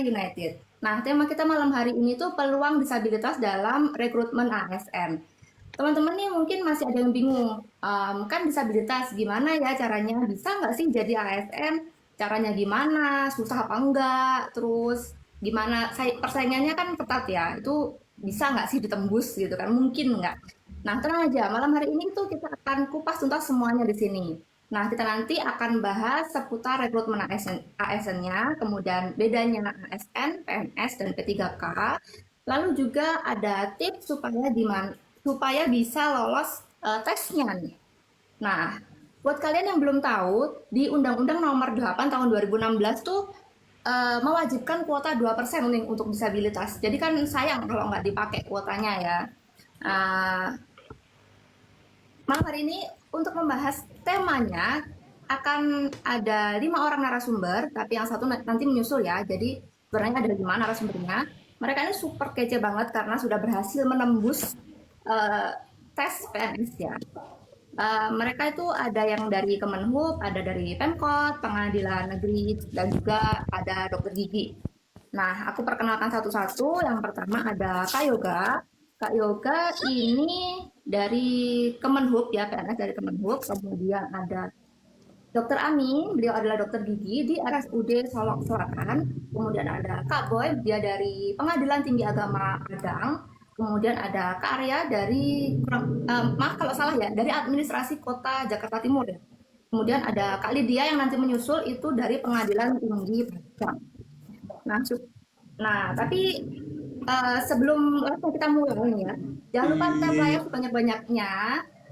United. Nah, tema kita malam hari ini tuh peluang disabilitas dalam rekrutmen ASN. Teman-teman nih mungkin masih ada yang bingung, kan disabilitas gimana ya caranya? Bisa nggak sih jadi ASN? Caranya gimana? Susah apa enggak? Terus gimana? Persaingannya kan ketat ya. Itu bisa nggak sih ditembus gitu kan? Mungkin nggak. Nah, tenang aja. Malam hari ini tuh kita akan kupas tuntas semuanya di sini. Nah, kita nanti akan bahas seputar rekrutmen ASN-nya, kemudian bedanya ASN, PNS, dan P3K. Lalu juga ada tips supaya bisa lolos tesnya nih. Nah, buat kalian yang belum tahu, di Undang-Undang Nomor 8 Tahun 2016 tuh mewajibkan kuota 2% nih untuk disabilitas. Jadi kan sayang kalau nggak dipakai kuotanya ya. Uh, Malam hari ini untuk membahas temanya akan ada 5 orang narasumber, tapi yang satu nanti menyusul ya. Jadi sebenarnya ada 5 narasumbernya. Mereka ini super kece banget karena sudah berhasil menembus uh, tes PNS ya. Mereka itu ada yang dari Kemenhub, ada dari Pemkot, Pengadilan Negeri, dan juga ada dokter gigi. Nah, aku perkenalkan satu-satu. Yang pertama ada Kak Yoga. Kak Yoga ini dari Kemenhub ya, PNS dari Kemenhub. Kemudian ada Dokter Ami, beliau adalah dokter gigi di RSUD Solok Selatan. Kemudian ada Kak Boy, dia dari Pengadilan Tinggi Agama Padang. Kemudian ada Kak Arya dari, maaf kalau salah ya, dari Administrasi Kota Jakarta Timur ya. Kemudian ada Kak Lydia yang nanti menyusul itu dari Pengadilan Tinggi Padang. Nah, tapi sebelum kita mulai nih ya, jangan lupa tap like sebanyak-banyaknya.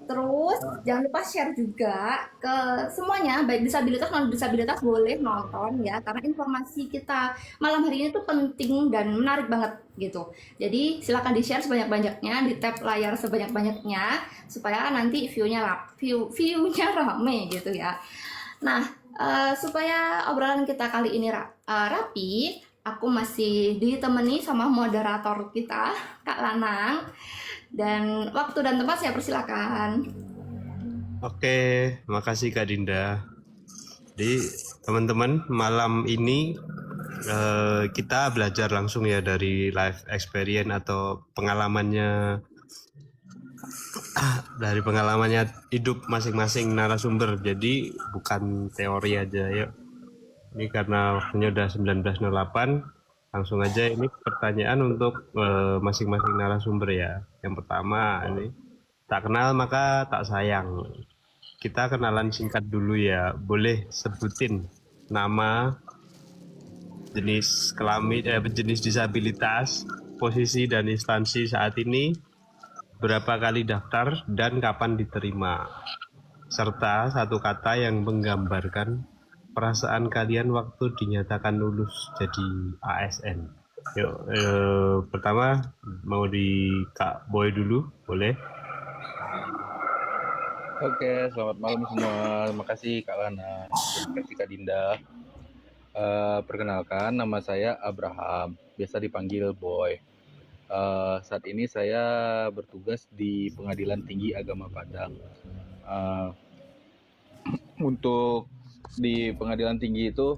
Terus jangan lupa share juga ke semuanya, baik disabilitas non disabilitas boleh nonton ya, karena informasi kita malam hari ini tuh penting dan menarik banget gitu. Jadi silakan di share sebanyak-banyaknya, di tap layar sebanyak-banyaknya supaya nanti viewnya rame gitu ya. Nah, supaya obrolan kita kali ini rapi, aku masih ditemani sama moderator kita, Kak Lanang. Dan waktu dan tempat saya persilakan. Oke, makasih Kak Dinda. Jadi teman-teman, malam ini kita belajar langsung ya dari life experience atau pengalamannya hidup masing-masing narasumber. Jadi bukan teori aja ya. Ini karena waktunya udah 19.08, langsung aja ini pertanyaan untuk masing-masing narasumber ya. Yang pertama ini, tak kenal maka tak sayang. Kita kenalan singkat dulu ya. Boleh sebutin nama, jenis kelamin, jenis disabilitas, posisi dan instansi saat ini, berapa kali daftar dan kapan diterima, serta satu kata yang menggambarkan perasaan kalian waktu dinyatakan lulus jadi ASN. Yuk, pertama mau di Kak Boy dulu, boleh? Oke, selamat malam semua. Terima kasih Kak Lana, terima kasih Kak Dinda. Perkenalkan, nama saya Abraham, biasa dipanggil Boy. Saat ini saya bertugas di Pengadilan Tinggi Agama Padang. Untuk di Pengadilan Tinggi itu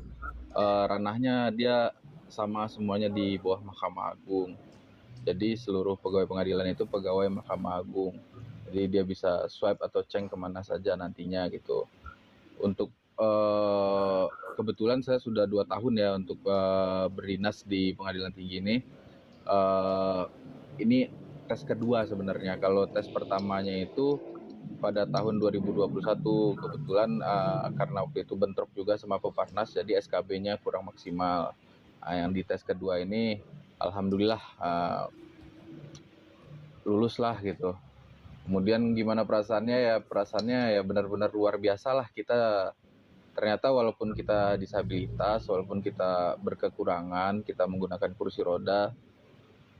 ranahnya dia sama semuanya di bawah Mahkamah Agung. Jadi seluruh pegawai pengadilan itu pegawai Mahkamah Agung. Jadi dia bisa swipe atau ceng kemana saja nantinya gitu. Untuk kebetulan saya sudah 2 tahun ya untuk berdinas di Pengadilan Tinggi ini. Ini tes kedua sebenarnya. Kalau tes pertamanya itu pada tahun 2021, kebetulan karena waktu itu bentrok juga sama Peparnas, jadi SKB-nya kurang maksimal. Yang di tes kedua ini, alhamdulillah lulus lah gitu. Kemudian gimana perasaannya ya benar-benar luar biasa lah. Kita ternyata walaupun kita disabilitas, walaupun kita berkekurangan, kita menggunakan kursi roda,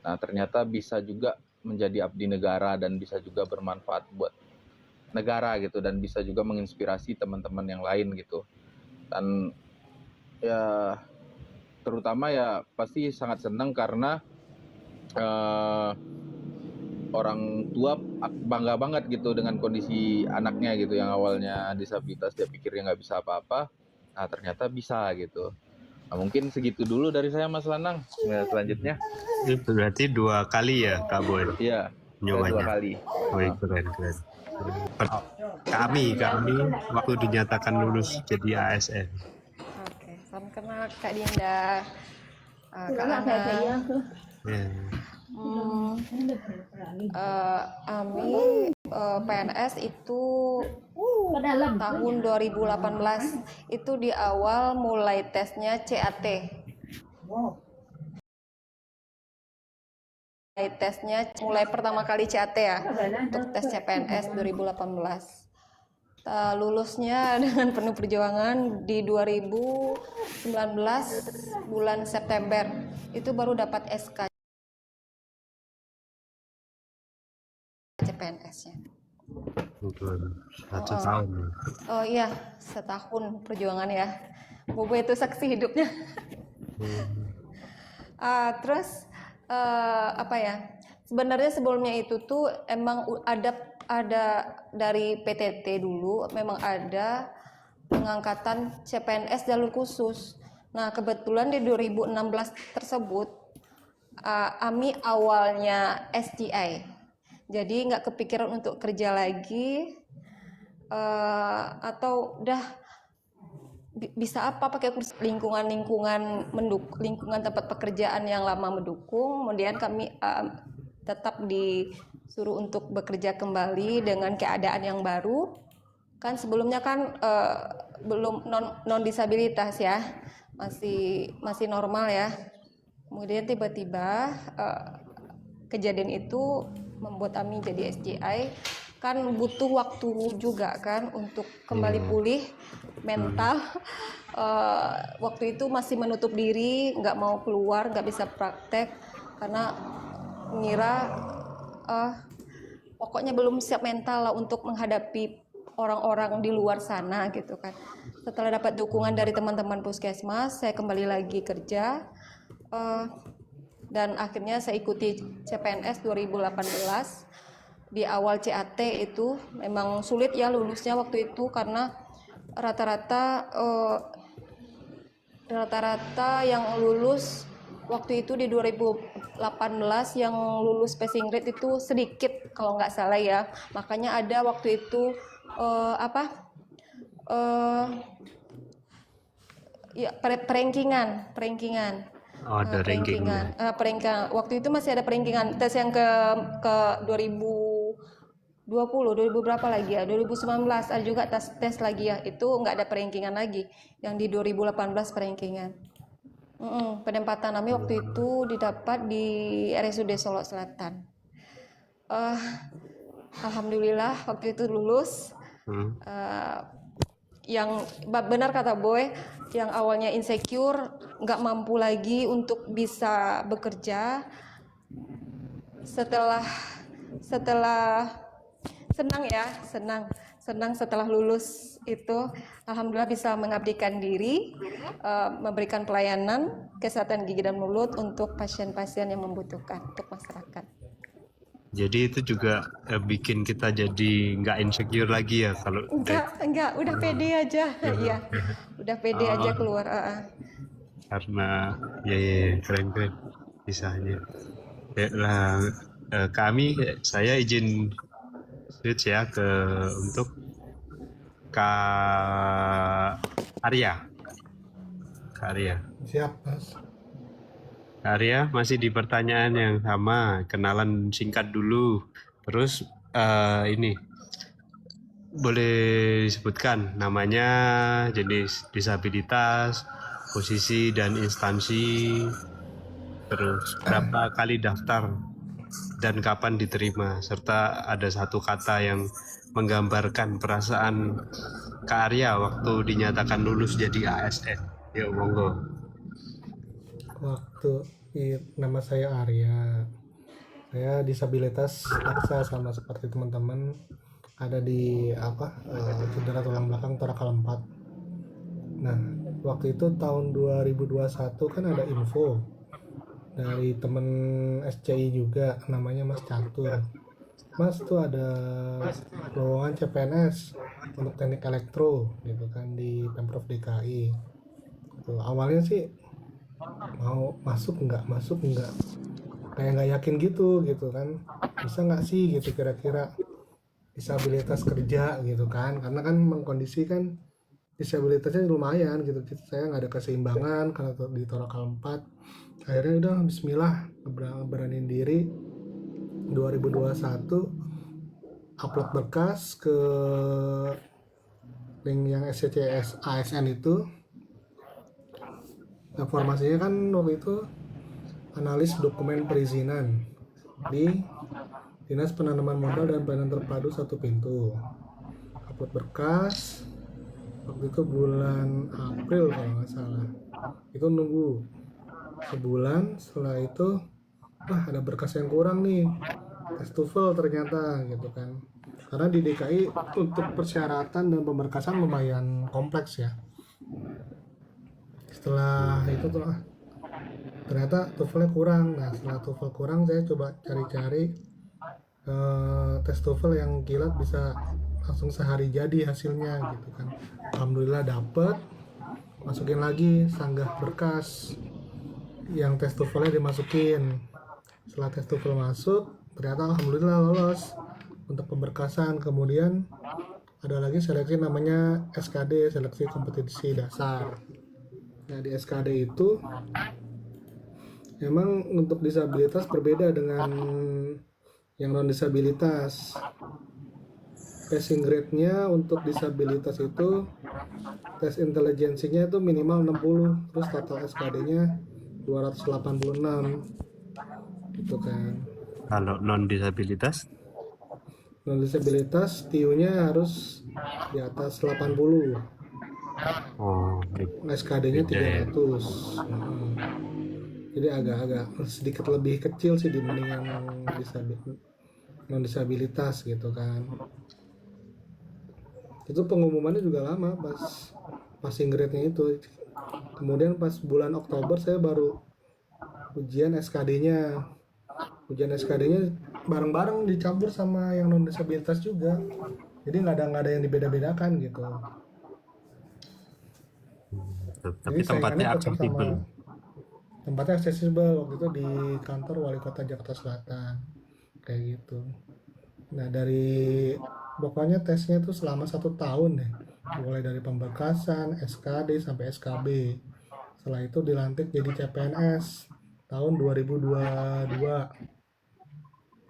nah ternyata bisa juga menjadi abdi negara dan bisa juga bermanfaat buat negara gitu, dan bisa juga menginspirasi teman-teman yang lain gitu. Dan ya terutama ya pasti sangat senang karena orang tua bangga banget gitu dengan kondisi anaknya gitu, yang awalnya disabilitas dia pikirnya nggak bisa apa-apa, nah ternyata bisa gitu. Nah, mungkin segitu dulu dari saya Mas Lanang. Nah, selanjutnya, Itu berarti 2 kali ya Kak Boy iya, saya 2 nyobanya. kali. Wih, keren. Kami waktu dinyatakan lulus jadi ASN. Oke, salam kenal Kak Dinda, Kak Anak Lana. saya Ya. Ami PNS itu ke dalam. tahun 2018 itu di awal mulai tesnya CAT. Mulai pertama kali CAT ya untuk tes CPNS 2018. Lulusnya dengan penuh perjuangan di 2019 bulan September itu baru dapat SK CPNS-nya. Betul. 1 tahun. Oh iya, setahun perjuangan ya. Bobo itu saksi hidupnya. Terus apa ya? Sebenarnya sebelumnya itu tuh emang ada dari PTT dulu memang ada pengangkatan CPNS jalur khusus. Nah, kebetulan di 2016 tersebut Ami awalnya STI. Jadi nggak kepikiran untuk kerja lagi atau udah bisa apa pakai kursi lingkungan tempat pekerjaan yang lama mendukung, kemudian kami tetap disuruh untuk bekerja kembali dengan keadaan yang baru. Kan sebelumnya kan belum non disabilitas ya, masih normal ya. Kemudian tiba-tiba kejadian itu membuat Ami jadi SJI. Kan butuh waktu juga kan untuk kembali pulih mental. Waktu itu masih menutup diri, nggak mau keluar, nggak bisa praktek karena mengira pokoknya belum siap mental lah untuk menghadapi orang-orang di luar sana gitu kan. Setelah dapat dukungan dari teman-teman puskesmas, saya kembali lagi kerja dan akhirnya saya ikuti CPNS 2018. Di awal CAT itu memang sulit ya lulusnya waktu itu karena rata-rata yang lulus waktu itu di 2018 yang lulus passing grade itu sedikit kalau nggak salah ya. Makanya ada waktu itu perankingan. Oh, ada rankingnya. Perankingan. Waktu itu masih ada perankingan tes yang ke 2020 berapa lagi ya, 2019 ada juga tes lagi ya, itu nggak ada perankingan lagi, yang di 2018 perankingan. Penempatan kami waktu itu didapat di RSUD Solo Selatan. Alhamdulillah waktu itu lulus. Yang benar kata Boy, yang awalnya insecure, nggak mampu lagi untuk bisa bekerja, setelah senang setelah lulus itu alhamdulillah bisa mengabdikan diri, memberikan pelayanan kesehatan gigi dan mulut untuk pasien-pasien yang membutuhkan untuk masyarakat. Jadi itu juga bikin kita jadi nggak insecure lagi ya kalau enggak udah pede aja. Iya, udah pede aja keluar. Karena ya keren kisahnya. Lah saya izin switch ya untuk Kak Arya. Siap, Mas. Kak Arya masih di pertanyaan yang sama, kenalan singkat dulu. Terus ini boleh disebutkan namanya, jenis disabilitas, posisi dan instansi, terus berapa kali daftar dan kapan diterima, serta ada satu kata yang menggambarkan perasaan Kak Arya waktu dinyatakan lulus jadi ASN. Ya monggo. Nama saya Arya. Saya disabilitas paksa sama seperti teman-teman, ada di cedera tulang belakang torakal 4. Nah, waktu itu tahun 2021 kan ada info dari temen SCI juga, namanya Mas Catur. Mas tuh ada lowongan CPNS untuk teknik elektro gitu kan di Pemprov DKI. gitu. Awalnya sih mau masuk nggak kayak nggak yakin gitu kan, bisa nggak sih gitu kira-kira disabilitas kerja gitu kan, karena kan memang kondisi kan disabilitasnya lumayan gitu, saya nggak ada keseimbangan karena di torakal 4. Akhirnya udah bismillah beraniin diri 2021 upload berkas ke link yang SCCS ASN itu. Informasinya kan waktu itu analis dokumen perizinan di Dinas Penanaman Modal dan Pelayanan Terpadu 1 Pintu. Upload berkas waktu itu bulan April kalau nggak salah. Itu nunggu sebulan, setelah itu ada berkas yang kurang nih, tes TOEFL ternyata gitu kan. Karena di DKI untuk persyaratan dan pemberkasan lumayan kompleks ya. Setelah itu tuh ternyata TOEFL-nya kurang. Nah setelah TOEFL kurang, saya coba cari-cari tes TOEFL yang kilat bisa langsung sehari jadi hasilnya gitu kan. Alhamdulillah dapet, masukin lagi sanggah berkas yang tes TOEFL-nya dimasukin. Setelah tes TOEFL masuk, ternyata alhamdulillah lolos untuk pemberkasan. Kemudian ada lagi seleksi namanya SKD, seleksi kompetisi dasar. Nah di SKD itu memang untuk disabilitas berbeda dengan yang non disabilitas. Passing grade-nya untuk disabilitas itu tes intelijensinya itu minimal 60, terus total SKD-nya 286 gitu kan. Kalau non disabilitas? Non disabilitas TIU-nya harus di atas 80. Oh, SKD-nya beda ya. 300. Jadi agak-agak sedikit lebih kecil sih dibanding yang non disabilitas gitu kan. Itu pengumumannya juga lama pas passing grade-nya itu. Kemudian pas bulan Oktober saya baru ujian SKD-nya. Ujian SKD-nya bareng-bareng dicampur sama yang non disabilitas juga. Jadi nggak ada yang dibeda-bedakan gitu. Tapi tempatnya aksesibel. Tempatnya aksesibel waktu itu di kantor Wali Kota Jakarta Selatan kayak gitu. Nah dari pokoknya tesnya itu selama 1 tahun deh, mulai dari pemberkasan, SKD sampai SKB. Setelah itu dilantik jadi CPNS tahun 2022.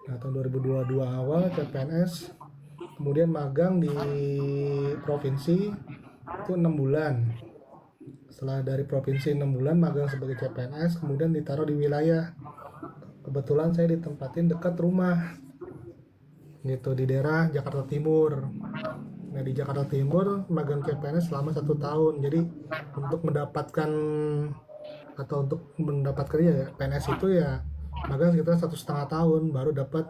Nah tahun 2022 awal CPNS, kemudian magang di provinsi itu 6 bulan. Setelah dari provinsi 6 bulan magang sebagai CPNS, kemudian ditaruh di wilayah. Kebetulan saya ditempatin dekat rumah gitu, di daerah Jakarta Timur. Nah di Jakarta Timur magang CPNS selama 1 tahun. Jadi untuk mendapatkan ya PNS itu ya magang sekitar 1,5 tahun baru dapat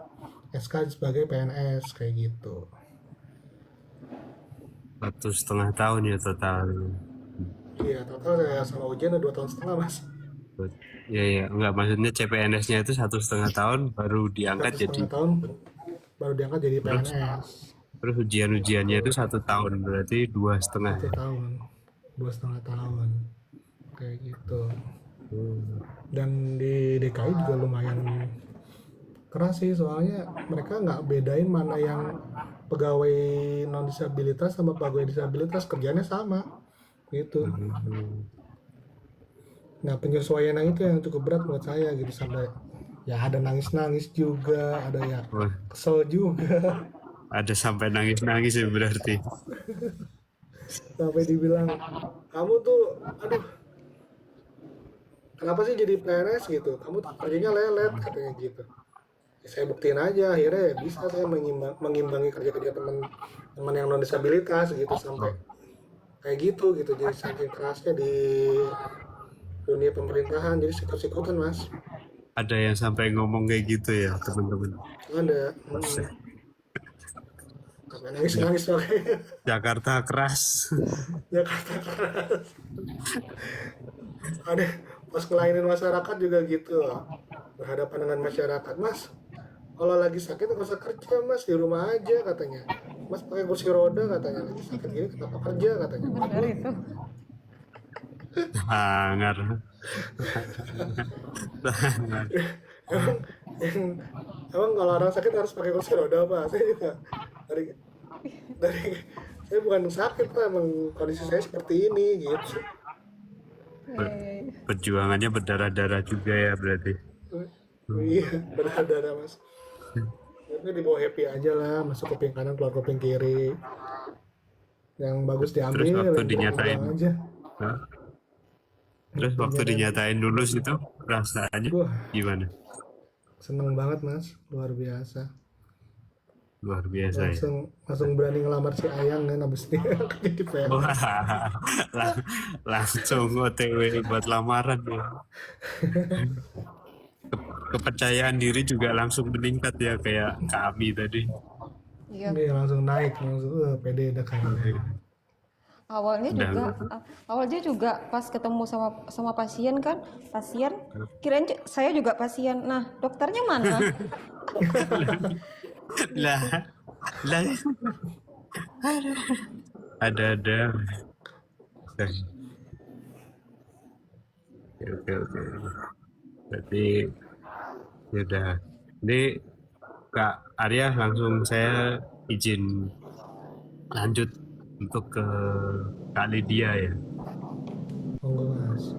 SK sebagai PNS kayak gitu. 1,5 tahun ya total. Iya total saya sama ujian 2,5 tahun Mas. Ya, enggak, maksudnya CPNS-nya itu 1,5 tahun baru diangkat 1,5 jadi. tahun baru diangkat jadi PNS. Terus ujian-ujiannya itu 1 tahun, berarti 2,5. 1 tahun, 2,5 tahun kayak gitu. Dan di DKI juga lumayan keras sih, soalnya mereka nggak bedain mana yang pegawai non disabilitas sama pegawai disabilitas, kerjanya sama gitu. Nah penyesuaian yang itu yang cukup berat buat saya gitu, sampai ya ada nangis juga, ada ya Wah, kesel juga. ada sampai nangis-nangis ya berarti. Sampai dibilang kamu tuh aduh kenapa sih jadi PNS gitu, kamu tuh kerjanya lelet katanya gitu. Ya, saya buktiin aja akhirnya ya bisa saya mengimbangi kerja-kerja teman-teman yang non disabilitas gitu, sampai kayak gitu. Jadi saking kerasnya di dunia pemerintahan, jadi sikut-sikutan Mas. Ada yang sampai ngomong kayak gitu ya teman-teman. Ada sampai nangis makanya. Jakarta keras. Jakarta keras. Ada pas ngelainin masyarakat juga gitu, berhadapan dengan masyarakat. Mas kalau lagi sakit nggak usah kerja Mas, di rumah aja katanya. Mas pakai kursi roda katanya, lagi sakit gini kenapa kerja katanya. Sangar. Sangar. emang em- emang kalau orang sakit harus pakai kursi roda Pak? Saya juga dari dari saya bukan sakit Pak, emang kondisi saya seperti ini gitu. Perjuangannya berdarah-darah juga ya berarti. Iya, berdarah Mas. Tapi dibawa happy aja lah, masuk kuping kanan keluar kuping kiri. Yang bagus Terus diambil, waktu yang buruk dinyatain, dibuang aja. Hah? Terus waktu Buktinya kan, dinyatain lulus itu rasanya wah gimana? seneng banget Mas, luar biasa. Luar biasa ya. Langsung berani ngelamar si Ayang kan abis ini jadi PNS. Wah, lang- langsung OTW buat lamaran ya. Kepercayaan diri juga langsung meningkat ya kayak kami tadi. Iya, Ini langsung naik, langsung pede udah kan. awalnya Udah, juga pas ketemu sama pasien kan, pasien kirain saya juga pasien. Nah, dokternya mana? lah, lah, ada. Oke. Berarti ya udah. Ini Kak Arya langsung saya izin lanjut untuk ke Kak Lydia ya. Monggo Mas.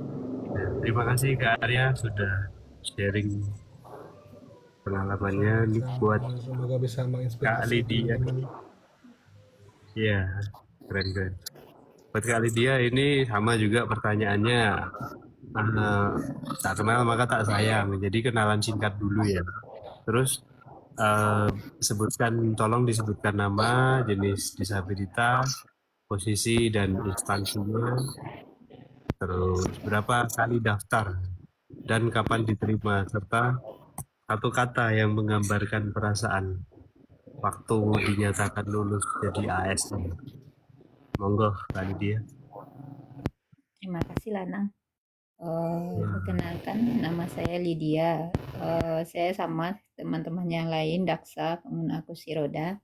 Ya, terima kasih Kak Arya sudah sharing pengalamannya ini buat Semoga bisa Kak menginspirasi Lydia. teman-teman. Iya, keren. Buat Kak Lydia ini sama juga pertanyaannya. Tak kenal maka tak sayang. Jadi kenalan singkat dulu ya. Terus tolong disebutkan nama, jenis disabilitas, posisi dan instansinya, terus berapa kali daftar dan kapan diterima, serta satu kata yang menggambarkan perasaan waktu dinyatakan lulus jadi ASN. Monggo Kak Lydia. Terima kasih Lanang. Perkenalkan, nama saya Lydia. Saya sama teman-teman yang lain, Daksa, kemudian aku si Roda.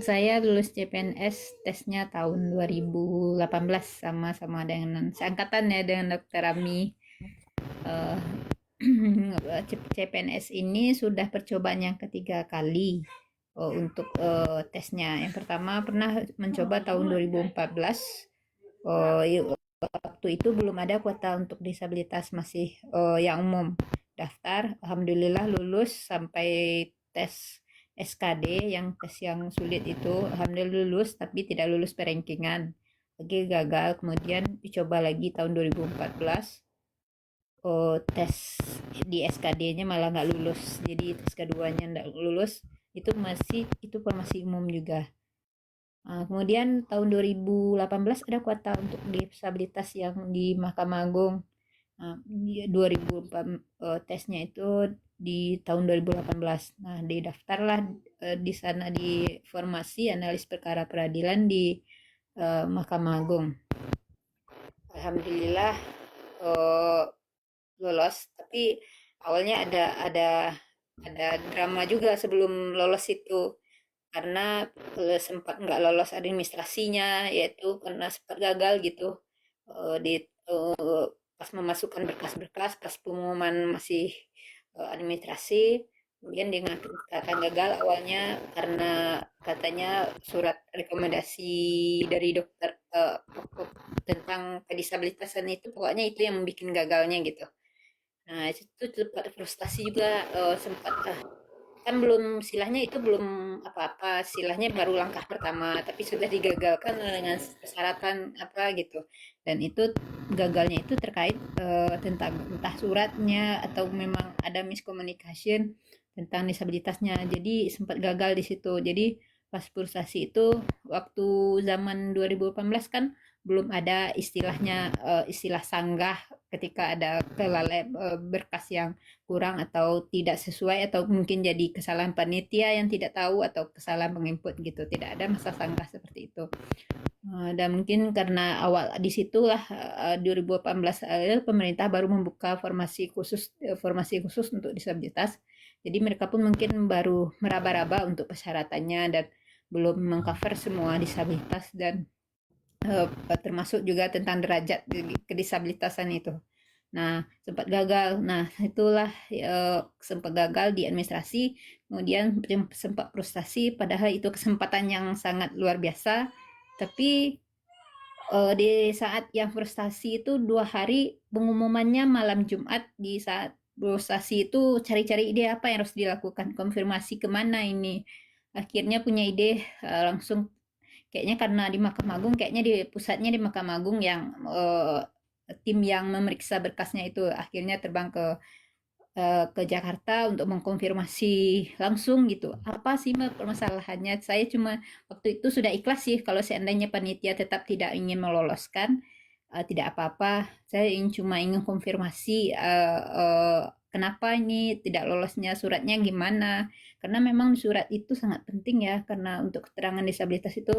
Saya lulus CPNS tesnya tahun 2018 sama dengan seangkatan ya dengan Dokter Rami. Eh, CPNS ini sudah percobaan yang ketiga kali untuk tesnya. Yang pertama pernah mencoba tahun 2014. Waktu itu belum ada kuota untuk disabilitas, masih yang umum. Daftar, alhamdulillah lulus sampai tes SKD, yang tes yang sulit itu alhamdulillah lulus, tapi tidak lulus perankingan. Lagi gagal, kemudian dicoba lagi tahun 2014. Tes di SKD-nya malah nggak lulus, jadi tes keduanya nggak lulus. Itu masih umum juga. Kemudian tahun 2018 ada kuota untuk disabilitas yang di Mahkamah Agung. 2004 tesnya itu di tahun 2018. Nah, didaftarlah di sana di formasi analis perkara peradilan di Mahkamah Agung. Alhamdulillah lolos, tapi awalnya ada drama juga sebelum lolos itu, karena sempat nggak lolos administrasinya, yaitu karena sempat gagal gitu di pas memasukkan berkas-berkas, pas pengumuman masih administrasi, kemudian dikatakan gagal awalnya karena katanya surat rekomendasi dari dokter tentang kedisabilitasan itu, pokoknya itu yang membuat gagalnya gitu. Nah, itu sempat frustasi juga, sempat kan belum apa-apa, istilahnya baru langkah pertama, tapi sudah digagalkan dengan persyaratan apa gitu. Dan itu gagalnya itu terkait tentang entah suratnya atau memang ada miscommunication tentang disabilitasnya. Jadi sempat gagal di situ. Jadi pas frustasi itu waktu zaman 2018 kan belum ada istilahnya istilah sanggah ketika ada berkas yang kurang atau tidak sesuai, atau mungkin jadi kesalahan panitia yang tidak tahu atau kesalahan penginput gitu, tidak ada masa sanggah seperti itu. Dan mungkin karena awal di situlah 2018 pemerintah baru membuka formasi khusus untuk disabilitas, jadi mereka pun mungkin baru meraba-raba untuk persyaratannya dan belum mengcover semua disabilitas, dan termasuk juga tentang derajat kedisabilitasan itu. Nah, sempat gagal. Nah, itulah sempat gagal di administrasi, kemudian sempat frustasi, padahal itu kesempatan yang sangat luar biasa. Tapi di saat yang frustasi itu 2 hari pengumumannya malam Jumat, di saat frustasi itu cari-cari ide apa yang harus dilakukan, konfirmasi kemana ini. Akhirnya punya ide langsung kayaknya karena di Mahkamah Agung, kayaknya di pusatnya di Mahkamah Agung yang tim yang memeriksa berkasnya itu akhirnya terbang ke Jakarta untuk mengkonfirmasi langsung gitu. Apa sih Mbak permasalahannya? Saya cuma waktu itu sudah ikhlas sih kalau seandainya panitia tetap tidak ingin meloloskan, tidak apa-apa. Saya cuma ingin konfirmasi kenapa ini tidak lolosnya, suratnya gimana. Karena memang surat itu sangat penting ya, karena untuk keterangan disabilitas itu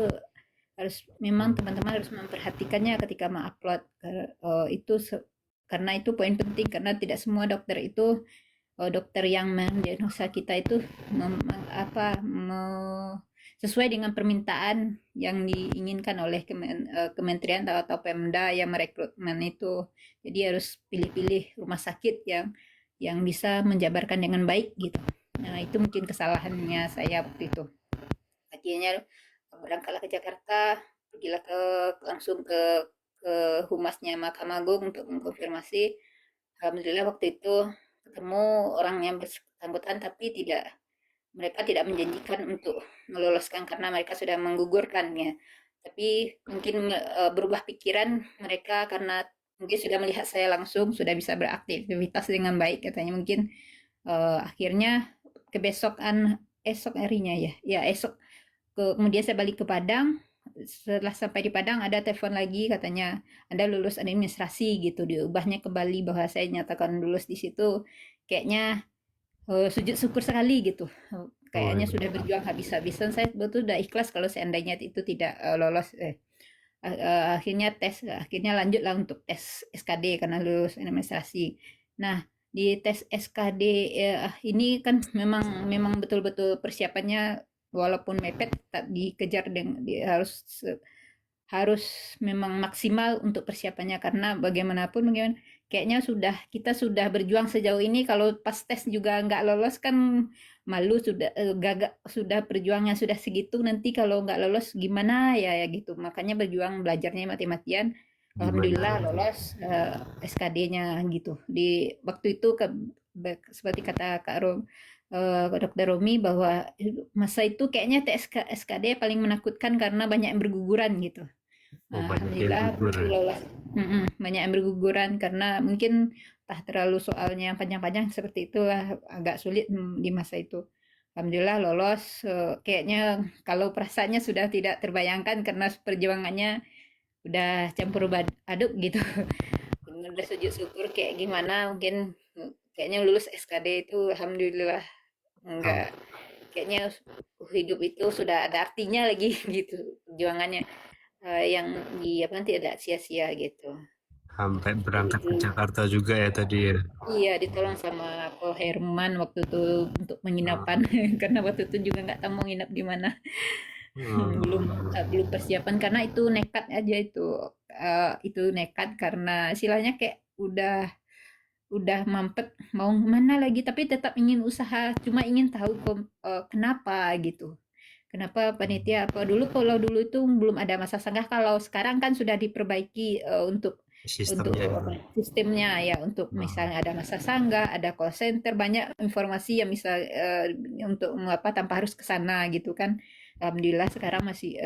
harus memang teman-teman harus memperhatikannya ketika mengupload itu karena itu poin penting, karena tidak semua dokter itu dokter yang mendiagnosa kita itu sesuai dengan permintaan yang diinginkan oleh kementerian atau Pemda yang merekrutmen itu. Jadi harus pilih-pilih rumah sakit yang bisa menjabarkan dengan baik gitu. Nah, itu mungkin kesalahannya saya waktu itu. Akhirnya berangkatlah ke Jakarta, pergilah langsung ke humasnya Mahkamah Agung untuk mengkonfirmasi. Alhamdulillah waktu itu ketemu orang yang bersangkutan, tapi mereka tidak menjanjikan untuk meloloskan karena mereka sudah menggugurkannya. Tapi mungkin berubah pikiran mereka karena mungkin sudah melihat saya langsung sudah bisa beraktivitas dengan baik katanya. Mungkin akhirnya esok harinya esok kemudian saya balik ke Padang. Setelah sampai di Padang ada telepon lagi katanya Anda lulus administrasi gitu, diubahnya kembali bahwa saya nyatakan lulus di situ. Kayaknya sujud syukur sekali gitu, kayaknya sudah berjuang habis-habisan. Saya betul udah ikhlas kalau seandainya itu tidak lolos. Akhirnya lanjutlah untuk tes SKD karena lulus administrasi. Nah, di tes SKD ini kan memang betul-betul persiapannya walaupun mepet tetap dikejar dengan harus memang maksimal untuk persiapannya, karena bagaimanapun kayaknya kita sudah berjuang sejauh ini, kalau pas tes juga nggak lolos kan malu, sudah berjuangnya sudah segitu, nanti kalau nggak lolos gimana ya gitu. Makanya berjuang belajarnya mati-matian. Alhamdulillah lolos SKD-nya gitu. Di waktu itu seperti kata Kak Dr. Romi bahwa masa itu kayaknya tes SKD paling menakutkan karena banyak yang berguguran gitu. Alhamdulillah lolos. Banyak yang berguguran karena mungkin terlalu soalnya yang panjang-panjang seperti itu agak sulit di masa itu. Alhamdulillah lolos. Kayaknya kalau perasaannya sudah tidak terbayangkan karena perjuangannya udah campur aduk gitu. Udah sujud syukur kayak gimana, mungkin kayaknya lulus SKD itu alhamdulillah enggak, kayaknya hidup itu sudah ada artinya lagi gitu, perjuangannya yang tidak sia-sia gitu. Sampai berangkat ke Jakarta juga ya tadi ya. Iya, ditolong sama Ko Herman waktu itu untuk penginapan karena waktu itu juga nggak tahu mau nginap di mana. belum persiapan karena itu nekat aja itu nekat karena istilahnya kayak udah mampet mau mana lagi, tapi tetap ingin usaha, cuma ingin tahu kenapa gitu, kenapa panitia kalau dulu itu belum ada masa sanggah, kalau sekarang kan sudah diperbaiki untuk sistemnya ya, untuk misalnya ada masa sanggah, ada call center, banyak informasi yang bisa untuk tanpa harus ke sana gitu kan. Alhamdulillah sekarang masih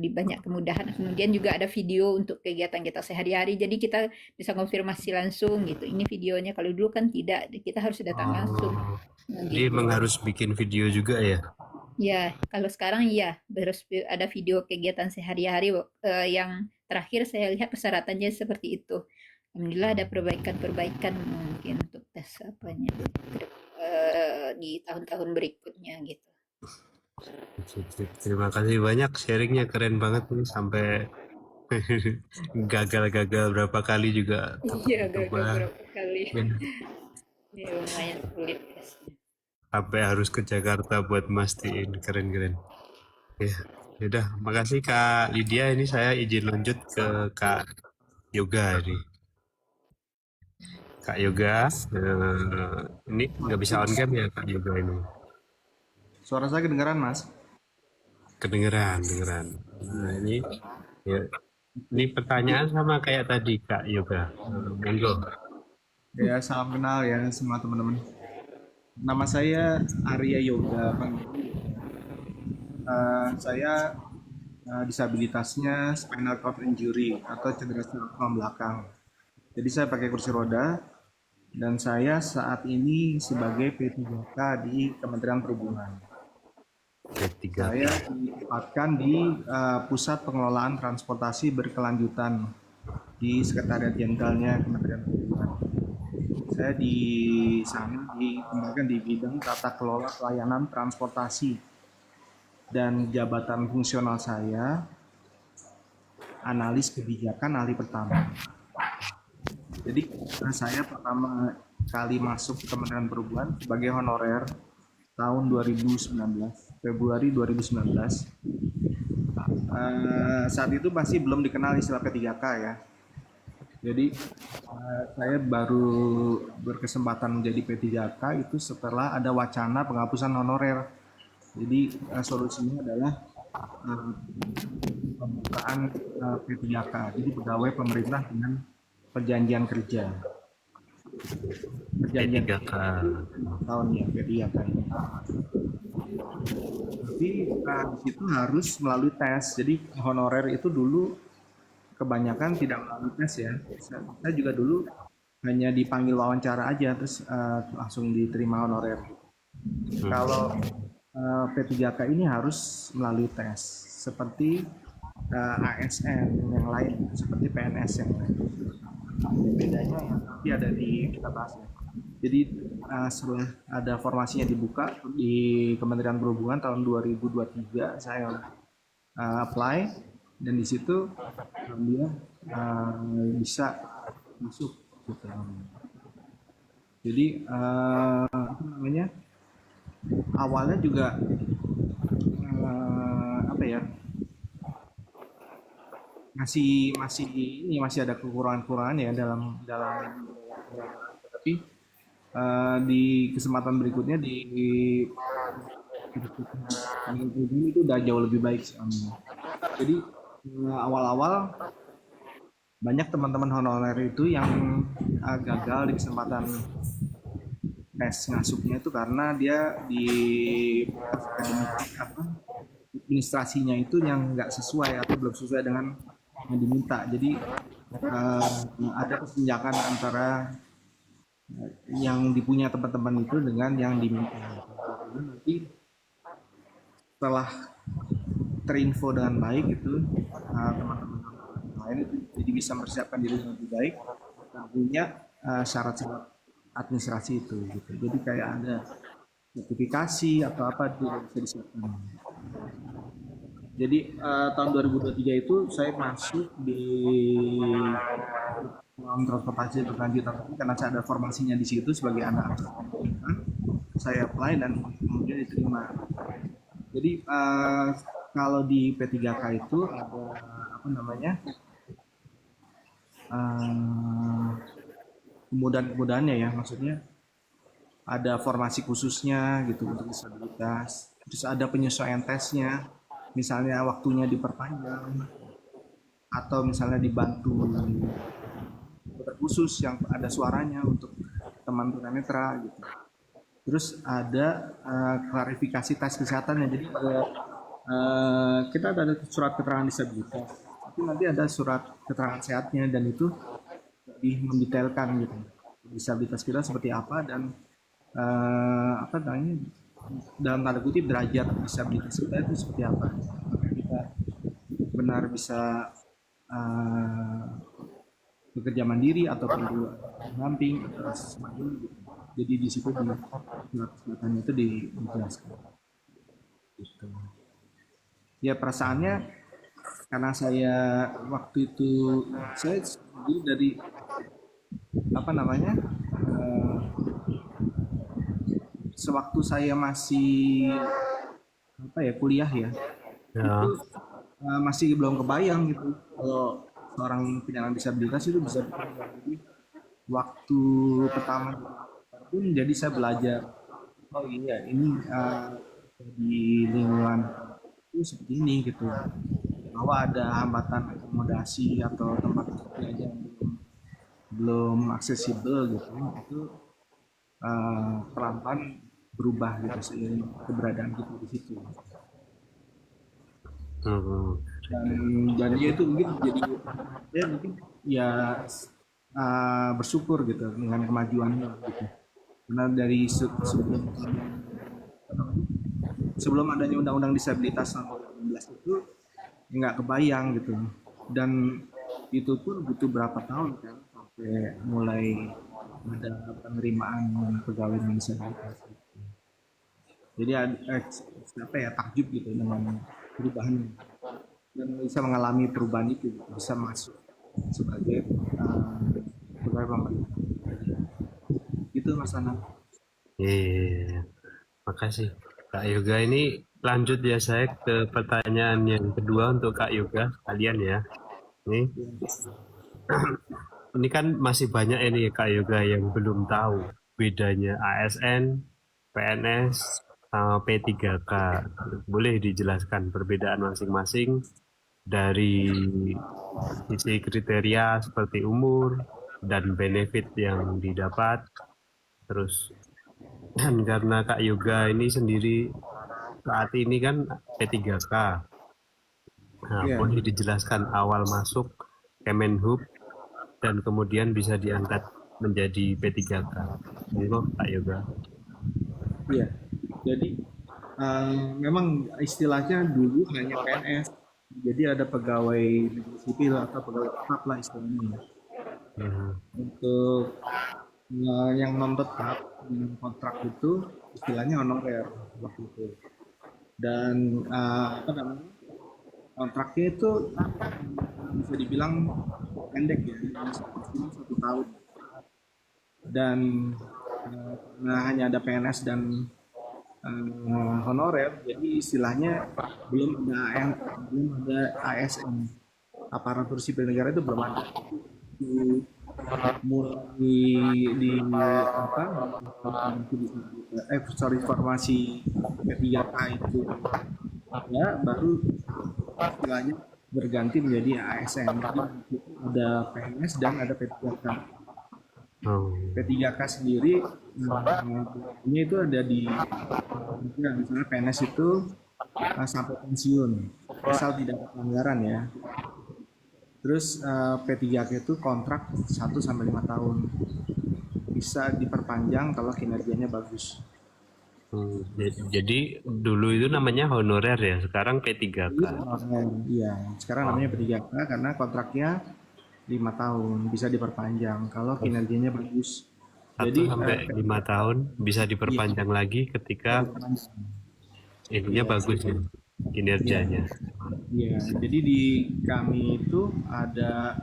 di banyak kemudahan. Kemudian juga ada video untuk kegiatan kita sehari-hari. Jadi kita bisa konfirmasi langsung gitu. Ini videonya, kalau dulu kan tidak, kita harus datang langsung. Jadi memang harus bikin video juga ya? Ya, kalau sekarang ya harus ada video kegiatan sehari-hari. Yang terakhir saya lihat persyaratannya seperti itu. Alhamdulillah ada perbaikan-perbaikan mungkin untuk tes di tahun-tahun berikutnya gitu. Terima kasih banyak, sharingnya keren banget nih, sampai gagal berapa kali juga. Iya, gagal berapa kali. Ya, lumayan sulit tesnya. Sampai harus ke Jakarta buat mastiin, keren. Ya. Yaudah, makasih Kak Lydia. Ini saya izin lanjut ke Kak Yoga nih. Kak Yoga, ini nggak bisa on cam ya Kak Yoga ini. Suara saya kedengaran, Mas? Kedengeran, kedengeran. Nah ini, ya, ini pertanyaan sama kayak tadi Kak Yoga. Monggo. Ya, salam kenal ya semua teman-teman. Nama saya Arya Yoga. Saya disabilitasnya spinal cord injury atau cedera tulang belakang. Jadi saya pakai kursi roda dan saya saat ini sebagai P3K di Kementerian Perhubungan. Ketiga. Saya ditempatkan di Pusat Pengelolaan Transportasi Berkelanjutan di Sekretariat Jenderalnya Kementerian Perhubungan. Saya di sana ditempatkan di bidang tata kelola pelayanan transportasi dan jabatan fungsional saya analis kebijakan ahli pertama. Jadi saya pertama kali masuk ke Kementerian Perhubungan sebagai honorer tahun 2019, Februari 2019. Saat itu masih belum dikenal istilah P3K ya. Jadi saya baru berkesempatan menjadi P3K itu setelah ada wacana penghapusan honorer. Jadi solusinya adalah pembukaan P3K, jadi pegawai pemerintah dengan perjanjian kerja. Perjanjian P3K. tahun ya P3K ini. Tapi di situ harus melalui tes. Jadi honorer itu dulu kebanyakan tidak melalui tes ya. Saya juga dulu hanya dipanggil wawancara aja terus langsung diterima honorer. Kalau P3K ini harus melalui tes seperti ASN yang lain, seperti PNS yang lain. Bedanya yang nanti ada di kita bahas ya. Jadi setelah ada formasinya dibuka di Kementerian Perhubungan tahun 2023 saya apply dan di situ dia bisa masuk gitu. Jadi apa namanya, awalnya juga apa ya, masih ada kekurangan ya dalam tapi di kesempatan berikutnya di itu udah jauh lebih baik sih. Jadi awal-awal banyak teman-teman honorer itu yang gagal di kesempatan tes ngasuknya itu karena dia di administrasinya itu yang nggak sesuai atau belum sesuai dengan yang diminta. Jadi ada kesenjangan antara yang dipunya teman-teman itu dengan yang diminta. Nanti setelah terinfo dengan baik itu teman-teman lain itu jadi bisa mempersiapkan diri dengan lebih baik dan punya syarat-syarat administrasi itu gitu. Jadi kayak ada sertifikasi atau apa itu bisa disiapkan. Jadi tahun 2023 itu saya masuk di transportasi berkelanjutan karena saya ada formasinya di situ sebagai anak saya apply dan kemudian diterima. Jadi kalau di P3K itu ada apa namanya kemudahan-kemudahannya ya, maksudnya ada formasi khususnya gitu untuk disabilitas, terus ada penyesuaian tesnya, misalnya waktunya diperpanjang atau misalnya dibantu khusus yang ada suaranya untuk teman tunanetra gitu. Terus ada klarifikasi tes kesehatannya. Jadi kita ada surat keterangan disabilitas, tapi nanti ada surat keterangan sehatnya dan itu lebih mendetailkan gitu disabilitas kita seperti apa dan apa namanya dalam tanda kutip derajat disabilitas kita itu seperti apa. Apakah kita benar bisa bekerja mandiri atau perlu pendamping atau sebagainya gitu. Jadi di situ di surat kesehatannya itu dijelaskan. Gitu. Ya perasaannya karena saya waktu itu saya dari apa namanya sewaktu saya masih apa ya kuliah ya, Ya. masih belum kebayang gitu kalau seorang penyandang disabilitas itu bisa bekerja. Jadi waktu pertama pun jadi saya belajar, oh iya ini di lingkungan itu seperti ini gitu, bahwa ada hambatan akomodasi atau tempat kerja yang belum aksesibel gitu, itu pelan-pelan berubah gitu seiring keberadaan kita di situ. Hmm. Dan dia itu mungkin jadi ya mungkin ya bersyukur gitu dengan kemajuannya gitu. Karena dari sebelum adanya undang-undang disabilitas tahun 2016 itu nggak kebayang gitu, dan itu pun butuh berapa tahun kan sampai mulai ada penerimaan pegawai dengan disabilitas. Jadi apa ya, takjub gitu dengan perubahan, dan bisa mengalami perubahan itu, bisa masuk sebagai pegawai pemerintah. Itu Mas Anang. Iya, makasih Kak Yoga. Ini lanjut ya saya ke pertanyaan yang kedua untuk Kak Yoga kalian ya. Ini kan masih banyak ini Kak Yoga yang belum tahu bedanya ASN, PNS, sama P3K. Boleh dijelaskan perbedaan masing-masing dari sisi kriteria seperti umur dan benefit yang didapat. Terus dan karena Kak Yoga ini sendiri saat ini kan P3K. Nah, Iya. boleh dijelaskan awal masuk Kemenhub dan kemudian bisa diangkat menjadi P3K. Ini kok Kak Yoga. Iya. Jadi memang istilahnya dulu hanya PNS. Jadi ada pegawai negeri sipil atau pegawai tetap lah istilahnya. Untuk yang non tetap dengan kontrak itu istilahnya honorer waktu itu. Dan apa namanya, kontraknya itu bisa dibilang pendek ya, maksimal 1 tahun. Dan karena hanya ada PNS dan honorer, jadi istilahnya belum ada ASN, aparatur sipil negara itu belum ada. Itu mulai di apa formasi P3K itu ya, baru istilahnya berganti menjadi ASN. Jadi ada PNS dan ada P3K. P3K sendiri ini itu ada di misalnya PNS itu sampai pensiun asal tidak ada pelanggaran ya. Terus P3K itu kontrak 1 sampai 5 tahun, bisa diperpanjang kalau kinerjanya bagus. Jadi dulu itu namanya honorer ya, sekarang P3K. Iya, sekarang namanya P3K karena kontraknya 5 tahun, bisa diperpanjang kalau kinerjanya bagus. 1 Jadi sampai 5 tahun bisa diperpanjang lagi ketika ininya bagus ya, kinerjanya. Iya, jadi di kami itu ada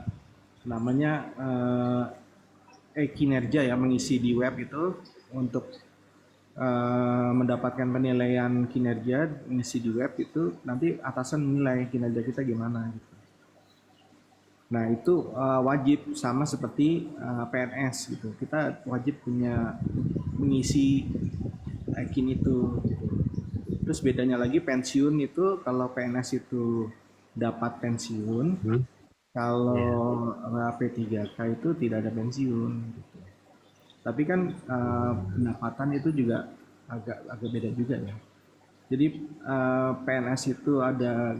namanya kinerja ya, mengisi di web itu untuk mendapatkan penilaian kinerja, mengisi di web itu nanti atasan menilai kinerja kita gimana gitu. Nah itu wajib sama seperti PNS gitu, kita wajib punya mengisi kin itu gitu. Terus bedanya lagi pensiun itu, kalau PNS itu dapat pensiun, kalau P3K itu tidak ada pensiun. Gitu. Tapi kan pendapatan itu juga agak beda juga ya. Jadi PNS itu ada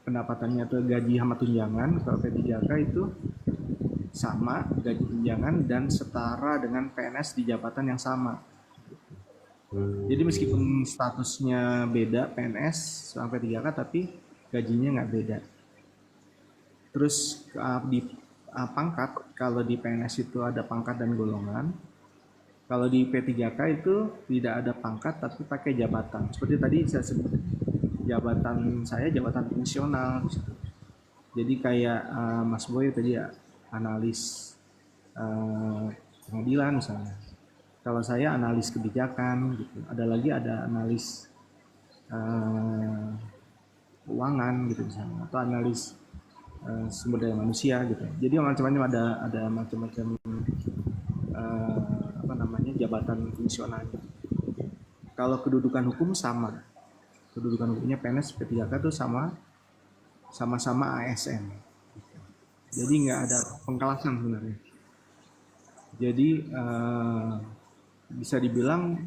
pendapatannya tuh gaji sama tunjangan, kalau P3K itu sama gaji tunjangan dan setara dengan PNS di jabatan yang sama. Jadi meskipun statusnya beda PNS sampai 3K tapi gajinya nggak beda. Terus di pangkat, kalau di PNS itu ada pangkat dan golongan. Kalau di P3K itu tidak ada pangkat tapi pakai jabatan. Seperti tadi saya sebut, jabatan saya jabatan fungsional. Jadi kayak Mas Boy tadi ya, analis pengadilan misalnya. Kalau saya analis kebijakan gitu. Ada lagi ada analis keuangan gitu misalnya, atau analis sumber daya manusia gitu. Jadi macam-macam ada macam-macam eh, apa namanya jabatan fungsional. Kalau kedudukan hukum sama, kedudukan hukumnya PNS P3K itu sama-sama ASN. Jadi nggak ada pengkelasan sebenarnya. Jadi bisa dibilang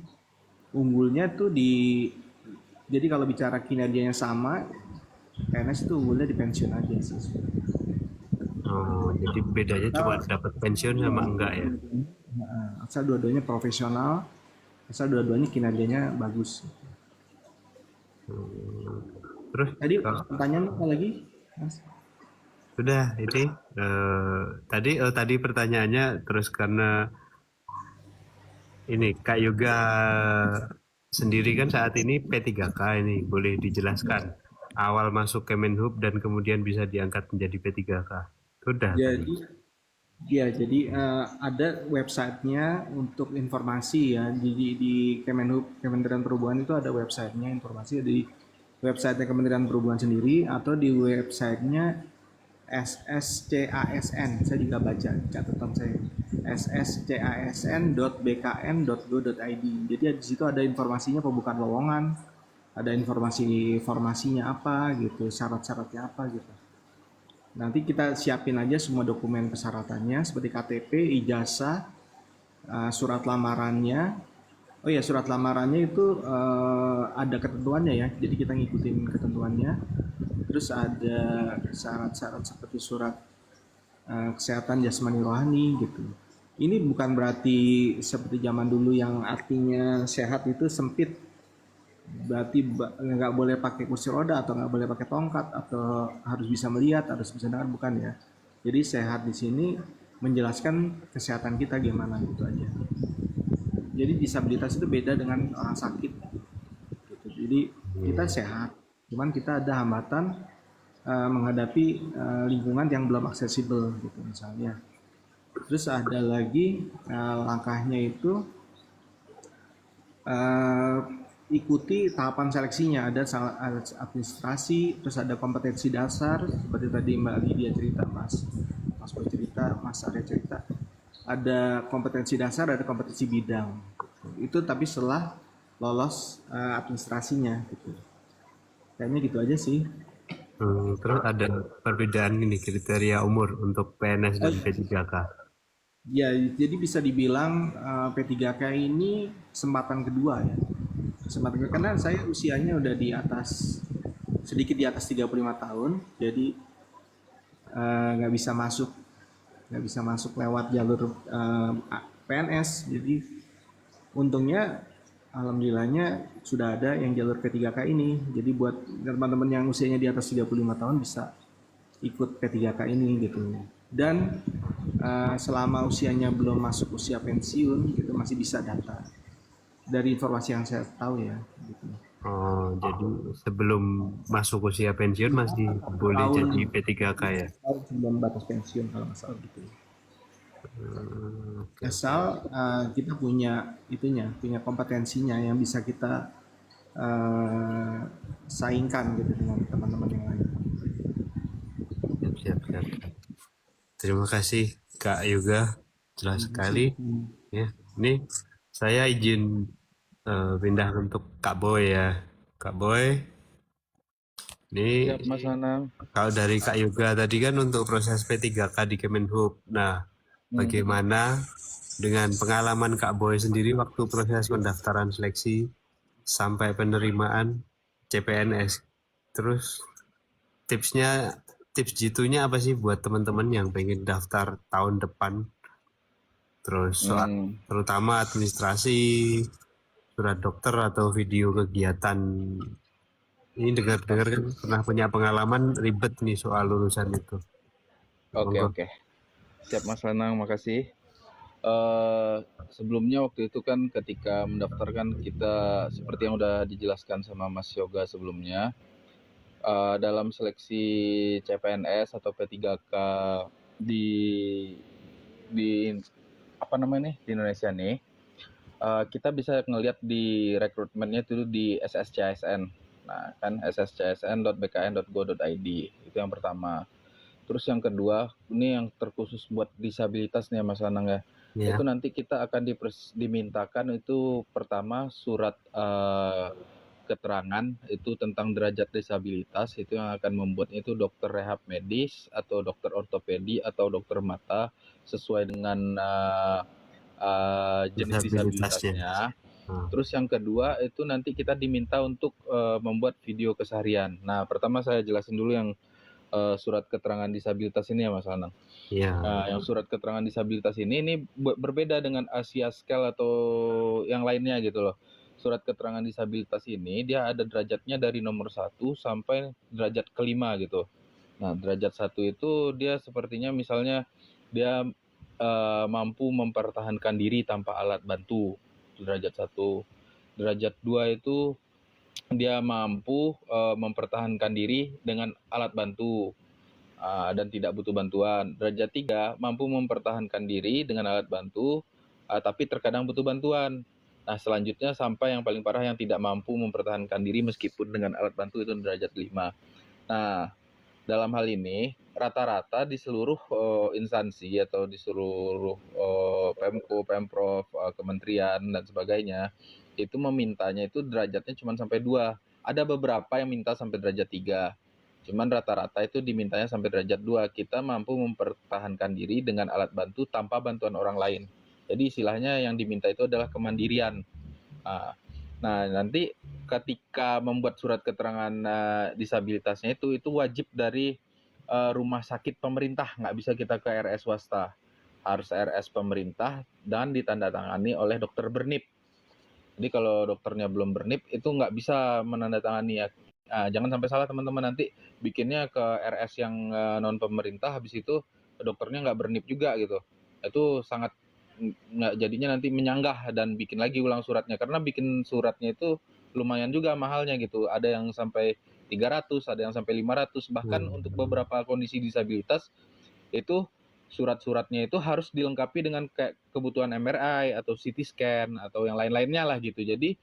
unggulnya tuh jadi kalau bicara kinerjanya sama, PNS itu unggulnya di pensiun aja sih. Oh, jadi bedanya cuma dapat pensiun sama enggak ya? Asal dua-duanya profesional, asal dua-duanya kinerjanya bagus. Terus Tadi pertanyaan apa lagi, Mas? sudah ini tadi pertanyaannya terus karena ini Kak Yoga sendiri kan saat ini P3K ini boleh dijelaskan awal masuk Kemenhub dan kemudian bisa diangkat menjadi P3K. Sudah. Jadi ada websitenya untuk informasi ya. Jadi di Kemenhub, Kementerian Perhubungan itu ada websitenya, informasi di websitenya Kementerian Perhubungan sendiri atau di websitenya SSCASN. Saya juga baca catatan saya, sscasn.bkn.go.id. Jadi di situ ada informasinya pembukaan lowongan, ada informasinya apa gitu, syarat-syaratnya apa gitu. Nanti kita siapin aja semua dokumen persyaratannya seperti KTP, ijazah, surat lamarannya. Oh ya, surat lamarannya itu ada ketentuannya ya. Jadi kita ngikutin ketentuannya. Terus ada syarat-syarat seperti surat kesehatan jasmani rohani gitu. Ini bukan berarti seperti zaman dulu yang artinya sehat itu sempit, berarti nggak boleh pakai kursi roda atau nggak boleh pakai tongkat atau harus bisa melihat, harus bisa dengar, bukan ya. Jadi sehat di sini menjelaskan kesehatan kita gimana gitu aja. Jadi disabilitas itu beda dengan orang sakit gitu. Jadi kita sehat, cuman kita ada hambatan menghadapi lingkungan yang belum aksesibel gitu misalnya. Terus ada lagi langkahnya itu ikuti tahapan seleksinya, ada administrasi, terus ada kompetensi dasar seperti tadi Mbak Lydia cerita, Mas Boy cerita, Mas Arya cerita. Ada kompetensi dasar, ada kompetensi bidang. Itu tapi setelah lolos administrasinya gitu. Kayaknya gitu aja sih. Terus ada perbedaan ini kriteria umur untuk PNS dan P3K. Ya, jadi bisa dibilang P3K ini kesempatan kedua ya. Kesempatan kedua, karena saya usianya udah di atas, sedikit di atas 35 tahun, jadi nggak bisa masuk lewat jalur PNS. Jadi untungnya alhamdulillahnya sudah ada yang jalur P3K ini. Jadi buat teman-teman yang usianya di atas 35 tahun bisa ikut P3K ini gitu. Dan selama usianya belum masuk usia pensiun gitu masih bisa data. Dari informasi yang saya tahu ya gitu. Oh, jadi sebelum masuk usia pensiun masih boleh jadi P3K ya? Sebelum batas pensiun kalau nggak salah gitu. Asal kita punya kompetensinya yang bisa kita saingkan gitu dengan teman-teman yang lain. Siap. Terima kasih Kak Yoga, jelas sekali. Ya, ini saya izin pindah untuk Kak Boy ya. Kak Boy, ini Siap Mas Anang. kalau dari Kak Yoga tadi kan untuk proses P3K di Kemenhub. Nah, bagaimana dengan pengalaman Kak Boy sendiri waktu proses pendaftaran seleksi sampai penerimaan CPNS? Terus tips jitu-nya apa sih buat teman-teman yang pengen daftar tahun depan? Terus soal terutama administrasi, surat dokter atau video kegiatan. Ini dengar-dengar kan pernah punya pengalaman ribet nih soal urusan itu. Oke. Siap Mas Anang, makasih. Sebelumnya waktu itu kan ketika mendaftarkan kita seperti yang udah dijelaskan sama Mas Yoga sebelumnya, dalam seleksi CPNS atau P3K di apa namanya nih di Indonesia nih, kita bisa ngelihat di rekrutmennya itu di SSCASN. Nah, kan sscsn.bkn.go.id itu yang pertama. Terus yang kedua, ini yang terkhusus buat disabilitas nih Mas Anang ya. Ya. Itu nanti kita akan dimintakan itu pertama surat keterangan itu tentang derajat disabilitas, itu yang akan membuatnya itu dokter rehab medis atau dokter ortopedi atau dokter mata sesuai dengan jenis disabilitasnya. Terus yang kedua itu nanti kita diminta untuk membuat video keseharian. Nah, pertama saya jelasin dulu yang surat keterangan disabilitas ini ya Mas Anang. Iya. Nah, yang surat keterangan disabilitas ini berbeda dengan Asia Scale atau yang lainnya gitu loh. Surat keterangan disabilitas ini dia ada derajatnya dari nomor 1 sampai derajat kelima gitu. Nah, derajat 1 itu dia sepertinya misalnya dia mampu mempertahankan diri tanpa alat bantu. Derajat 1. Derajat 2 itu dia mampu mempertahankan diri dengan alat bantu dan tidak butuh bantuan. Derajat 3 mampu mempertahankan diri dengan alat bantu tapi terkadang butuh bantuan. Nah, selanjutnya sampai yang paling parah yang tidak mampu mempertahankan diri meskipun dengan alat bantu itu derajat 5. Nah, dalam hal ini rata-rata di seluruh instansi atau di seluruh Pemko, Pemprov, kementerian dan sebagainya itu memintanya itu derajatnya cuma sampai 2. Ada beberapa yang minta sampai derajat 3. Cuman rata-rata itu dimintanya sampai derajat 2. Kita mampu mempertahankan diri dengan alat bantu tanpa bantuan orang lain. Jadi istilahnya yang diminta itu adalah kemandirian. Nah, nanti ketika membuat surat keterangan disabilitasnya itu wajib dari rumah sakit pemerintah, nggak bisa kita ke RS swasta. Harus RS pemerintah dan ditandatangani oleh dokter bernip. Jadi kalau dokternya belum bernip itu nggak bisa menandatangani ya. Jangan sampai salah teman-teman, nanti bikinnya ke RS yang non pemerintah, habis itu dokternya nggak bernip juga gitu. Itu sangat nggak, jadinya nanti menyanggah dan bikin lagi ulang suratnya, karena bikin suratnya itu lumayan juga mahalnya gitu. Ada yang sampai 300, ada yang sampai 500, bahkan untuk beberapa kondisi disabilitas itu surat-suratnya itu harus dilengkapi dengan kayak kebutuhan MRI atau CT scan atau yang lain-lainnya lah gitu. Jadi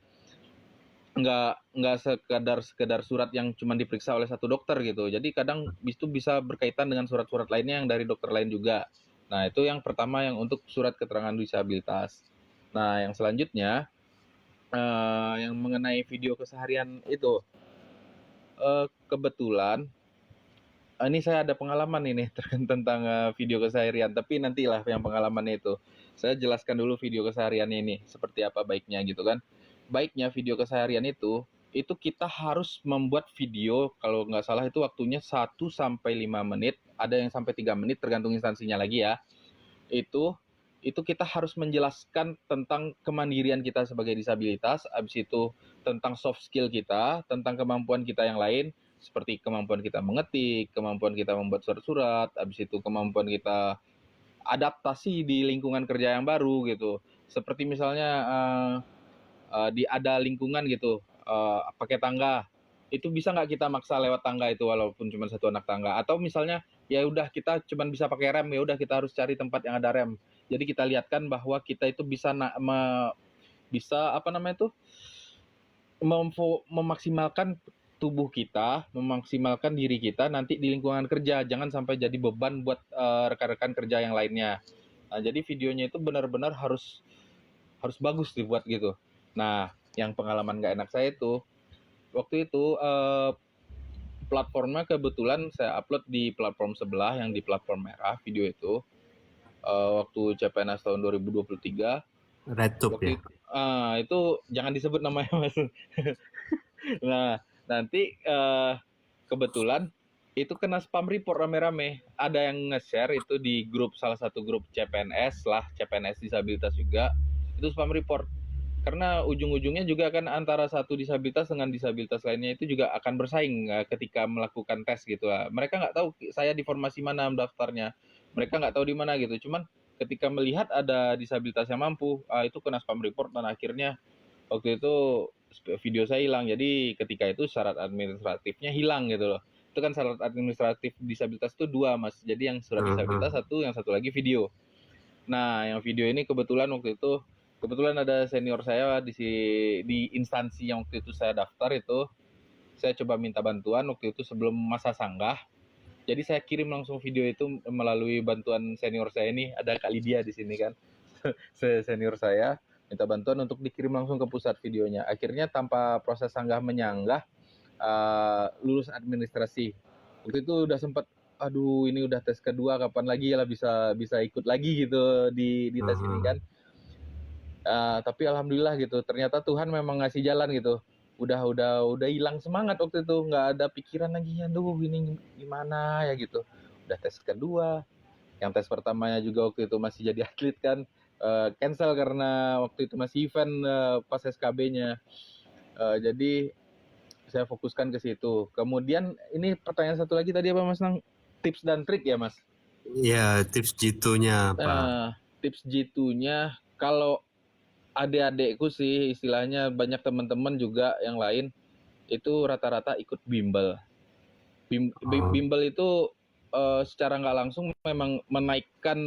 nggak sekedar surat yang cuma diperiksa oleh satu dokter gitu. Jadi kadang itu bisa berkaitan dengan surat-surat lainnya yang dari dokter lain juga. Nah, itu yang pertama yang untuk surat keterangan disabilitas. Nah, yang selanjutnya yang mengenai video keseharian itu kebetulan ini saya ada pengalaman ini tentang video keseharian, tapi nantilah yang pengalamannya itu. Saya jelaskan dulu video keseharian ini seperti apa baiknya gitu kan. Baiknya video keseharian itu kita harus membuat video, kalau nggak salah itu waktunya 1 sampai 5 menit, ada yang sampai 3 menit tergantung instansinya lagi ya. Itu kita harus menjelaskan tentang kemandirian kita sebagai disabilitas, habis itu tentang soft skill kita, tentang kemampuan kita yang lain, seperti kemampuan kita mengetik, kemampuan kita membuat surat-surat, habis itu kemampuan kita adaptasi di lingkungan kerja yang baru gitu. Seperti misalnya ada lingkungan gitu, pakai tangga, itu bisa nggak kita maksa lewat tangga itu walaupun cuma satu anak tangga, atau misalnya ya udah kita cuma bisa pakai rem, ya udah kita harus cari tempat yang ada rem. Jadi kita lihatkan bahwa kita itu bisa memaksimalkan tubuh kita, memaksimalkan diri kita nanti di lingkungan kerja, jangan sampai jadi beban buat rekan-rekan kerja yang lainnya. Nah, jadi videonya itu benar-benar harus bagus dibuat gitu. Nah, yang pengalaman nggak enak saya itu waktu itu platformnya kebetulan saya upload di platform sebelah yang di platform merah video itu waktu CPNS tahun 2023. RedTube ya. Itu jangan disebut namanya Mas. Nah, nanti kebetulan itu kena spam report rame-rame. Ada yang nge-share itu di grup, salah satu grup CPNS lah, CPNS disabilitas juga. Itu spam report. Karena ujung-ujungnya juga kan antara satu disabilitas dengan disabilitas lainnya itu juga akan bersaing ketika melakukan tes gitu. Mereka nggak tahu saya di formasi mana daftarnya. Mereka nggak tahu di mana gitu. Cuman ketika melihat ada disabilitas yang mampu, itu kena spam report dan akhirnya waktu itu video saya hilang. Jadi ketika itu syarat administratifnya hilang gitu loh. Itu kan syarat administratif disabilitas itu 2 Mas. Jadi yang surat disabilitas 1, yang satu lagi video. Nah, yang video ini kebetulan ada senior saya di instansi yang waktu itu saya daftar itu, saya coba minta bantuan waktu itu sebelum masa sanggah. Jadi saya kirim langsung video itu melalui bantuan senior saya ini, ada Kak Lydia di sini kan. Senior saya minta bantuan untuk dikirim langsung ke pusat videonya. Akhirnya tanpa proses sanggah menyanggah, lulus administrasi. Waktu itu udah sempat, aduh ini udah tes kedua, kapan lagi ya lah bisa ikut lagi gitu di tes ini kan. Tapi alhamdulillah gitu, ternyata Tuhan memang ngasih jalan gitu. Udah hilang semangat waktu itu, nggak ada pikiran lagi, aduh ini gimana ya gitu. Udah tes kedua, yang tes pertamanya juga waktu itu masih jadi atlet kan, cancel karena waktu itu masih event pas SKB-nya. Jadi saya fokuskan ke situ. Kemudian ini pertanyaan satu lagi tadi apa Mas Nang? Tips dan trik ya Mas? Ya, tips jitu-nya apa? Tips jitu-nya kalau adik-adikku sih istilahnya, banyak teman-teman juga yang lain itu rata-rata ikut bimbel. Bimbel itu secara nggak langsung memang menaikkan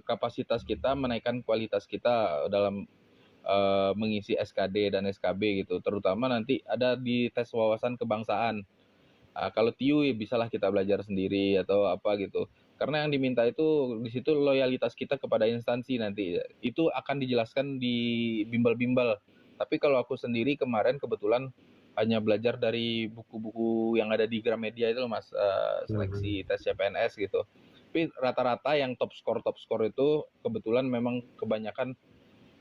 kapasitas kita, menaikkan kualitas kita dalam mengisi SKD dan SKB gitu. Terutama nanti ada di tes wawasan kebangsaan. Kalau TIU ya bisalah kita belajar sendiri atau apa gitu. Karena yang diminta itu di situ loyalitas kita kepada instansi nanti. Itu akan dijelaskan di bimbel-bimbel. Tapi kalau aku sendiri kemarin kebetulan hanya belajar dari buku-buku yang ada di Gramedia itu loh Mas, seleksi tes CPNS gitu. Tapi rata-rata yang top score itu kebetulan memang kebanyakan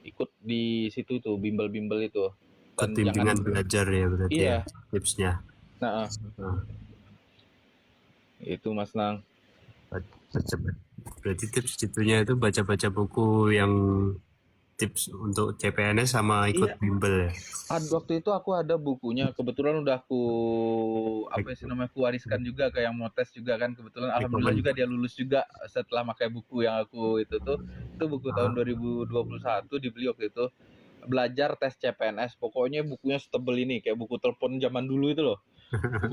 ikut di situ tuh, bimbel-bimbel itu. Ikut bimbingan belajar ya berarti Iya. ya tipsnya. Nah, itu Mas Nang. Berarti tips jitunya itu baca-baca buku yang tips untuk CPNS sama ikut bimbel ya. Waktu itu aku ada bukunya, kebetulan udah aku aku wariskan juga ke yang mau tes juga kan, kebetulan alhamdulillah juga dia lulus juga setelah pakai buku yang aku itu buku tahun 2021 dibeli waktu itu, belajar tes CPNS. Pokoknya bukunya setebel ini, kayak buku telepon zaman dulu itu loh.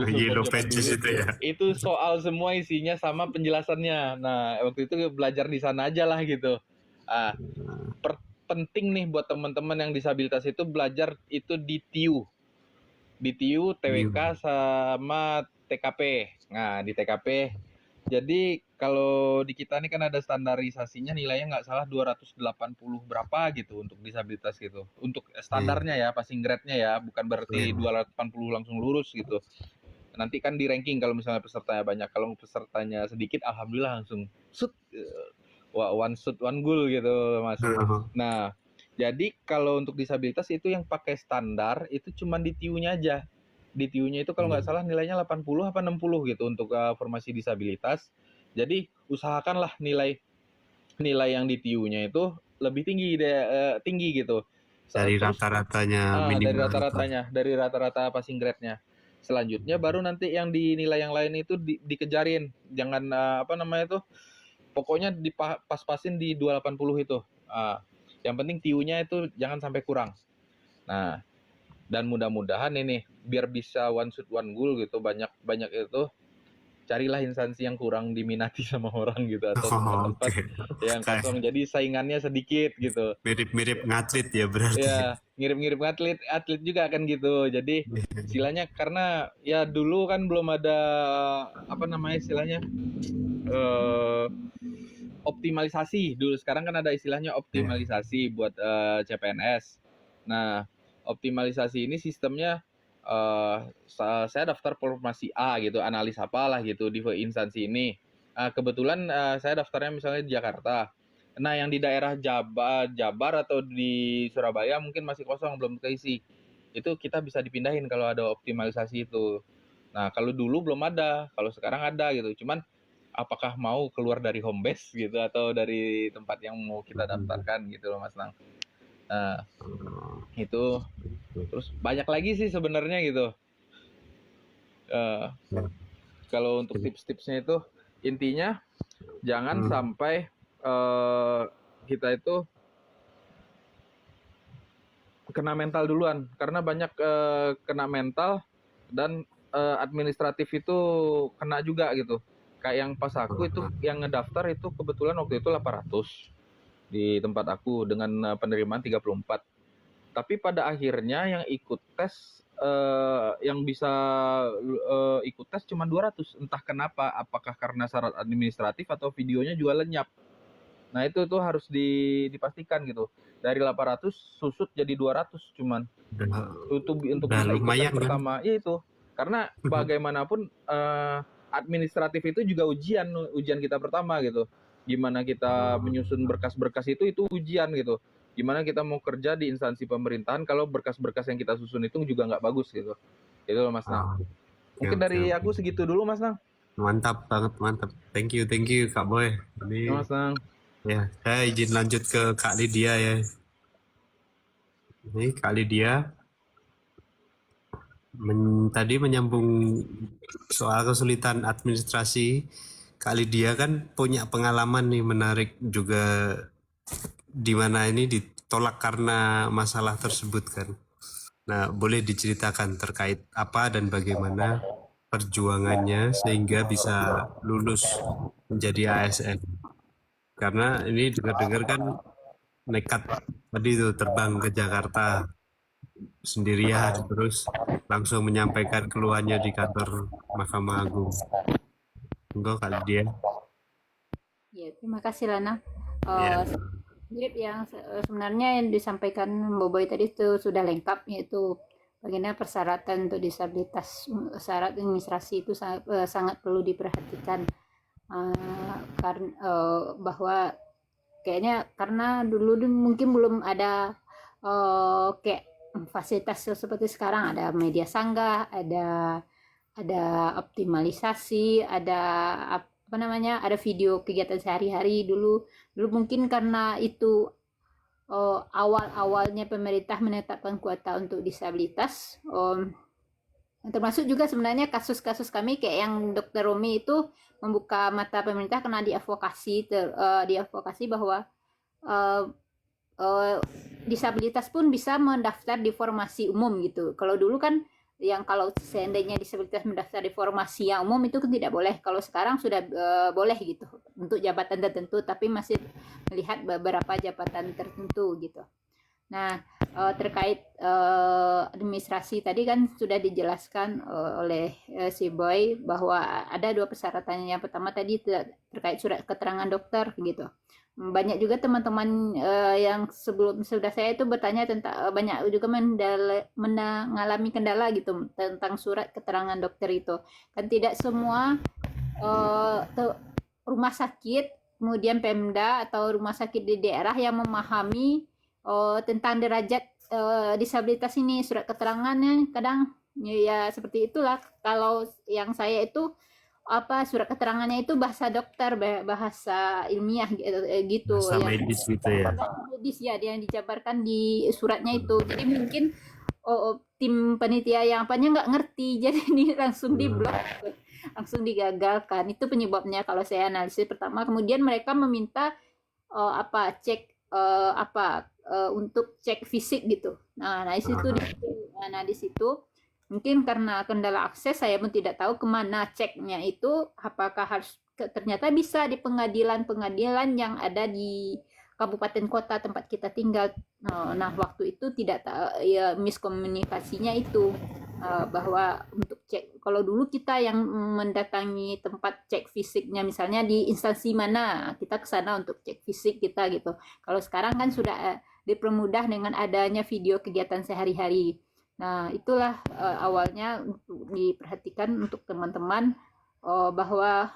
Yellow Pages itu ya. Itu soal semua isinya sama penjelasannya. Nah, waktu itu belajar di sana aja lah gitu. Penting nih buat teman-teman yang disabilitas itu belajar itu di TIU. Di TIU, TWK sama TKP. Nah, di TKP. Jadi kalau di kita ini kan ada standarisasinya, nilainya nggak salah 280 berapa gitu untuk disabilitas gitu. Untuk standarnya ya, passing grade-nya ya, bukan berarti 280 langsung lurus gitu. Nanti kan di ranking kalau misalnya pesertanya banyak. Kalau pesertanya sedikit, alhamdulillah langsung one shoot one goal gitu Mas. Nah, jadi kalau untuk disabilitas itu yang pakai standar itu cuma di TIU-nya aja. Di TIU-nya itu kalau nggak salah nilainya 80 apa 60 gitu untuk formasi disabilitas. Jadi usahakanlah nilai yang di TIU-nya itu lebih tinggi gitu. Dari rata-ratanya minimal. Dari rata-rata passing grade-nya. Selanjutnya baru nanti yang di nilai yang lain itu dikejarin. Jangan pokoknya pas-pasin di 280 itu. Yang penting TIU-nya itu jangan sampai kurang. Nah, dan mudah-mudahan ini biar bisa one shoot one goal gitu, banyak itu carilah instansi yang kurang diminati sama orang gitu, atau tempat yang kosong, jadi saingannya sedikit gitu. Mirip-mirip ngatlet ya berarti. Ya, mirip-mirip atlet juga kan gitu. Jadi istilahnya karena ya dulu kan belum ada istilahnya optimalisasi dulu. Sekarang kan ada istilahnya optimalisasi buat CPNS. Nah, optimalisasi ini sistemnya saya daftar formasi A gitu, analis apalah gitu di instansi ini. Kebetulan saya daftarnya misalnya di Jakarta. Nah, yang di daerah Jabar atau di Surabaya mungkin masih kosong, belum keisi. Itu kita bisa dipindahin kalau ada optimalisasi itu. Nah, kalau dulu belum ada, kalau sekarang ada gitu. Cuman apakah mau keluar dari home base gitu atau dari tempat yang mau kita daftarkan gitu loh Mas Nang. Itu terus banyak lagi sih sebenarnya gitu. Kalau untuk tips-tipsnya itu intinya jangan sampai kita itu kena mental duluan, karena banyak kena mental dan administratif itu kena juga gitu. Kayak yang pas aku itu yang ngedaftar itu kebetulan waktu itu 800 di tempat aku dengan penerimaan 34. Tapi pada akhirnya yang ikut tes yang bisa ikut tes cuma 200. Entah kenapa, apakah karena syarat administratif atau videonya juga lenyap. Nah itu harus dipastikan gitu. Dari 800 susut jadi 200 cuman. Untuk Udah bisa ikut tes lumayan kan. pertama. Iya itu. Karena bagaimanapun administratif itu juga ujian kita pertama gitu. Gimana kita menyusun berkas-berkas itu ujian gitu. Gimana kita mau kerja di instansi pemerintahan kalau berkas-berkas yang kita susun itu juga nggak bagus gitu. Itu loh Mas Nang. Mungkin dari aku segitu dulu Mas Nang. Mantap banget, mantap. Thank you Kak Boy. Ini Mas Nang. ya, saya izin lanjut ke Kak Lydia ya. Ini Kak Lydia tadi menyambung soal kesulitan administrasi. Kak Lydia kan punya pengalaman nih menarik juga, di mana ini ditolak karena masalah tersebut kan. Nah, boleh diceritakan terkait apa dan bagaimana perjuangannya sehingga bisa lulus menjadi ASN. Karena ini dengar-dengar kan nekat tadi tuh terbang ke Jakarta sendirian terus langsung menyampaikan keluhannya di kantor Mahkamah Agung. Enggak kali dia. Ya, terima kasih Lana. Ya. Mirip yang sebenarnya yang disampaikan Boboy tadi itu sudah lengkap, yaitu bagaimana persyaratan untuk disabilitas, syarat administrasi itu sangat perlu diperhatikan, karena bahwa kayaknya karena dulu mungkin belum ada kayak fasilitas seperti sekarang, ada media sanggah, ada optimalisasi, ada apa namanya, ada video kegiatan sehari-hari dulu mungkin karena itu awal-awalnya pemerintah menetapkan kuota untuk disabilitas, termasuk juga sebenarnya kasus-kasus kami kayak yang Dr. Romi itu membuka mata pemerintah karena diadvokasi bahwa disabilitas pun bisa mendaftar di formasi umum gitu. Kalau dulu kan yang kalau seandainya disabilitas mendaftar di formasi yang umum itu kan tidak boleh. Kalau sekarang sudah boleh gitu untuk jabatan tertentu, tapi masih melihat beberapa jabatan tertentu gitu. Nah, terkait administrasi tadi kan sudah dijelaskan oleh si Boy bahwa ada 2 persyaratan. Yang pertama tadi terkait surat keterangan dokter gitu. Banyak juga teman-teman yang sudah saya itu bertanya tentang banyak juga mengalami kendala gitu tentang surat keterangan dokter itu. Kan tidak semua rumah sakit, kemudian Pemda atau rumah sakit di daerah yang memahami tentang derajat disabilitas ini. Surat keterangannya kadang ya seperti itulah. Kalau yang saya itu surat keterangannya itu bahasa dokter, bahasa ilmiah gitu Bahasa ya. medis gitu ya. Medis ya, yang dijabarkan di suratnya itu. Jadi mungkin tim panitia yang apanya nggak ngerti, jadi ini langsung diblok, langsung digagalkan. Itu penyebabnya kalau saya analisis pertama. Kemudian mereka meminta untuk cek fisik gitu. Nah di situ mungkin karena kendala akses, saya pun tidak tahu kemana ceknya itu, apakah harus ternyata bisa di pengadilan yang ada di kabupaten kota tempat kita tinggal. Nah waktu itu tidak ya miskomunikasinya itu bahwa untuk cek, kalau dulu kita yang mendatangi tempat cek fisiknya misalnya di instansi mana, kita ke sana untuk cek fisik kita gitu. Kalau sekarang kan sudah dipermudah dengan adanya video kegiatan sehari-hari. Nah, itulah awalnya untuk diperhatikan untuk teman-teman bahwa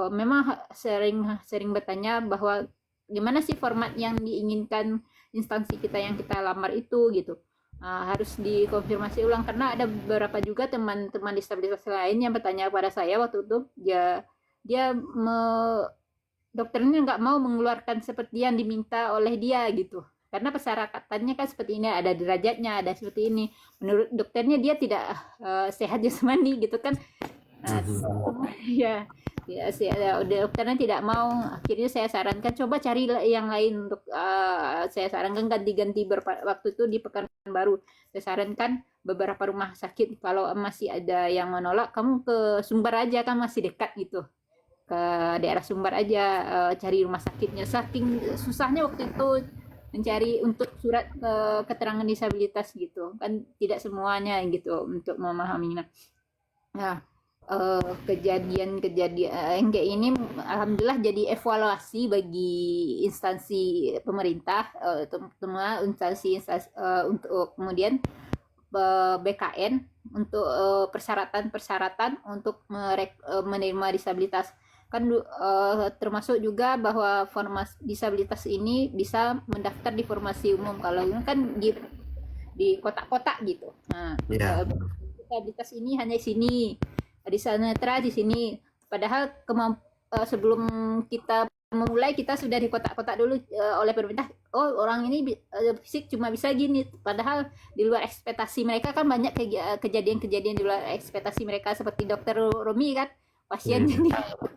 memang sering bertanya bahwa gimana sih format yang diinginkan instansi kita yang kita lamar itu gitu. Harus dikonfirmasi ulang karena ada beberapa juga teman-teman disabilitas lain yang bertanya pada saya waktu itu, dokternya nggak mau mengeluarkan seperti yang diminta oleh dia gitu. Karena persyaratannya kan seperti ini, ada derajatnya, ada seperti ini. Menurut dokternya dia tidak sehat jasmani gitu kan. Dokternya tidak mau. Akhirnya saya sarankan coba cari yang lain untuk saya sarankan ganti-ganti waktu itu di Pekanbaru. Saya sarankan beberapa rumah sakit, kalau masih ada yang menolak, kamu ke Sumber aja kan masih dekat gitu. Ke daerah Sumber aja cari rumah sakitnya. Saking susahnya waktu itu mencari untuk surat keterangan disabilitas gitu kan, tidak semuanya gitu untuk memahaminya. Nah, kejadian-kejadian yang kayak ini alhamdulillah jadi evaluasi bagi instansi pemerintah, terutama instansi untuk kemudian BKN untuk persyaratan-persyaratan untuk menerima disabilitas kan, termasuk juga bahwa formasi disabilitas ini bisa mendaftar di formasi umum. Kalau ini kan di kotak-kotak gitu. Nah, Ya, disabilitas ini hanya di sini, disabilitas di sini. Padahal sebelum kita memulai kita sudah di kotak-kotak dulu oleh pemerintah. Oh, orang ini fisik cuma bisa gini. Padahal di luar ekspektasi mereka kan banyak kejadian-kejadian di luar ekspektasi mereka, seperti dokter Romi kan, pasien iya. jadi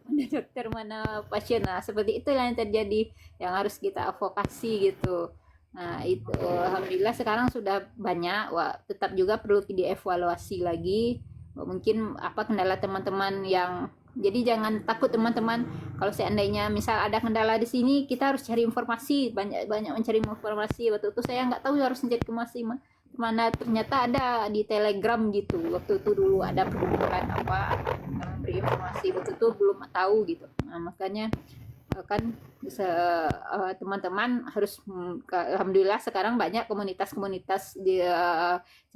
mana dokter mana pasien. Nah, seperti itu yang terjadi, yang harus kita advokasi gitu. Nah, itu alhamdulillah sekarang sudah banyak. Wah, tetap juga perlu dievaluasi lagi. Mungkin apa kendala teman-teman yang, jadi jangan takut teman-teman. Kalau seandainya misal ada kendala di sini, kita harus cari informasi, banyak mencari informasi. Waktu itu saya nggak tahu harus mencari informasi mana, ternyata ada di Telegram gitu. Waktu itu dulu ada perkumpulan apa yang memberi informasi, waktu itu belum tahu gitu. Nah, makanya kan teman-teman harus, alhamdulillah sekarang banyak komunitas-komunitas di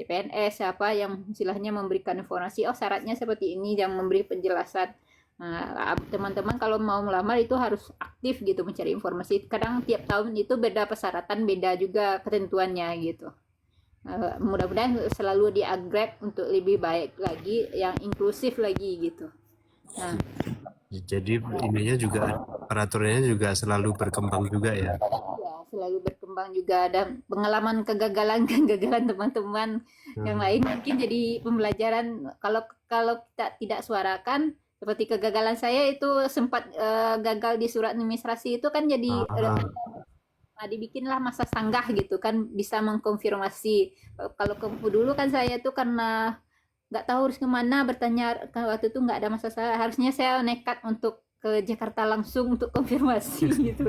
CPNS apa yang istilahnya memberikan informasi, oh syaratnya seperti ini, yang memberi penjelasan. Nah, teman-teman kalau mau melamar itu harus aktif gitu mencari informasi. Kadang tiap tahun itu beda persyaratan, beda juga ketentuannya gitu. Mudah-mudahan selalu di-upgrade untuk lebih baik lagi, yang inklusif lagi gitu. Nah, Jadi ininya juga peraturannya juga selalu berkembang juga ya. ya selalu berkembang juga, dan pengalaman kegagalan teman-teman yang lain mungkin jadi pembelajaran. Kalau kita tidak suarakan, seperti kegagalan saya itu sempat gagal di surat administrasi itu kan, jadi dibikinlah masa sanggah gitu kan, bisa mengkonfirmasi. Kalau dulu kan saya tuh karena nggak tahu harus kemana bertanya, waktu itu nggak ada masa saya, harusnya saya nekat untuk ke Jakarta langsung untuk konfirmasi gitu.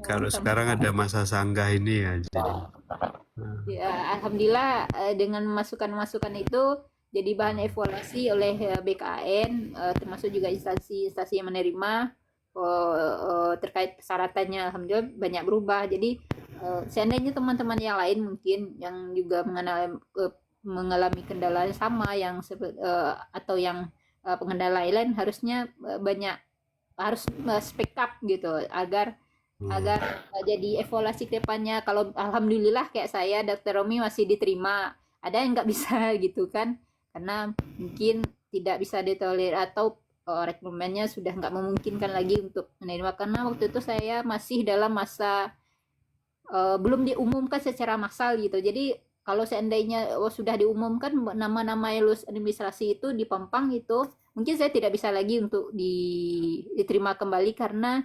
Kalau sekarang ada masa sanggah ini ya, jadi Ya, alhamdulillah dengan masukan-masukan itu jadi bahan evaluasi oleh BKN, termasuk juga instansi-instansi yang menerima terkait persyaratannya, alhamdulillah banyak berubah. Jadi seandainya teman-teman yang lain mungkin yang juga mengalami kendala yang sama, yang atau yang pengendala lain, harusnya banyak harus speak up gitu, agar jadi evaluasi ke depannya. Kalau alhamdulillah kayak saya, Dokter Romi masih diterima, ada yang nggak bisa gitu kan, karena mungkin tidak bisa ditolerir atau rekrutmennya sudah nggak memungkinkan lagi untuk menerima, karena waktu itu saya masih dalam masa belum diumumkan secara massal gitu. Jadi kalau seandainya sudah diumumkan nama-nama lulus administrasi itu di Pampang itu, mungkin saya tidak bisa lagi untuk diterima kembali, karena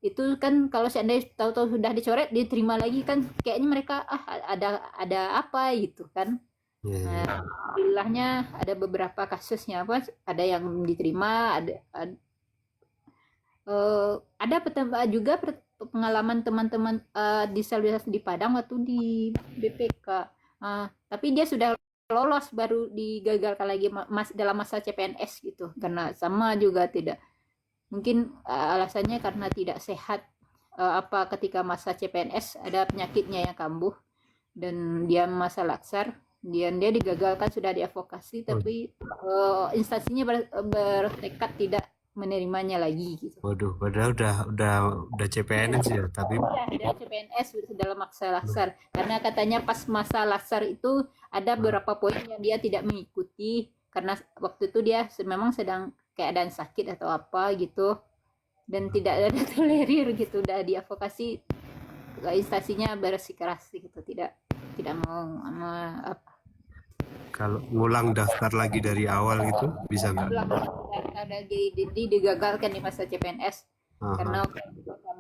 itu kan kalau seandainya tahu-tahu sudah dicoret diterima lagi kan, kayaknya mereka ada apa gitu kan. Nah, alhamdulillahnya ada beberapa kasusnya apa, ada yang diterima, ada juga pengalaman teman-teman disabilitas di Padang waktu di BPK. Tapi dia sudah lolos, baru digagalkan lagi dalam masa CPNS gitu, karena sama juga tidak, mungkin alasannya karena tidak sehat, apa ketika masa CPNS ada penyakitnya yang kambuh dan dia masa laksar, dia digagalkan, sudah diadvokasi tapi instansinya bertekad tidak menerimanya lagi gitu. waduh, padahal udah CPNS ya, tapi Udah CPNS dalam masa laksar, karena katanya pas masa laksar itu ada beberapa poin yang dia tidak mengikuti, karena waktu itu dia memang sedang keadaan sakit atau apa gitu, dan tidak ada tolerir gitu, udah diadvokasi, instansinya bersikeras gitu, tidak mau apa. kalau ngulang daftar lagi dari awal gitu bisa nggak? Ada digagalkan di masa CPNS karena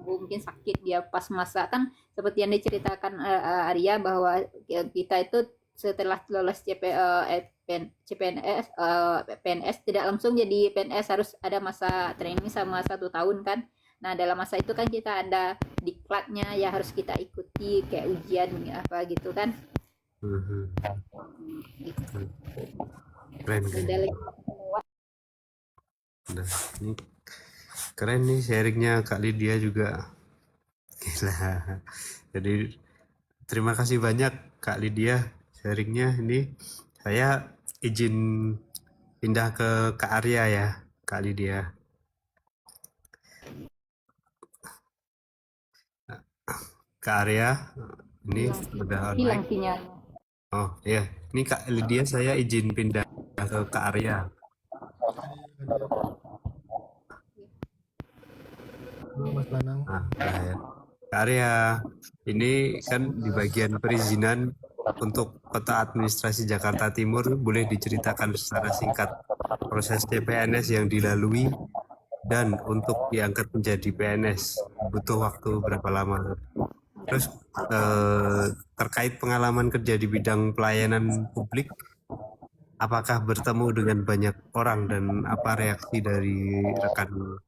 mungkin sakit dia pas masa, kan seperti yang diceritakan Arya, bahwa kita itu setelah lolos PNS tidak langsung jadi PNS, harus ada masa training sama 1 tahun kan. Nah, dalam masa itu kan kita ada diklatnya ya harus kita ikuti kayak ujian apa gitu kan. Mhm. Gitu. Keren, Udah keren. lewat semua. Nah, ini keren nih sharingnya Kak Lydia juga. Gila. Jadi terima kasih banyak Kak Lydia sharingnya. Ini saya izin pindah ke Kak Arya ya, Kak Lydia. Kak Arya, ini udah Hilang online. sinyal. Oh iya, ini Kak Lydia saya izin pindah ke Kak Arya. Halo Mas Danang. Nah, udah ya. Kak Arya, ini kan di bagian perizinan untuk Kota Administrasi Jakarta Timur, boleh diceritakan secara singkat proses CPNS yang dilalui dan untuk diangkat menjadi PNS butuh waktu berapa lama? Terus terkait pengalaman kerja di bidang pelayanan publik, apakah bertemu dengan banyak orang dan apa reaksi dari rekan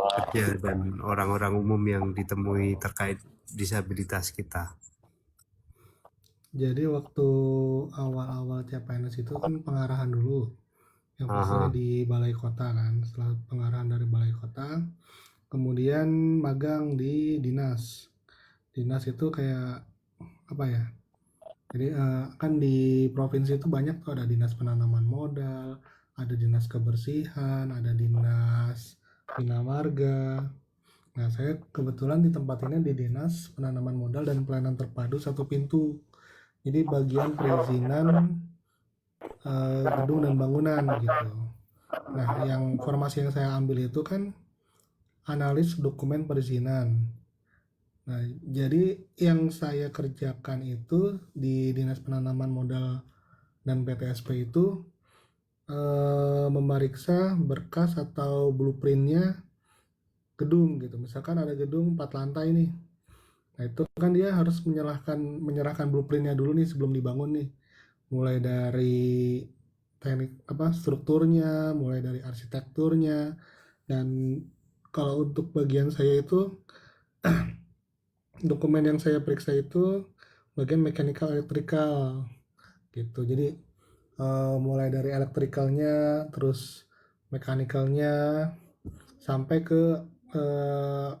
kerja dan orang-orang umum yang ditemui terkait disabilitas kita? Jadi waktu awal-awal CPNS itu kan pengarahan dulu, yang pastinya Aha. di balai kota kan. Setelah pengarahan dari balai kota, kemudian magang di dinas. Dinas itu kayak apa ya? Jadi kan di provinsi itu banyak tuh, ada dinas penanaman modal, ada dinas kebersihan, ada dinas bina marga. Nah, saya kebetulan ditempatinnya di dinas penanaman modal dan pelayanan terpadu satu pintu. Jadi bagian perizinan gedung dan bangunan gitu. Nah, yang formasi yang saya ambil itu kan analis dokumen perizinan. Nah, jadi yang saya kerjakan itu di Dinas Penanaman Modal dan PTSP itu memeriksa berkas atau blueprintnya gedung gitu. Misalkan ada gedung 4 lantai nih. Nah, itu kan dia harus menyerahkan blueprintnya dulu nih sebelum dibangun nih. Mulai dari teknik apa strukturnya, mulai dari arsitekturnya, dan kalau untuk bagian saya itu dokumen yang saya periksa itu bagian mechanical electrical gitu. Jadi mulai dari elektrikalnya, terus mekanikalnya, sampai ke eh,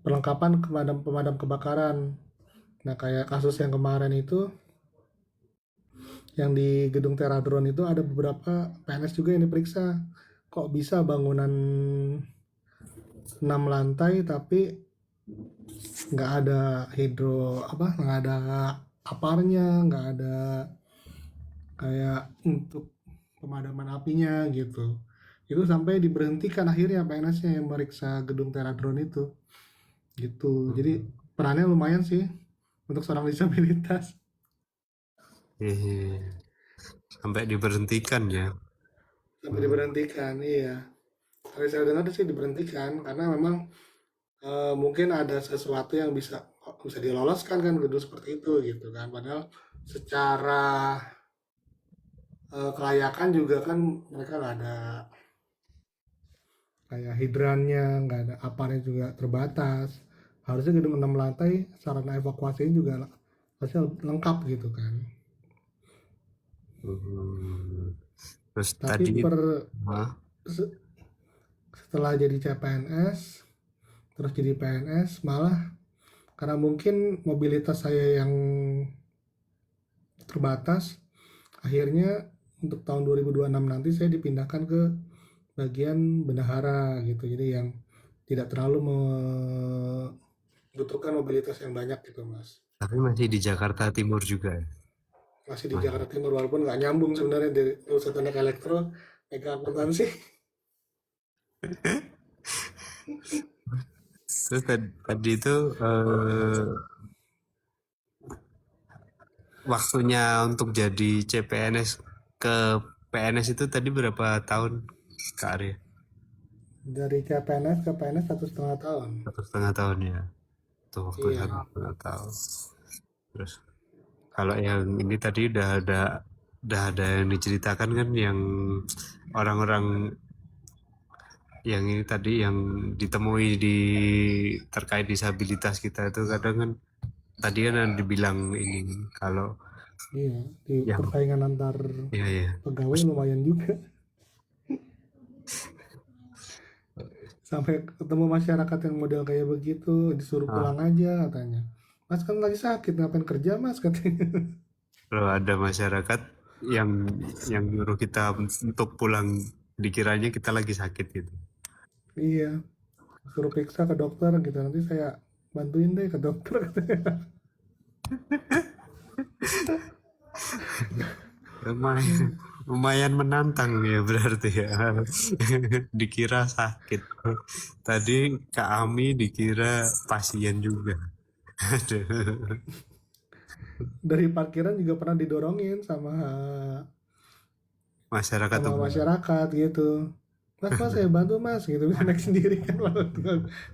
perlengkapan pemadam kebakaran. Nah, kayak kasus yang kemarin itu, yang di gedung Teradron itu ada beberapa PNS juga yang diperiksa. Kok bisa bangunan 6 lantai tapi nggak ada nggak ada aparnya, nggak ada kayak untuk pemadaman apinya gitu. Itu sampai diberhentikan akhirnya PNS-nya yang meriksa gedung Teradron itu gitu. Jadi perannya lumayan sih untuk seorang disabilitas. Sampai diberhentikan ya. Sampai diberhentikan, iya. Kalau saya dengar sih diberhentikan karena memang mungkin ada sesuatu yang bisa diloloskan kan gedung seperti itu gitu kan. Padahal secara kelayakan juga kan mereka nggak ada kayak hidrannya, nggak ada aparnya juga terbatas. Harusnya gedung 6 lantai sarana evakuasinya juga harusnya lengkap gitu kan. Terus Tapi tadi Hah? setelah jadi CPNS, terus jadi PNS, malah karena mungkin mobilitas saya yang terbatas, akhirnya untuk tahun 2026 nanti saya dipindahkan ke bagian bendahara gitu. Jadi yang tidak terlalu membutuhkan mobilitas yang banyak gitu, Mas. Tapi masih di Jakarta Timur juga ya? Masih di Jakarta Timur, walaupun nggak nyambung sebenarnya dari urusan teknik elektro ke akuntansi. Terus tadi itu waktunya untuk jadi CPNS ke PNS itu tadi berapa tahun Kak Arya? Dari CPNS ke PNS 1,5 tahun. 1,5 tahun ya. Itu waktu Iya. 1,5 tahun. Terus kalau yang ini tadi udah ada yang diceritakan kan, yang orang-orang yang ini tadi yang ditemui di terkait disabilitas kita itu kadang kan tadi kan ada dibilang ini kalau Iya, di yang persaingan antar ya pegawai lumayan juga. Sampai ketemu masyarakat yang model kayak begitu, disuruh pulang aja katanya. Mas kan lagi sakit, ngapain kerja mas katanya. kalau ada masyarakat yang nyuruh kita untuk pulang dikiranya kita lagi sakit gitu. Iya, suruh periksa ke dokter gitu, nanti saya bantuin deh ke dokter katanya. Lumayan menantang ya berarti ya. Dikira sakit. Tadi Kak Ami dikira pasien juga. Aduh. Dari parkiran juga pernah didorongin sama Masyarakat umum. masyarakat gitu. Mas saya bantu mas gitu, bisa naik sendiri kan,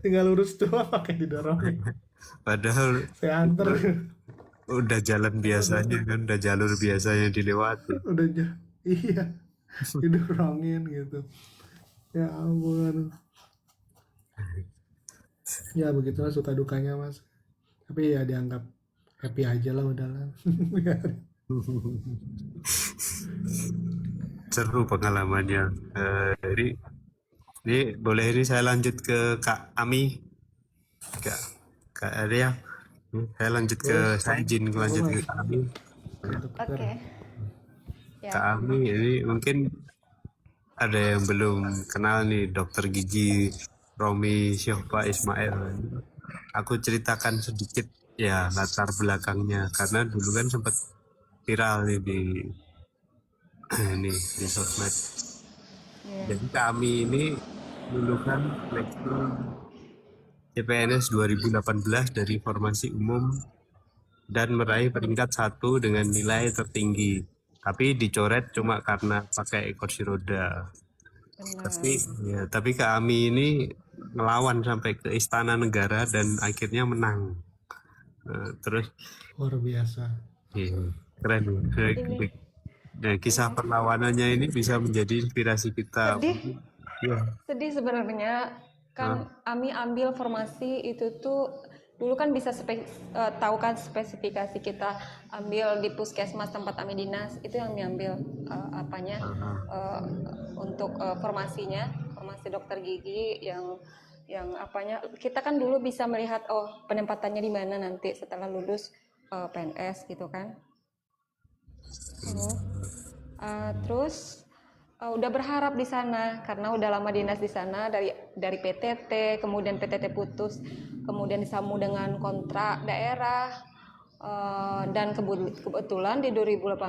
tinggal lurus doang pakai didorongin. Padahal Saya anter, udah jalan biasanya kan, udah jalur biasanya dilewati. iya, didorongin gitu. Ya ampun. Ya begitulah suka dukanya mas. Tapi ya dianggap happy aja lah udahlah. Seru pengalamannya. Jadi ini boleh ini saya lanjut ke Kak Ami, Kak Arya. Saya lanjut ke saya izin lanjut ke Kak Ami. Oke. Ya. Kak Ami ini mungkin ada yang belum kenal nih dokter gigi Romi Syofpa Ismail. Aku ceritakan sedikit ya latar belakangnya karena dulu kan sempat viral nih di di sosmed. Jadi kami ini lulusan seleksi CPNS 2018 dari formasi umum dan meraih peringkat 1 dengan nilai tertinggi. Tapi dicoret cuma karena pakai kursi roda. Tapi kami ini ngelawan sampai ke Istana Negara dan akhirnya menang. Terus Luar biasa. iya, keren. Nah, kisah perlawanannya ini bisa menjadi inspirasi kita. Sedih sebenarnya kan. Ami ambil formasi itu tuh dulu kan bisa tahu kan spesifikasi kita ambil di puskesmas tempat Ami dinas, itu yang diambil untuk formasi dokter gigi yang apanya kita kan dulu bisa melihat penempatannya di mana nanti setelah lulus PNS gitu kan. Terus udah berharap di sana karena udah lama dinas di sana dari PTT, kemudian PTT putus, kemudian disambung dengan kontrak daerah, dan kebetulan di 2018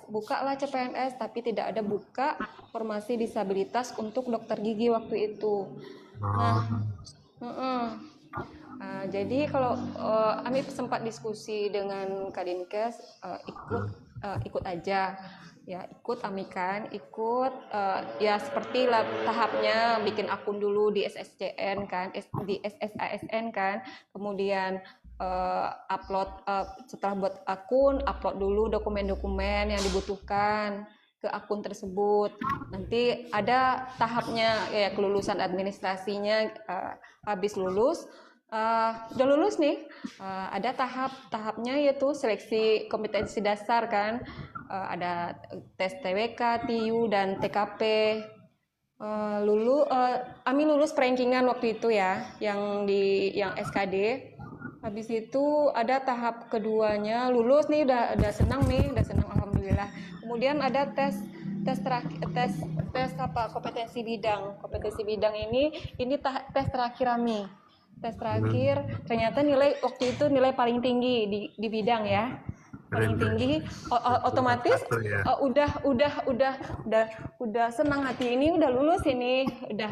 bukalah CPNS, tapi tidak ada buka formasi disabilitas untuk dokter gigi waktu itu. Jadi kalau Ami sempat diskusi dengan Kadinkes, ikut aja. Ya ikut Ami kan, ya seperti lah tahapnya, bikin akun dulu di SSCN kan, di SSASN kan, kemudian upload, setelah buat akun, upload dulu dokumen-dokumen yang dibutuhkan ke akun tersebut. Nanti ada tahapnya ya, kelulusan administrasinya, habis lulus. Udah lulus nih, ada tahapnya yaitu seleksi kompetensi dasar kan, ada tes TWK, TIU dan TKP. Ami lulus perankingan waktu itu ya, yang SKD. Habis itu ada tahap keduanya, lulus nih, udah senang alhamdulillah. Kemudian ada tes kompetensi bidang. Kompetensi bidang ini tes terakhir Ami. Tes terakhir ternyata waktu itu nilai paling tinggi di bidang ya. Paling tinggi, otomatis udah senang hati, ini udah lulus ini, udah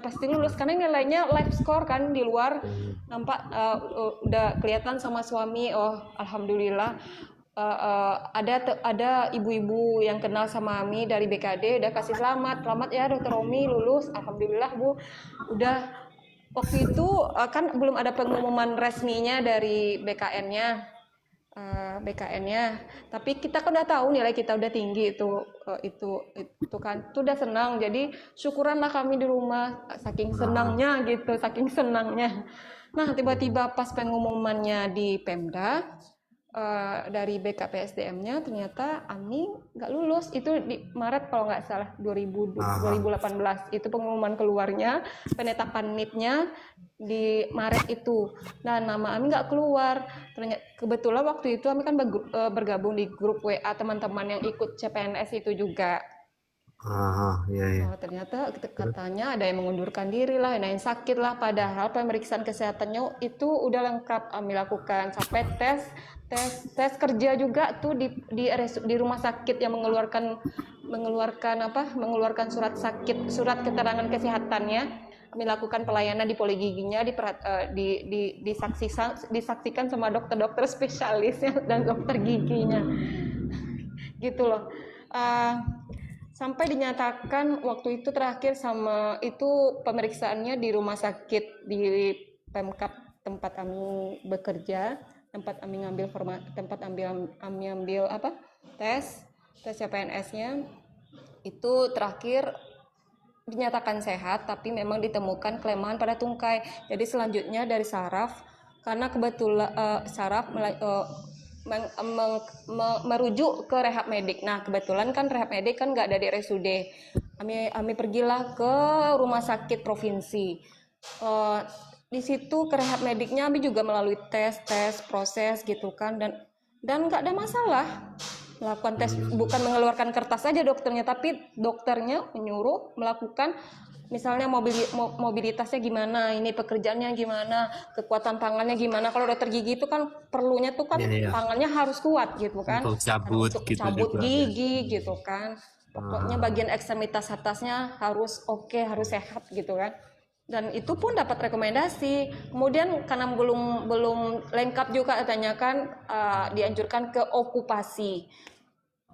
pasti lulus karena nilainya live score kan di luar, nampak udah kelihatan sama suami. Alhamdulillah. Ada ibu-ibu yang kenal sama Ami dari BKD udah kasih selamat ya Dokter Romi lulus, alhamdulillah Bu. Udah waktu itu kan belum ada pengumuman resminya dari BKN-nya. BKN-nya. Tapi kita kan udah tahu nilai kita udah tinggi itu kan. Itu udah senang. Jadi syukuranlah kami di rumah saking senangnya gitu, saking senangnya. Nah, tiba-tiba pas pengumumannya di Pemda dari BKPSDM-nya ternyata Ami nggak lulus. Itu di Maret kalau nggak salah 2018 itu pengumuman keluarnya, penetapan NIT-nya di Maret itu. Nah, nama Ami nggak keluar. Ternyata kebetulan waktu itu Ami kan bergabung di grup WA teman-teman yang ikut CPNS itu juga. Iya. Ternyata katanya ada yang mengundurkan diri lah, ada yang sakit lah, padahal pemeriksaan kesehatannya itu udah lengkap Ami lakukan sampai tes kerja juga tuh di rumah sakit yang mengeluarkan surat keterangan kesehatannya. Kami lakukan pelayanan di poligiginya, disaksikan sama dokter-dokter spesialisnya dan dokter giginya, gitu loh. Sampai dinyatakan waktu itu terakhir sama itu pemeriksaannya di rumah sakit di Pemkap tempat kami bekerja, tempat kami ambil tes CPNS-nya itu terakhir dinyatakan sehat, tapi memang ditemukan kelemahan pada tungkai. Jadi selanjutnya dari saraf, karena kebetulan saraf merujuk ke rehab medik. Nah, kebetulan kan rehab medik kan nggak ada di RSUD. Kami pergilah ke rumah sakit provinsi. Di situ ke rehab mediknya kami juga melalui tes proses gitu kan, dan nggak ada masalah. Melakukan tes, bukan mengeluarkan kertas saja dokternya, tapi dokternya menyuruh melakukan misalnya mobilitasnya gimana, ini pekerjaannya gimana, kekuatan tangannya gimana. Kalau dokter gigi itu kan perlunya tuh kan tangannya harus kuat gitu kan, Untuk cabut untuk gitu cabut juga. gigi gitu kan. Pokoknya bagian ekstremitas atasnya harus oke, harus sehat gitu kan. Dan itu pun dapat rekomendasi. Kemudian karena belum lengkap juga katanya kan, dianjurkan ke okupasi.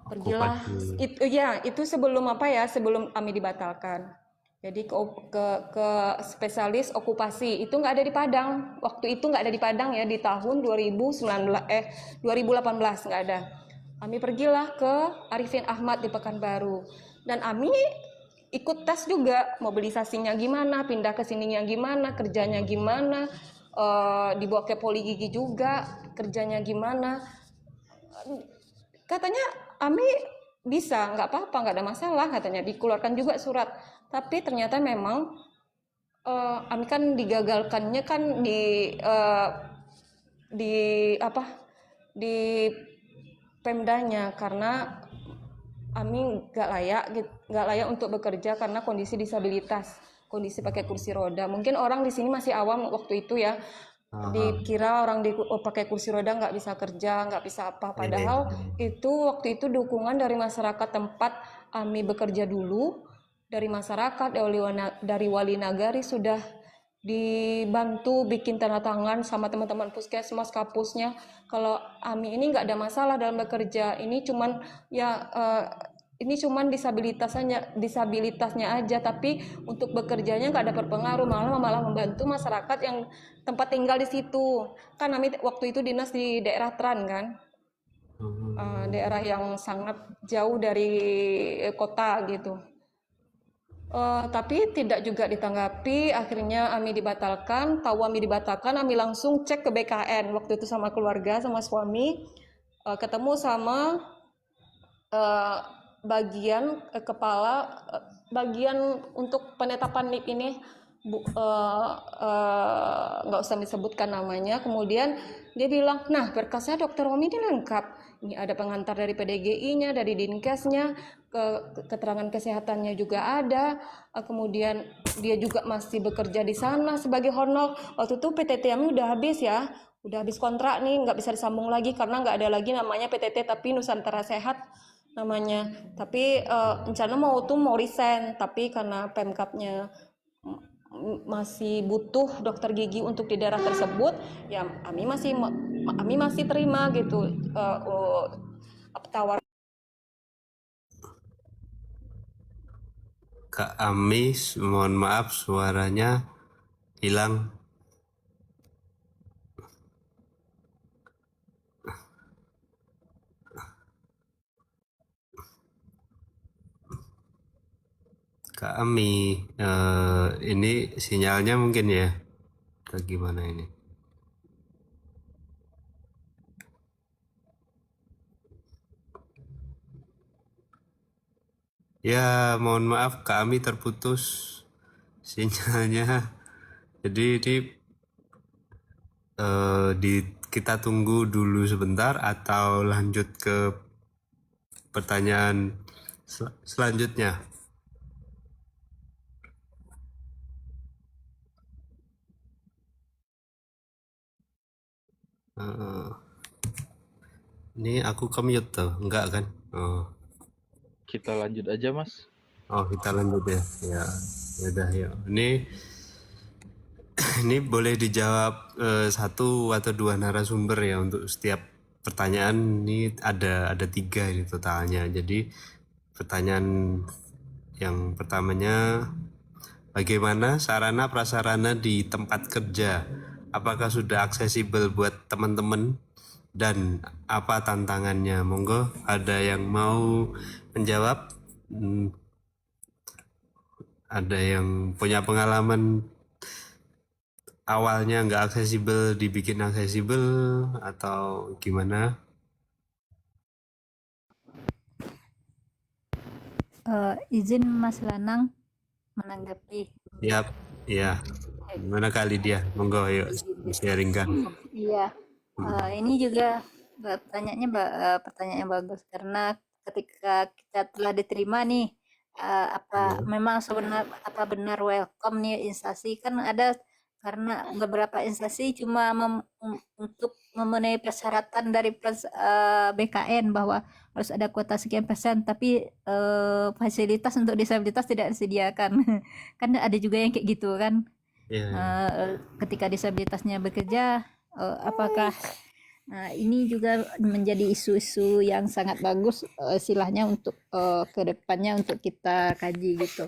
Pergilah itu sebelum sebelum kami dibatalkan. Jadi ke spesialis okupasi itu nggak ada di Padang. Waktu itu nggak ada di Padang ya, di tahun 2018 nggak ada. Ami pergilah ke Arifin Ahmad di Pekanbaru, dan Ami ikut tes juga, mobilisasinya gimana, pindah ke sininya gimana, kerjanya gimana, dibawa ke poligigi juga, kerjanya gimana. Katanya Ami bisa, nggak apa-apa, nggak ada masalah katanya, dikeluarkan juga surat. Tapi ternyata memang Ami kan digagalkannya kan di Pemdanya, karena Ami nggak layak untuk bekerja karena kondisi disabilitas, kondisi pakai kursi roda. Mungkin orang di sini masih awam waktu itu ya, dikira orang pakai kursi roda nggak bisa kerja, nggak bisa apa. Padahal waktu itu dukungan dari masyarakat tempat Ami bekerja dulu, dari masyarakat, dari wali nagari sudah dibantu bikin tanda tangan sama teman-teman puskesmas, kapusnya, kalau Ami ini nggak ada masalah dalam bekerja, ini cuman disabilitasnya aja, tapi untuk bekerjanya nggak ada berpengaruh, malah membantu masyarakat yang tempat tinggal di situ. Kan Ami waktu itu dinas di daerah Tran kan, daerah yang sangat jauh dari kota gitu. Tapi tidak juga ditanggapi. Akhirnya Ami dibatalkan. Tahu Ami dibatalkan, Ami langsung cek ke BKN waktu itu sama keluarga, sama suami, ketemu sama bagian kepala bagian untuk penetapan NIP ini, nggak usah disebutkan namanya. Kemudian dia bilang, nah berkasnya dokter Romi ini lengkap, ini ada pengantar dari PDGI-nya, dari Dinkesnya, keterangan kesehatannya juga ada, kemudian dia juga masih bekerja di sana sebagai honor. Waktu itu PTT kami udah habis ya, udah habis kontrak nih, nggak bisa disambung lagi karena nggak ada lagi namanya PTT tapi Nusantara Sehat namanya. Tapi rencana mau resign, tapi karena Pemkapnya masih butuh dokter gigi untuk di daerah tersebut, ya Ami masih terima gitu tawar. Kak Ami, mohon maaf suaranya hilang. kami ini sinyalnya mungkin ya, atau gimana ini? Ya, mohon maaf kami terputus sinyalnya. Jadi ini kita tunggu dulu sebentar atau lanjut ke pertanyaan selanjutnya. Ini aku ke-mute tuh, enggak kan? Kita lanjut aja, Mas. Kita lanjut ya. Ya, udah yuk. Ini boleh dijawab satu atau dua narasumber ya untuk setiap pertanyaan. Ini ada 3 ini totalnya. Jadi pertanyaan yang pertamanya, bagaimana sarana prasarana di tempat kerja? Apakah sudah aksesibel buat teman-teman? Dan apa tantangannya? Monggo, ada yang mau menjawab? Ada yang punya pengalaman awalnya nggak aksesibel dibikin aksesibel atau gimana? Izin Mas Lanang menanggapi. Siap, ya. Gimana kali dia? Monggo, yuk sharingkan. Iya, ini juga pertanyaannya bagus karena ketika kita telah diterima nih, memang apa benar welcome nih instansi, kan ada karena beberapa instansi cuma untuk memenuhi persyaratan dari BKN bahwa harus ada kuota sekian persen, tapi fasilitas untuk disabilitas tidak disediakan. Kan ada juga yang kayak gitu kan. Ketika disabilitasnya bekerja, apakah ini juga menjadi isu-isu yang sangat bagus istilahnya untuk kedepannya untuk kita kaji gitu.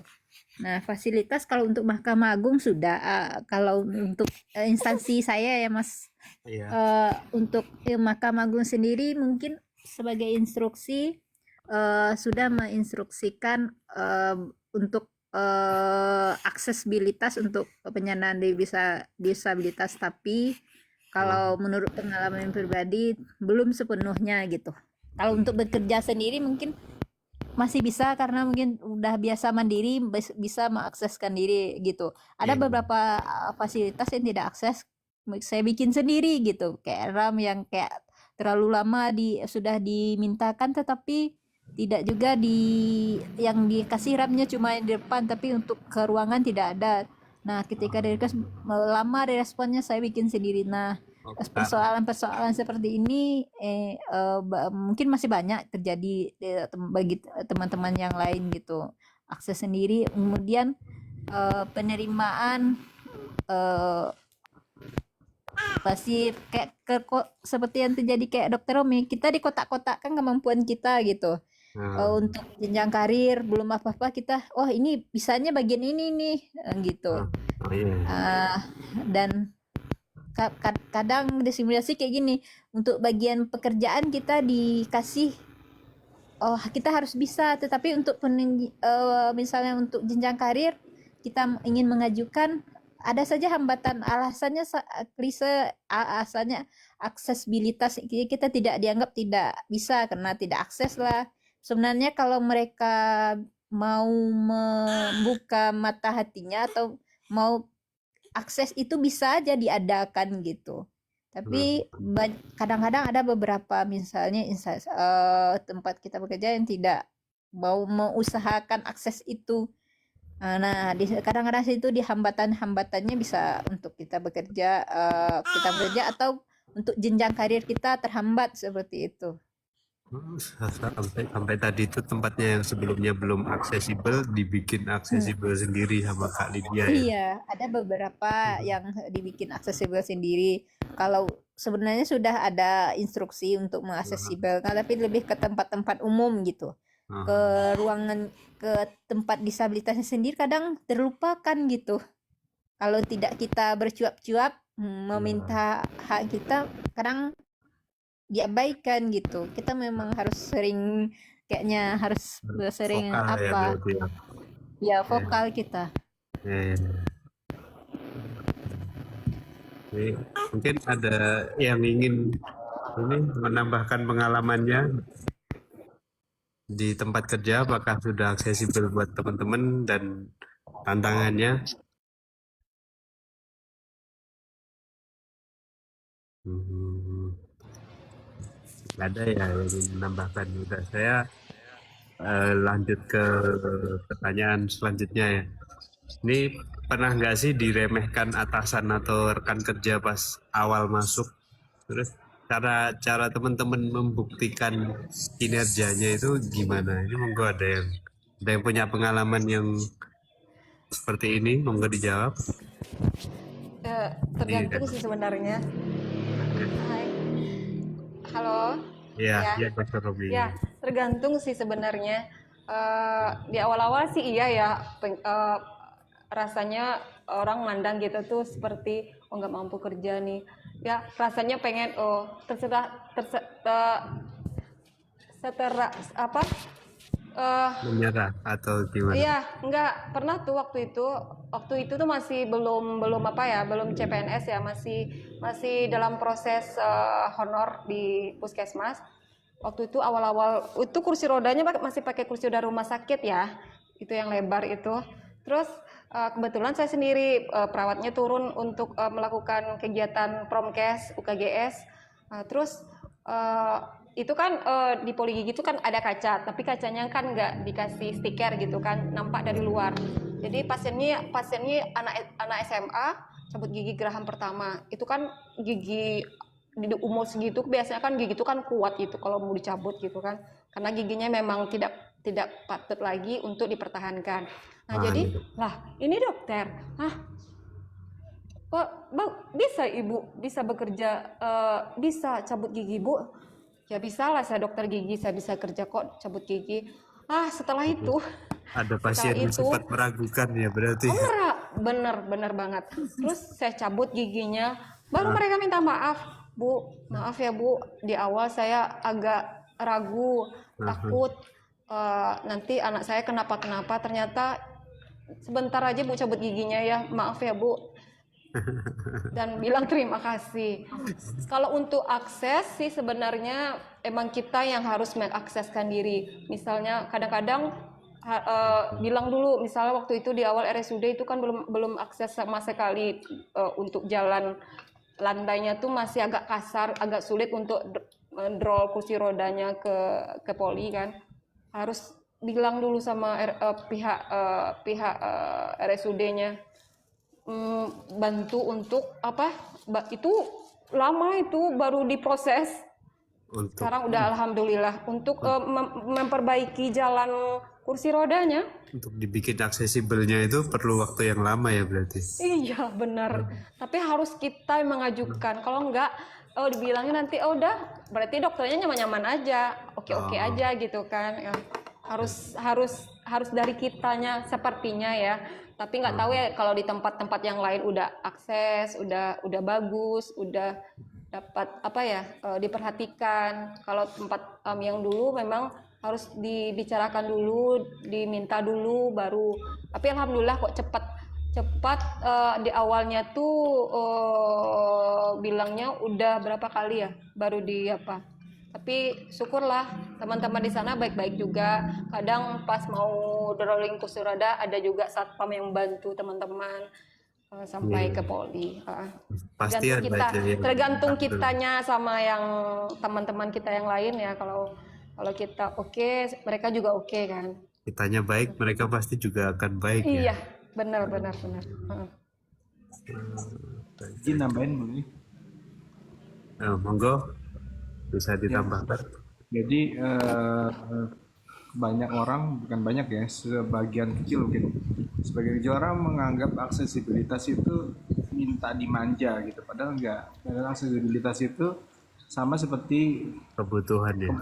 Nah, fasilitas kalau untuk Mahkamah Agung sudah, kalau untuk instansi saya ya Mas, untuk Mahkamah Agung sendiri mungkin sebagai instruksi sudah menginstruksikan untuk aksesibilitas untuk penyandang disabilitas, tapi kalau menurut pengalaman pribadi belum sepenuhnya gitu. Kalau untuk bekerja sendiri mungkin masih bisa karena mungkin udah biasa mandiri, bisa mengakseskan diri gitu. Ada beberapa fasilitas yang tidak akses, saya bikin sendiri gitu, kayak RAM yang kayak terlalu lama sudah dimintakan tetapi tidak juga yang dikasih RAM-nya cuma di depan tapi untuk ke ruangan tidak ada. Nah, ketika dari lama responnya saya bikin sendiri. Nah, persoalan-persoalan seperti ini mungkin masih banyak terjadi bagi teman-teman yang lain gitu. Akses sendiri, kemudian penerimaan pasti kayak seperti yang terjadi kayak Dokter Romi, kita di kotak-kotakkan kemampuan kita gitu. Untuk jenjang karir belum apa-apa kita, ini bisanya bagian ini nih gitu. Dan kadang disimulasi kayak gini, untuk bagian pekerjaan kita dikasih kita harus bisa, tetapi untuk misalnya untuk jenjang karir kita ingin mengajukan, ada saja hambatan, alasannya klise, asalnya aksesibilitas, kita tidak dianggap tidak bisa karena tidak akses lah. Sebenarnya kalau mereka mau membuka mata hatinya atau mau akses itu bisa aja diadakan gitu. Tapi kadang-kadang ada beberapa misalnya tempat kita bekerja yang tidak mau mengusahakan akses itu. Nah, kadang-kadang situ di hambatannya bisa untuk kita bekerja atau untuk jenjang karir kita terhambat seperti itu. Sampai tadi itu tempatnya yang sebelumnya belum aksesibel dibikin aksesibel sendiri sama Kak Lydia ya. Iya, ada beberapa yang dibikin aksesibel sendiri. Kalau sebenarnya sudah ada instruksi untuk mengaksesibel, tapi lebih ke tempat-tempat umum gitu. Ke ruangan, ke tempat disabilitasnya sendiri kadang terlupakan gitu. Kalau tidak kita bercuap-cuap meminta hak kita, kadang diabaikan gitu. Kita memang harus sering, kayaknya harus sering Vokal ya apa berarti ya. Ya, Ya, vokal kita. ya, ya. Jadi, mungkin ada yang ingin ini menambahkan pengalamannya di tempat kerja, apakah sudah aksesibel buat teman-teman dan tantangannya? Hmm, ada ya yang ingin menambahkan. Udah, saya lanjut ke pertanyaan selanjutnya ya. Ini pernah nggak sih diremehkan atasan atau rekan kerja pas awal masuk? Terus cara teman-teman membuktikan kinerjanya itu gimana? Ini monggo ada yang punya pengalaman yang seperti ini, monggo dijawab. Tergantung Iya, sih sebenarnya. Hai. Halo. iya, Ya. iya, Dr. Robi. Ya, tergantung sih sebenarnya. Di awal-awal sih iya ya, rasanya orang mandang gitu tuh seperti oh nggak mampu kerja nih. Ya, rasanya pengen setera apa? Menyerah atau gimana? Iya, enggak pernah tuh waktu itu. Waktu itu tuh masih belum apa ya, belum CPNS ya, masih dalam proses honor di puskesmas. Waktu itu awal-awal itu kursi rodanya masih pakai kursi roda rumah sakit ya, itu yang lebar itu. Terus kebetulan saya sendiri perawatnya turun untuk melakukan kegiatan promkes UKGS. Terus itu kan di poli gigi itu kan ada kaca, tapi kacanya kan nggak dikasih stiker gitu kan, nampak dari luar. Jadi pasiennya anak SMA cabut gigi geraham pertama. Itu kan gigi di umur segitu biasanya kan gigi itu kan kuat gitu kalau mau dicabut gitu kan, karena giginya memang tidak patut lagi untuk dipertahankan. Nah jadi lah ini dokter, kok bisa ibu bisa bekerja, bisa cabut gigi bu? Ya bisa lah, saya dokter gigi, saya bisa kerja kok cabut gigi. Setelah itu Ada pasien yang sempat meragukan ya berarti. bener banget. Terus saya cabut giginya, baru mereka minta maaf, bu, maaf ya bu, di awal saya agak ragu, takut nanti anak saya kenapa-kenapa. Ternyata sebentar aja bu cabut giginya ya, maaf ya bu, dan bilang terima kasih. Kalau untuk akses sih sebenarnya emang kita yang harus mengakseskan diri. Misalnya kadang-kadang bilang dulu, misalnya waktu itu di awal RSUD itu kan belum akses sama sekali, untuk jalan lantainya tuh masih agak kasar, agak sulit untuk drol kursi rodanya ke poli kan. Harus bilang dulu sama pihak RSUD-nya. Bantu untuk apa itu, lama itu baru diproses. Sekarang udah alhamdulillah untuk memperbaiki jalan kursi rodanya. Untuk dibikin aksesibelnya itu perlu waktu yang lama ya berarti. Iya benar, tapi harus kita yang mengajukan. Kalau enggak dibilangnya nanti udah berarti dokternya nyaman-nyaman aja, oke aja gitu kan ya. Harus dari kitanya sepertinya ya. Tapi nggak tahu ya kalau di tempat-tempat yang lain udah akses, udah bagus, udah dapat apa ya, diperhatikan. Kalau tempat yang dulu memang harus dibicarakan dulu, diminta dulu baru. Tapi alhamdulillah kok cepat di awalnya tuh bilangnya udah berapa kali ya baru di apa. Tapi syukurlah teman-teman di sana baik-baik juga. Kadang pas mau drawing kursi roda ada juga satpam yang bantu teman-teman sampai ke poli. Pasti Tergantung kitanya sama yang teman-teman kita yang lain ya. Kalau kita oke, mereka juga oke kan. Kitanya baik, mereka pasti juga akan baik. Iya, ya? benar. Izin nambahin boleh? Monggo bisa ditambahkan. Jadi banyak orang, bukan banyak ya, sebagian kecil mungkin, sebagian kecil orang menganggap aksesibilitas itu minta dimanja gitu, padahal enggak. Padahal aksesibilitas itu sama seperti kebutuhan ya.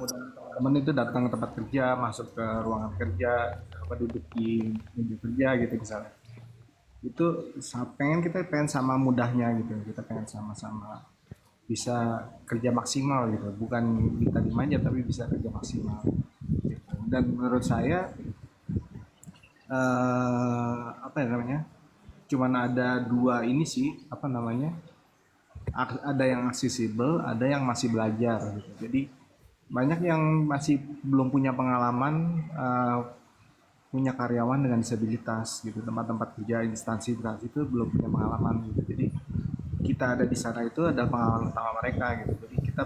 Teman itu datang ke tempat kerja, masuk ke ruangan kerja, duduk di meja kerja gitu misalnya. Itu kita pengen sama mudahnya gitu, kita pengen sama-sama bisa kerja maksimal gitu, bukan minta dimanja tapi bisa kerja maksimal gitu. Dan menurut saya apa ya namanya? Cuman ada dua ini sih, apa namanya? Ada yang aksesibel, ada yang masih belajar gitu. Jadi banyak yang masih belum punya pengalaman, punya karyawan dengan disabilitas gitu. Tempat-tempat kerja instansi itu belum punya pengalaman gitu. Jadi kita ada di sana itu ada pengalaman pertama mereka gitu. Jadi kita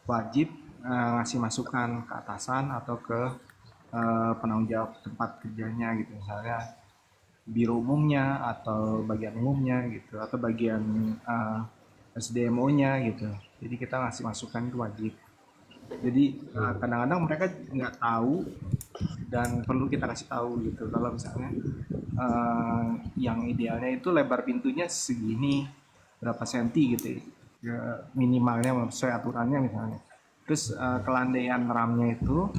wajib ngasih masukan ke atasan atau ke penanggung jawab tempat kerjanya gitu, misalnya biro umumnya atau bagian umumnya gitu, atau bagian SDMO-nya gitu. Jadi kita ngasih masukan itu wajib. Jadi kadang-kadang mereka nggak tahu dan perlu kita kasih tahu gitu. Kalau misalnya yang idealnya itu lebar pintunya segini, berapa senti gitu ya, minimalnya sesuai aturannya misalnya. Terus kelandaian RAM-nya itu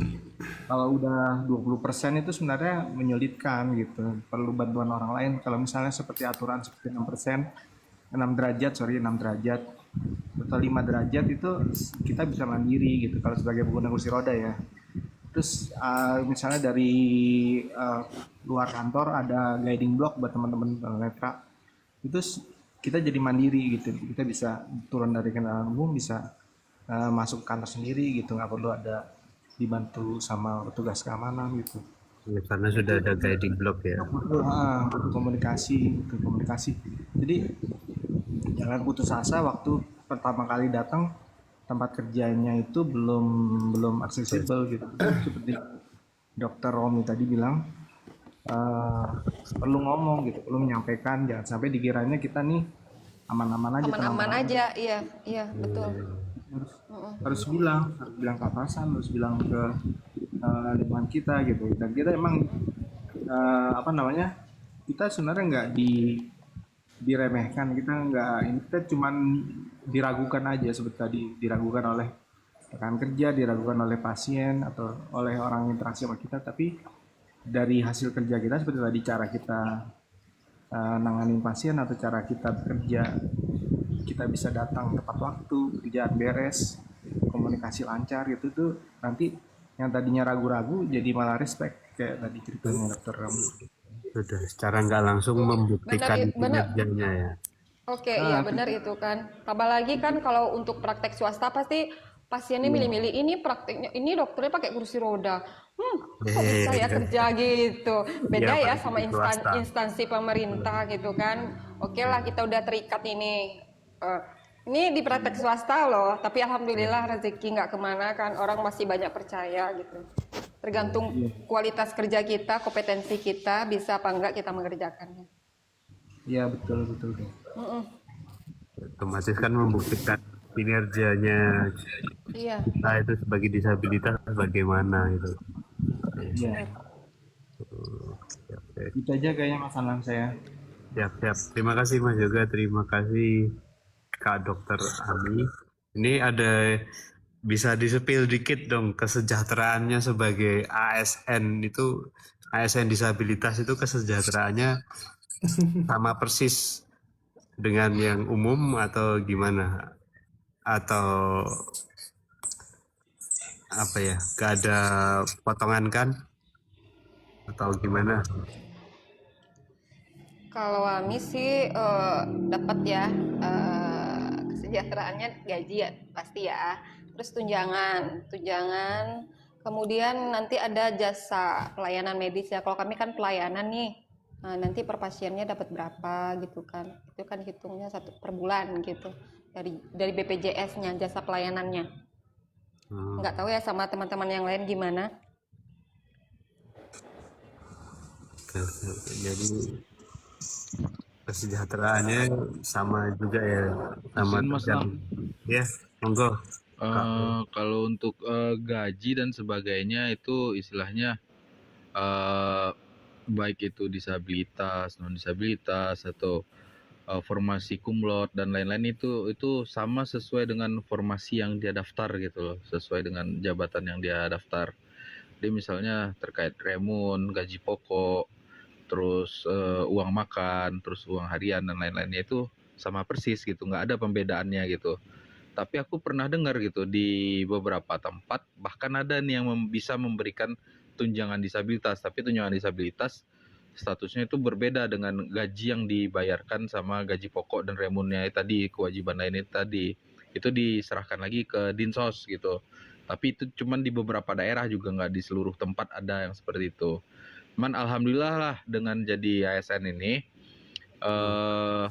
kalau udah 20% itu sebenarnya menyulitkan gitu. Perlu bantuan orang lain. Kalau misalnya seperti aturan seperti 6%, 6 derajat atau 5 derajat itu kita bisa mandiri gitu kalau sebagai pengguna kursi roda ya. Terus misalnya dari luar kantor ada guiding block buat teman-teman netra, itu kita jadi mandiri gitu. Kita bisa turun dari kendaraan umum, bisa masuk ke kantor sendiri gitu, nggak perlu ada dibantu sama petugas keamanan gitu. Ya, karena sudah ada guiding block ya. Butuh komunikasi. Jadi jangan putus asa waktu pertama kali datang tempat kerjanya itu belum aksesibel gitu. Seperti Dokter Romi tadi bilang, perlu ngomong gitu, perlu menyampaikan, jangan sampai dikiranya kita nih aman-aman aja, Aman-aman tenang-tenang aja. aja, iya betul. Harus bilang ke atasan, harus bilang ke lingkungan kita gitu. Dan kita emang apa namanya, kita sebenarnya nggak diremehkan, kita cuman diragukan aja, seperti tadi diragukan oleh rekan kerja, diragukan oleh pasien atau oleh orang interaksi sama kita, tapi dari hasil kerja kita seperti tadi, cara kita nanganin pasien atau cara kita bekerja, kita bisa datang tepat waktu, kerjaan beres, komunikasi lancar gitu tuh, nanti yang tadinya ragu-ragu jadi malah respect kayak tadi ceritanya dokter kamu. Sudah secara nggak langsung membuktikan kinerjanya ya. Oke, iya benar itu kan. Apalagi kan kalau untuk praktek swasta pasti pasiennya milih-milih ini prakteknya, ini dokternya pakai kursi roda. Kok bisa ya kerja gitu. Beda ya sama instansi pemerintah gitu kan. Oke lah, kita udah terikat ini. Ini di praktek swasta loh, tapi alhamdulillah rezeki nggak kemana kan, orang masih banyak percaya gitu. Tergantung kualitas kerja kita, kompetensi kita, bisa apa enggak kita mengerjakannya. Iya betul. Otomatis kan membuktikan kinerjanya kita itu sebagai disabilitas bagaimana gitu. Iya. Itu aja kayaknya masalah saya. Siap. Terima kasih Mas Yoga, terima kasih Kak Dokter Ami. Ini ada bisa disepil dikit dong kesejahteraannya sebagai ASN itu, ASN disabilitas itu kesejahteraannya sama persis dengan yang umum atau gimana? Atau apa ya? Gak ada potongan kan? Atau gimana? Kalau Ami sih dapat ya kesejahteraannya gaji ya pasti ya. Terus tunjangan, kemudian nanti ada jasa pelayanan medis ya. Kalau kami kan pelayanan nih, nah, nanti per pasiennya dapat berapa gitu kan? Itu kan hitungnya per bulan gitu dari BPJS-nya jasa pelayanannya. Nggak tahu ya sama teman-teman yang lain gimana? Jadi kesejahteraannya sama juga ya, sama ya, monggo. Kalau untuk gaji dan sebagainya itu istilahnya baik itu disabilitas, non disabilitas atau formasi kumlot dan lain-lain itu sama sesuai dengan formasi yang dia daftar gitu loh, sesuai dengan jabatan yang dia daftar. Jadi misalnya terkait remun, gaji pokok, terus uang makan, terus uang harian dan lain-lainnya itu sama persis gitu, nggak ada pembedaannya gitu. Tapi aku pernah dengar gitu di beberapa tempat bahkan ada nih yang bisa memberikan tunjangan disabilitas, tapi tunjangan disabilitas statusnya itu berbeda dengan gaji yang dibayarkan sama gaji pokok dan remunnya tadi, kewajiban lainnya tadi. Itu diserahkan lagi ke Dinsos gitu. Tapi itu cuman di beberapa daerah juga, nggak di seluruh tempat ada yang seperti itu. Cuman alhamdulillah lah dengan jadi ASN ini eh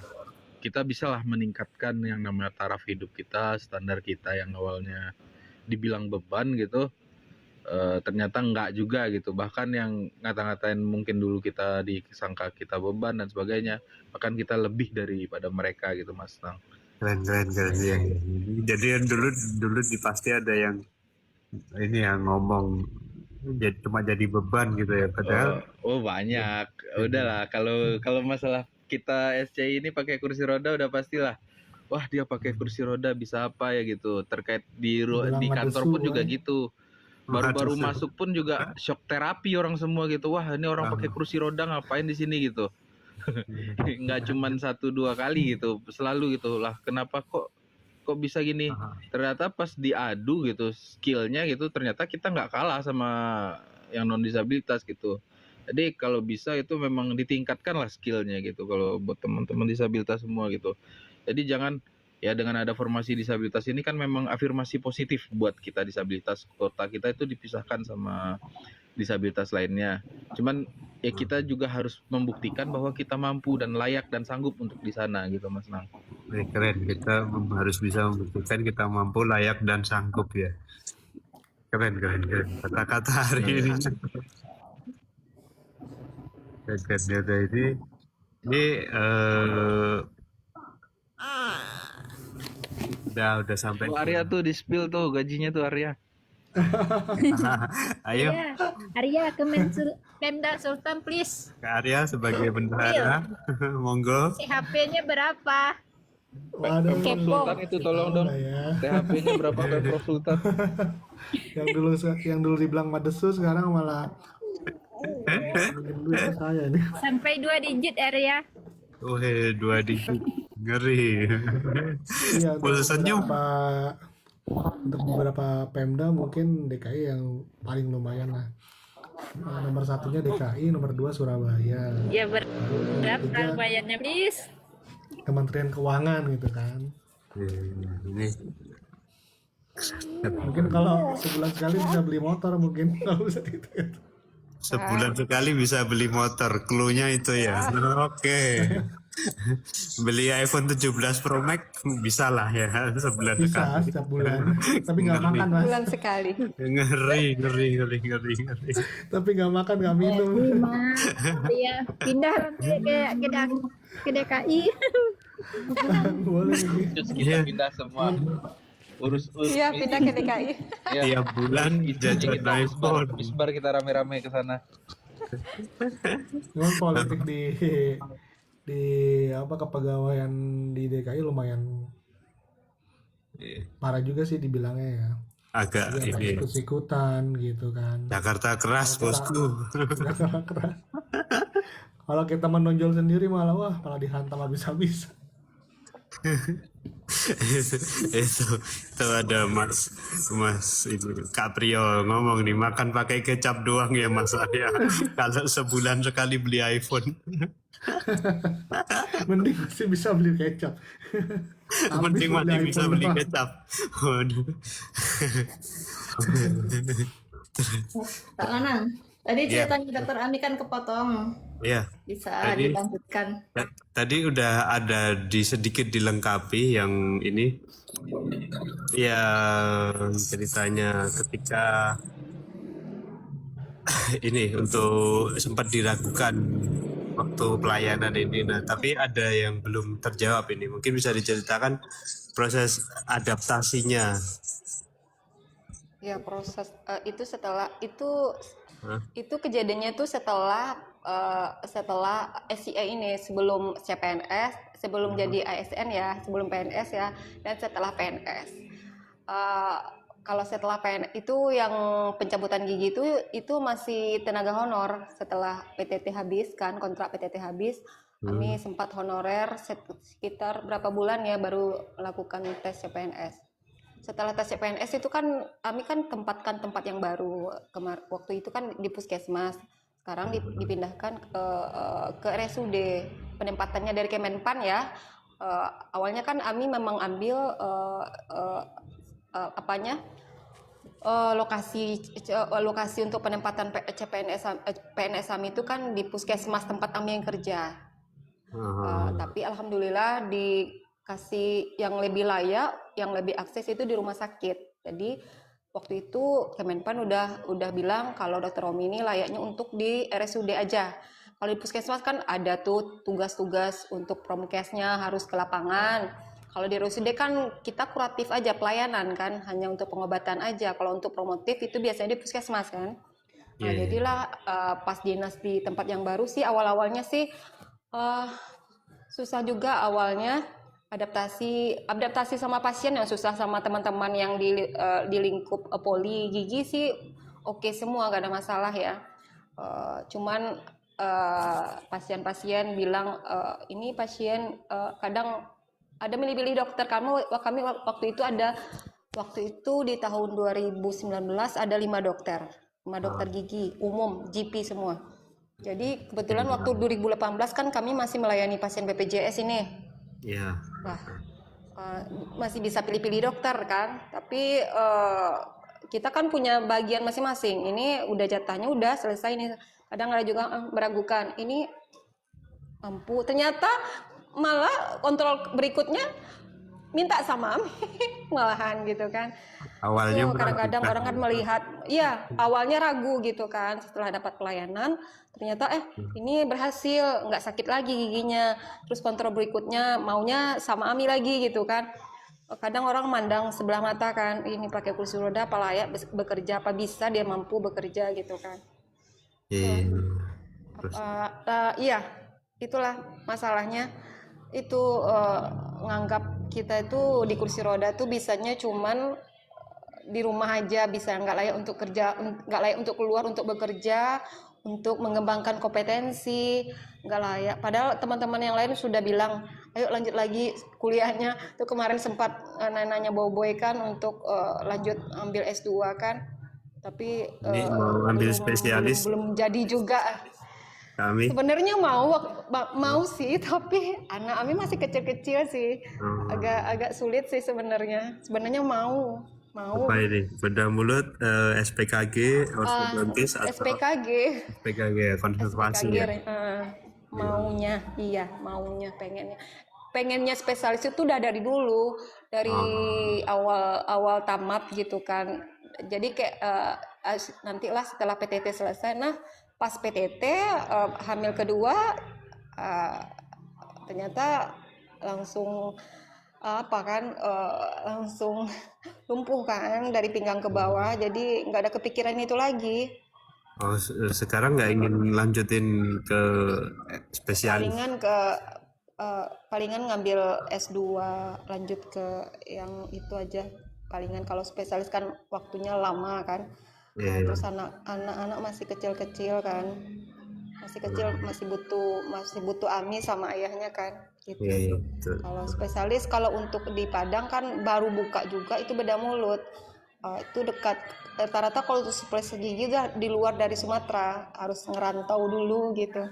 kita bisalah meningkatkan yang namanya taraf hidup kita, standar kita yang awalnya dibilang beban gitu, ternyata enggak juga gitu. Bahkan yang ngata-ngatain mungkin dulu kita disangka kita beban dan sebagainya, bahkan kita lebih daripada mereka gitu Mas Nang. Keren ya. Jadi yang dulu pasti ada yang ini yang ngomong cuma jadi beban gitu ya, padahal Oh banyak. Udahlah kalau masalah kita SCI ini pakai kursi roda udah pastilah. Wah dia pakai kursi roda bisa apa ya gitu. Terkait di Bilang kantor madesu pun juga kan. gitu. Baru-baru Waduh. masuk pun juga shock terapi orang semua gitu. Wah ini orang pakai kursi roda ngapain di sini gitu. Nggak cuman 1-2 kali gitu. Selalu gitu lah. Kenapa kok bisa gini? Ternyata pas diadu gitu skillnya gitu, ternyata kita nggak kalah sama yang non disabilitas gitu. Jadi kalau bisa itu memang ditingkatkan lah skillnya gitu kalau buat teman-teman disabilitas semua gitu. Jadi jangan ya, dengan ada formasi disabilitas ini kan memang afirmasi positif buat kita disabilitas. Kota kita itu dipisahkan sama disabilitas lainnya. Cuman ya kita juga harus membuktikan bahwa kita mampu dan layak dan sanggup untuk di sana gitu Mas Nang. Keren, kita harus bisa membuktikan kita mampu, layak dan sanggup ya. Keren kata-kata hari ini. Kata ini udah sampai. Oh, Arya tuh di spill tuh gajinya tuh Arya. Ayo Arya ke Pemda Sultan please. Kak Arya sebagai bendahara, monggo. HP-nya berapa? Waduh, Pemprov Sultan itu tolong dong. ya. THP-nya berapa Pemprov Sultan? yang dulu dibilang madesu sekarang malah duit ke saya nih. Sampai 2 digit Arya. 2 digit, ngeri. Iya, Full senyum. untuk beberapa Pemda mungkin DKI yang paling lumayan lah. Nomor 1-nya DKI, nomor 2 Surabaya. Ya Nomor berapa 3 bayarnya please? Kementerian Keuangan gitu kan. Ini Mungkin kalau sebulan sekali bisa beli motor mungkin kalau bisa gitu. sebulan sekali bisa beli motor, cluenya itu ya. Oke. Beli iPhone 17 Pro Max bisa lah ya sebulan Bisa sekali. setiap bulan, tapi nggak makan mas. Bulan sekali. Ngeri. Tapi nggak makan nggak minum. Iya, pindah ke DKI. Boleh nih. Terus kita pindah semua. Urus Iya, pindah ke DKI. Tiap bulan jajan iPhone. Bisbar kita rame-rame ke sana. Cuman politik di apa kepegawaian di DKI lumayan parah juga sih dibilangnya ya. Agak Dia ini ikut-ikutan gitu kan. Jakarta keras bosku. Keras. Kalau kita menonjol sendiri malah dihantam habis-habis. itu ada mas ini Caprio ngomong nih, makan pakai kecap doang ya mas ya. Kalau sebulan sekali beli iPhone. Mending masih bisa beli kecap. Mending masih bisa iPhone beli doang. kecap. Waduh. Kak Anang, tadi Iya. ceritanya Dokter Ami kan kepotong. Iya. Bisa Tadi- dilanjutkan. Tadi udah ada sedikit dilengkapi yang ini. Yang ceritanya ketika ini untuk sempat diragukan waktu pelayanan ini. Nah, tapi ada yang belum terjawab ini. Mungkin bisa diceritakan proses adaptasinya. Ya proses itu setelah Hah? itu kejadiannya tuh setelah SCA ini sebelum CPNS, sebelum jadi ASN ya, sebelum PNS ya, dan setelah PNS. Kalau setelah PNS itu yang pencabutan gigi itu masih tenaga honor. Setelah PTT habis kan, kontrak PTT habis, kami sempat honorer sekitar berapa bulan ya baru melakukan tes CPNS. Setelah tes CPNS itu kan kami kan tempatkan tempat yang baru. Waktu itu kan di puskesmas. Sekarang dipindahkan ke RSUD. Penempatannya dari Kemenpan ya. Awalnya kan Ami memang ambil lokasi untuk penempatan PNS Ami itu kan di puskesmas tempat Ami yang kerja. Tapi alhamdulillah dikasih yang lebih layak, yang lebih akses itu di rumah sakit. Jadi waktu itu Kemenpan udah bilang kalau Dokter Romi ini layaknya untuk di RSUD aja. Kalau di puskesmas kan ada tuh tugas-tugas untuk promkesnya harus ke lapangan. Kalau di RSUD kan kita kuratif aja, pelayanan kan, hanya untuk pengobatan aja. Kalau untuk promotif itu biasanya di puskesmas kan. Nah, jadilah pas dinas di tempat yang baru sih awal-awalnya sih susah juga awalnya adaptasi sama pasien yang susah, sama teman-teman yang di lingkup poli gigi sih oke semua, gak ada masalah ya. Cuman pasien-pasien bilang ini pasien kadang ada milih-milih dokter. Kami waktu itu di tahun 2019 ada 5 dokter gigi umum GP semua. Jadi kebetulan waktu 2018 kan kami masih melayani pasien BPJS ini. Iya. Wah, masih bisa pilih-pilih dokter kan, tapi kita kan punya bagian masing-masing. Ini udah jatahnya udah selesai nih. Kadang ada juga meragukan, ini mampu. Ternyata malah kontrol berikutnya minta sama Ami malahan gitu kan. Awalnya Kadang-kadang meragukan. orang kan melihat, iya awalnya ragu gitu kan, setelah dapat pelayanan ternyata ini berhasil, nggak sakit lagi giginya, terus kontrol berikutnya maunya sama Ami lagi gitu kan. Kadang orang mandang sebelah mata kan, ini pakai kursi roda apa layak bekerja, apa bisa dia mampu bekerja gitu kan. Terus Iya, itulah masalahnya. Itu nganggap kita itu di kursi roda tuh bisanya cuman di rumah aja, bisa nggak layak untuk kerja, nggak layak untuk keluar untuk bekerja, untuk mengembangkan kompetensi, nggak layak. Padahal teman-teman yang lain sudah bilang, ayo lanjut lagi kuliahnya. Tuh kemarin sempat nanya boy kan untuk lanjut ambil S2 kan, tapi ini mau ambil spesialis belum jadi juga. kami. Sebenarnya mau sih, tapi anak Ami masih kecil-kecil sih, agak sulit sih sebenarnya. Sebenarnya mau. Apa ini? Bedah mulut, SPKG, ortodontis atau SPKG konservasi ya? Maunya pengennya spesialis itu udah dari dulu, dari awal tamat gitu kan. Jadi kayak nantilah setelah PTT selesai, nah pas PTT hamil kedua ternyata langsung langsung lumpuh kan dari pinggang ke bawah, jadi nggak ada kepikiran itu lagi. Sekarang nggak ingin lanjutin ke spesialis? Palingan ngambil S2 lanjut ke yang itu aja. Palingan kalau spesialis kan waktunya lama kan. Terus anak-anak masih kecil-kecil kan, masih kecil, masih butuh Ami sama ayahnya kan gitu. Kalau spesialis, kalau untuk di Padang kan baru buka juga, itu beda mulut, itu dekat. Rata-rata kalau untuk spesialis gigi di luar dari Sumatera, harus ngerantau dulu gitu.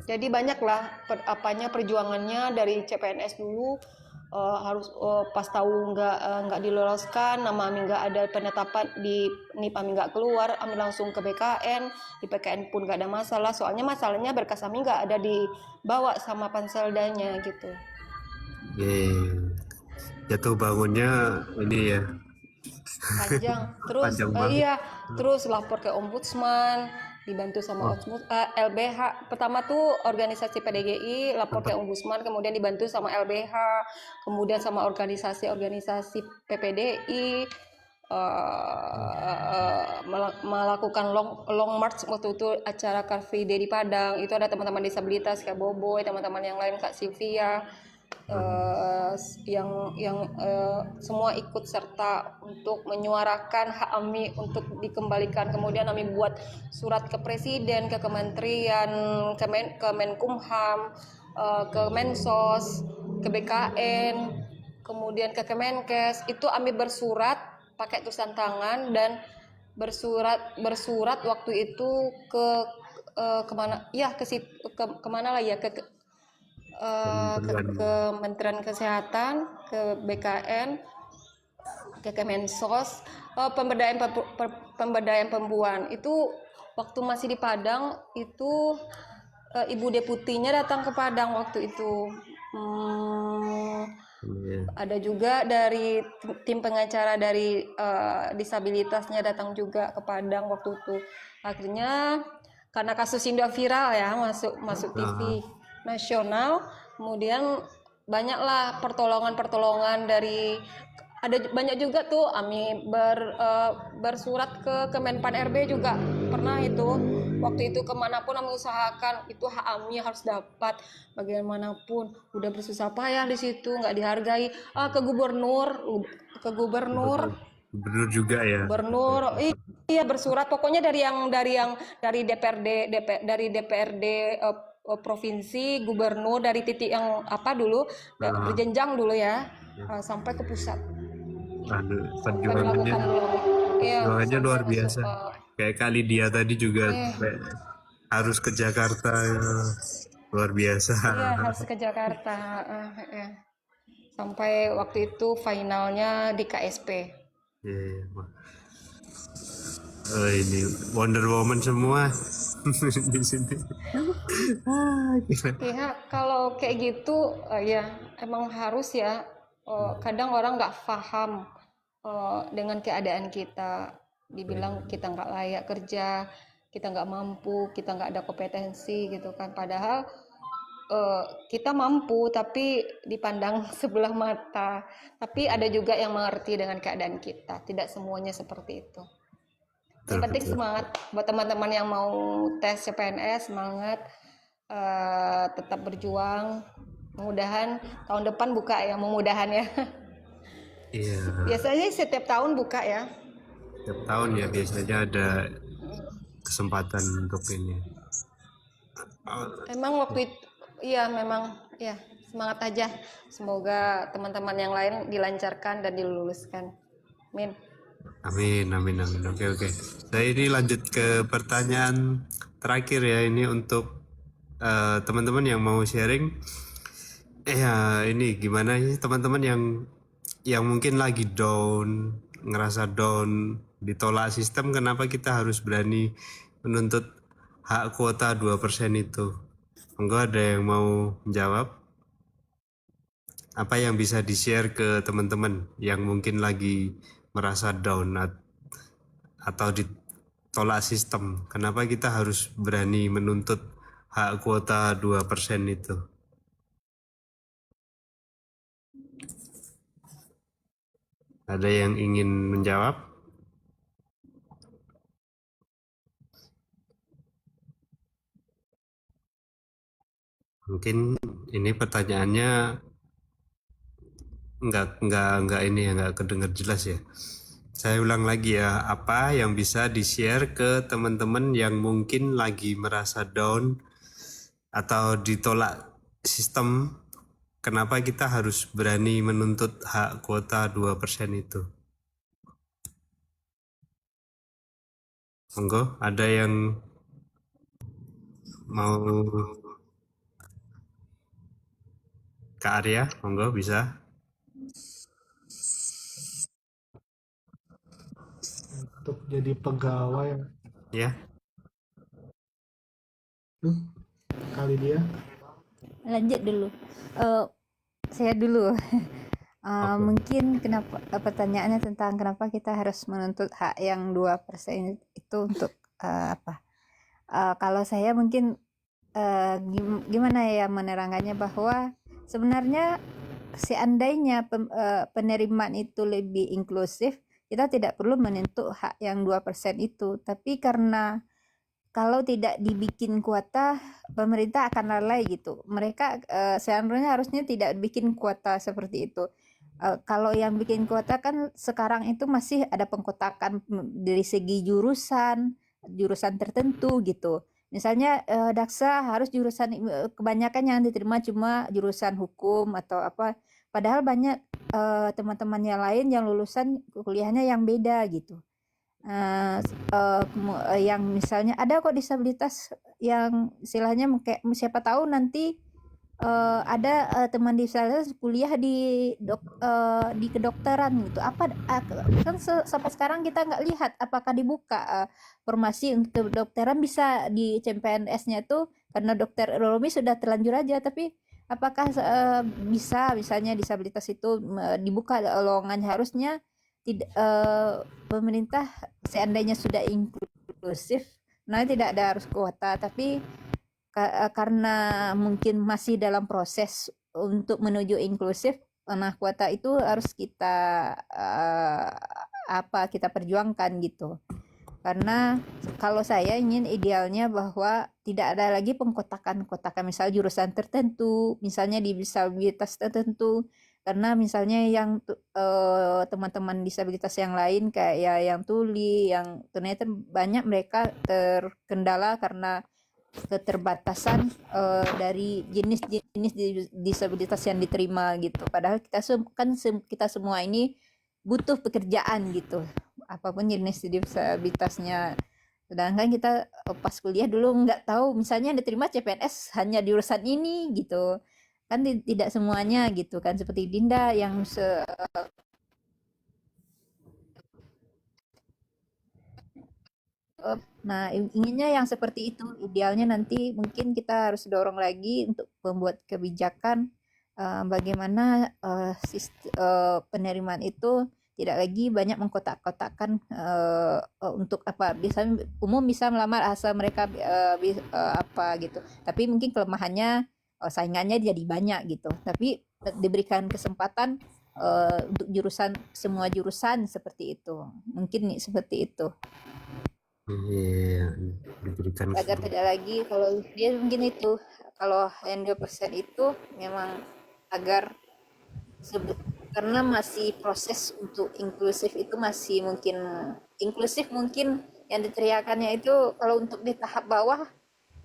Jadi banyaklah perjuangannya dari CPNS dulu. Harus pas tahu nggak diloloskan, nama Ami nggak ada penetapan di NIP, Ami nggak keluar, Ami langsung ke BKN. Di BKN pun nggak ada masalah, soalnya masalahnya berkas Ami nggak ada dibawa sama panseldanya gitu. Jatuh bangunnya ini ya panjang terus. Terus lapor ke ombudsman, dibantu sama LBH. Pertama tuh organisasi PDGI lapor ke ombudsman, kemudian dibantu sama LBH, kemudian sama organisasi PPDI, melakukan long march waktu itu acara Car Free Day di Padang. Itu ada teman-teman disabilitas kayak Boboy, teman-teman yang lain Kak Sylvia, yang semua ikut serta untuk menyuarakan hak Ami untuk dikembalikan. Kemudian Ami buat surat ke presiden, ke kementerian, ke Menkumham, ke Mensos, ke BKN, kemudian ke Kemenkes. Itu Ami bersurat pakai tulisan tangan dan bersurat waktu itu ke kemana ya kemana lah ya ke Kementerian Kesehatan, ke BKN, ke Kemensos, pemberdayaan perempuan. Itu waktu masih di Padang itu Ibu Deputinya datang ke Padang waktu itu. Ada juga dari tim pengacara dari disabilitasnya datang juga ke Padang waktu itu. Akhirnya karena kasus ini udah viral ya, masuk TV nasional, kemudian banyaklah pertolongan dari ada banyak juga tuh AMI bersurat ke Kemenpan RB juga pernah itu. Waktu itu kemanapun AMI usahakan itu hak AMI harus dapat bagaimanapun, udah bersusah payah di situ nggak dihargai. Ke gubernur Bener juga ya. gubernur iya bersurat pokoknya dari DPRD provinsi, gubernur dari titik yang apa dulu berjenjang dulu ya, sampai ke pusat. Aduh, Sampai perjuangannya melakukan iya, perjuangannya sampai luar masuk, biasa. Kayak kali dia tadi juga kayak harus ke Jakarta, luar biasa. iya harus ke Jakarta. Ya. Sampai waktu itu finalnya di KSP. Iya, Wah. Ini Wonder Woman semua di sini. Gila. Ya kalau kayak gitu ya emang harus ya. Kadang orang nggak paham dengan keadaan kita, dibilang kita nggak layak kerja, kita nggak mampu, kita nggak ada kompetensi gitu kan. Padahal kita mampu tapi dipandang sebelah mata. Tapi ada juga yang mengerti dengan keadaan kita. Tidak semuanya seperti itu. Yang penting semangat buat teman-teman yang mau tes CPNS, semangat, tetap berjuang. Mudah-mudahan tahun depan buka ya, mudah-mudahan ya. Iya, Biasanya setiap tahun buka ya. tiap tahun ya biasanya ada kesempatan untuk ini. Emang waktu itu, iya memang, ya semangat aja. Semoga teman-teman yang lain dilancarkan dan diluluskan. Amin. Amin, amin, amin. Oke. Saya ini lanjut ke pertanyaan terakhir ya, ini untuk teman-teman yang mau sharing. Ya, ini gimana sih teman-teman yang mungkin lagi down, ngerasa down, ditolak sistem, kenapa kita harus berani menuntut hak kuota 2% itu? Monggo ada yang mau menjawab? Apa yang bisa di-share ke teman-teman yang mungkin lagi merasa down atau ditolak sistem? Kenapa kita harus berani menuntut hak kuota 2% itu? Ada yang ingin menjawab? Mungkin ini pertanyaannya enggak ini ya, enggak kedengar jelas ya. Saya ulang lagi ya, apa yang bisa di-share ke teman-teman yang mungkin lagi merasa down atau ditolak sistem, kenapa kita harus berani menuntut hak kuota 2% itu? Monggo, ada yang mau? Kak Arya, monggo bisa. Untuk jadi pegawai Ya, kali dia Lanjut dulu. Saya dulu. Oke. Mungkin kenapa pertanyaannya tentang kenapa kita harus menuntut hak yang 2% itu untuk apa? Kalau saya mungkin gimana ya menerangkannya, bahwa sebenarnya seandainya penerimaan itu lebih inklusif, kita tidak perlu menuntut hak yang 2% itu. Tapi karena kalau tidak dibikin kuota, pemerintah akan lalai gitu. Mereka sebenarnya harusnya tidak bikin kuota seperti itu. Kalau yang bikin kuota kan sekarang itu masih ada pengkotakan dari segi jurusan tertentu gitu. Misalnya Daksa harus jurusan, kebanyakan yang diterima cuma jurusan hukum atau apa. Padahal banyak teman-teman yang lain yang lulusan kuliahnya yang beda gitu. yang misalnya ada kok disabilitas yang istilahnya kayak siapa tahu nanti ada teman disabilitas kuliah di kedokteran gitu. Kan sampai sekarang kita nggak lihat apakah dibuka formasi untuk kedokteran bisa di CPNS-nya itu karena dokter Romi sudah terlanjur aja, tapi apakah bisa misalnya disabilitas itu dibuka lowongan, harusnya tidak pemerintah seandainya sudah inklusif, nah tidak ada harus kuota, tapi karena mungkin masih dalam proses untuk menuju inklusif, nah kuota itu harus kita kita perjuangkan gitu. Karena kalau saya ingin idealnya bahwa tidak ada lagi pengkotakan-kotakan, misal jurusan tertentu, misalnya di disabilitas tertentu, karena misalnya yang teman-teman disabilitas yang lain kayak ya yang tuli, yang ternyata banyak mereka terkendala karena keterbatasan dari jenis-jenis disabilitas yang diterima gitu. Padahal kita semua ini butuh pekerjaan gitu, apapun jenis disabilitasnya. Sedangkan kita pas kuliah dulu nggak tahu, misalnya diterima CPNS hanya di urusan ini gitu. Kan tidak semuanya gitu kan, seperti Dinda yang nah, inginnya yang seperti itu. Idealnya nanti mungkin kita harus dorong lagi untuk membuat kebijakan bagaimana penerimaan itu tidak lagi banyak mengkotak-kotakkan untuk apa. Biasanya umum bisa melamar asal mereka apa gitu. Tapi mungkin kelemahannya saingannya jadi banyak gitu. Tapi diberikan kesempatan untuk semua jurusan seperti itu. Mungkin seperti itu. Iya, diberikan Agar tidak lagi, kalau dia mungkin itu, kalau yang 2% itu memang agar karena masih proses untuk inklusif itu masih mungkin yang diteriakannya itu kalau untuk di tahap bawah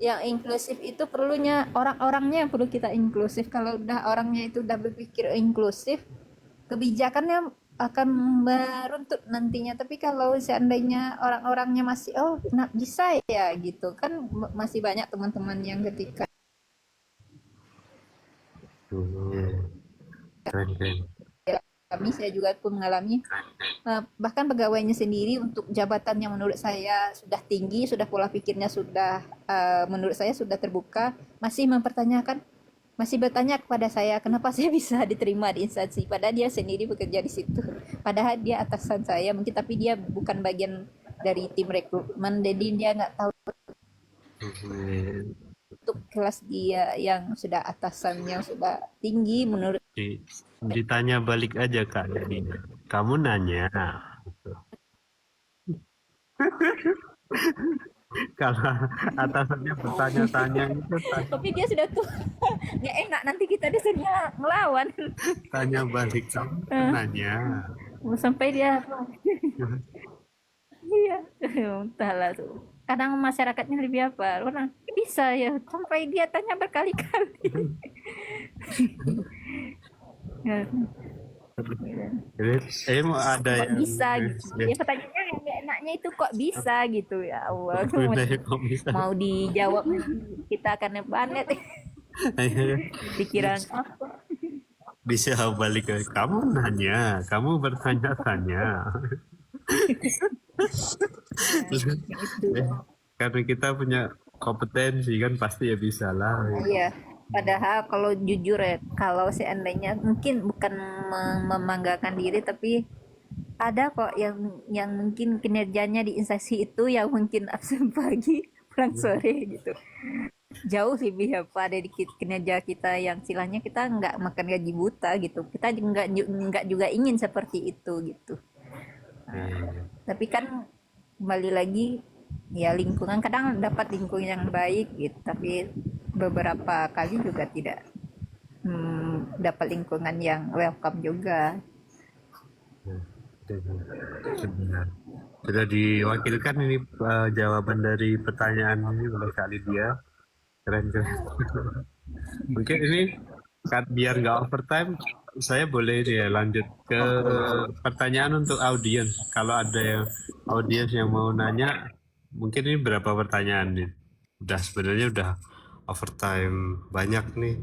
yang inklusif itu perlunya orang-orangnya yang perlu kita inklusif. Kalau udah orangnya itu udah berpikir inklusif, kebijakannya akan meruntut nantinya. Tapi kalau seandainya orang-orangnya masih bisa ya gitu kan, masih banyak teman-teman yang ketika keren. saya juga pun mengalami, bahkan pegawainya sendiri untuk jabatan yang menurut saya sudah tinggi, sudah pola pikirnya sudah menurut saya sudah terbuka, masih bertanya kepada saya kenapa saya bisa diterima di instansi, padahal dia sendiri bekerja di situ, padahal dia atasan saya mungkin, tapi dia bukan bagian dari tim rekrutmen, jadi dia nggak tahu untuk kelas dia yang sudah atasannya sudah tinggi. Menurut Ditanya balik aja Kak, jadi kamu nanya gitu. Kalau atasannya bertanya-tanya itu tapi dia sudah tuh nggak enak, nanti kita disini ngelawan. tanya balik, kamu nanya Sampai dia iya entahlah tuh, kadang masyarakatnya lebih apa orang bisa ya sampai dia tanya berkali-kali. Jadi mau ada Kok yang bisa gitu, dia pertanyaannya yang nggak enaknya itu kok bisa gitu, ya Allah. kok bisa. Mau dijawab kita akan banet pikiran apa. Bisa balik ke kamu nanya, kamu bertanya-tanya. Karena kita punya kompetensi kan pasti ya bisa lah. Iya, padahal kalau jujur ya, kalau seandainya mungkin bukan membanggakan diri, tapi ada kok yang mungkin kinerjanya di instansi itu yang mungkin absen pagi pulang sore gitu, jauh lebih dari kinerja kita yang istilahnya kita nggak makan gaji buta gitu, kita nggak juga ingin seperti itu gitu. Tapi kan kembali lagi ya, lingkungan kadang dapat lingkungan yang baik gitu, tapi beberapa kali juga tidak dapat lingkungan yang welcome juga. Sudah diwakilkan ini jawaban dari pertanyaan ini oleh Kak Lydia. Keren. Mungkin ini biar nggak overtime, saya boleh ya lanjut ke pertanyaan untuk audiens. Kalau ada yang audiens yang mau nanya, mungkin ini berapa pertanyaan nih? Sebenarnya udah overtime banyak nih.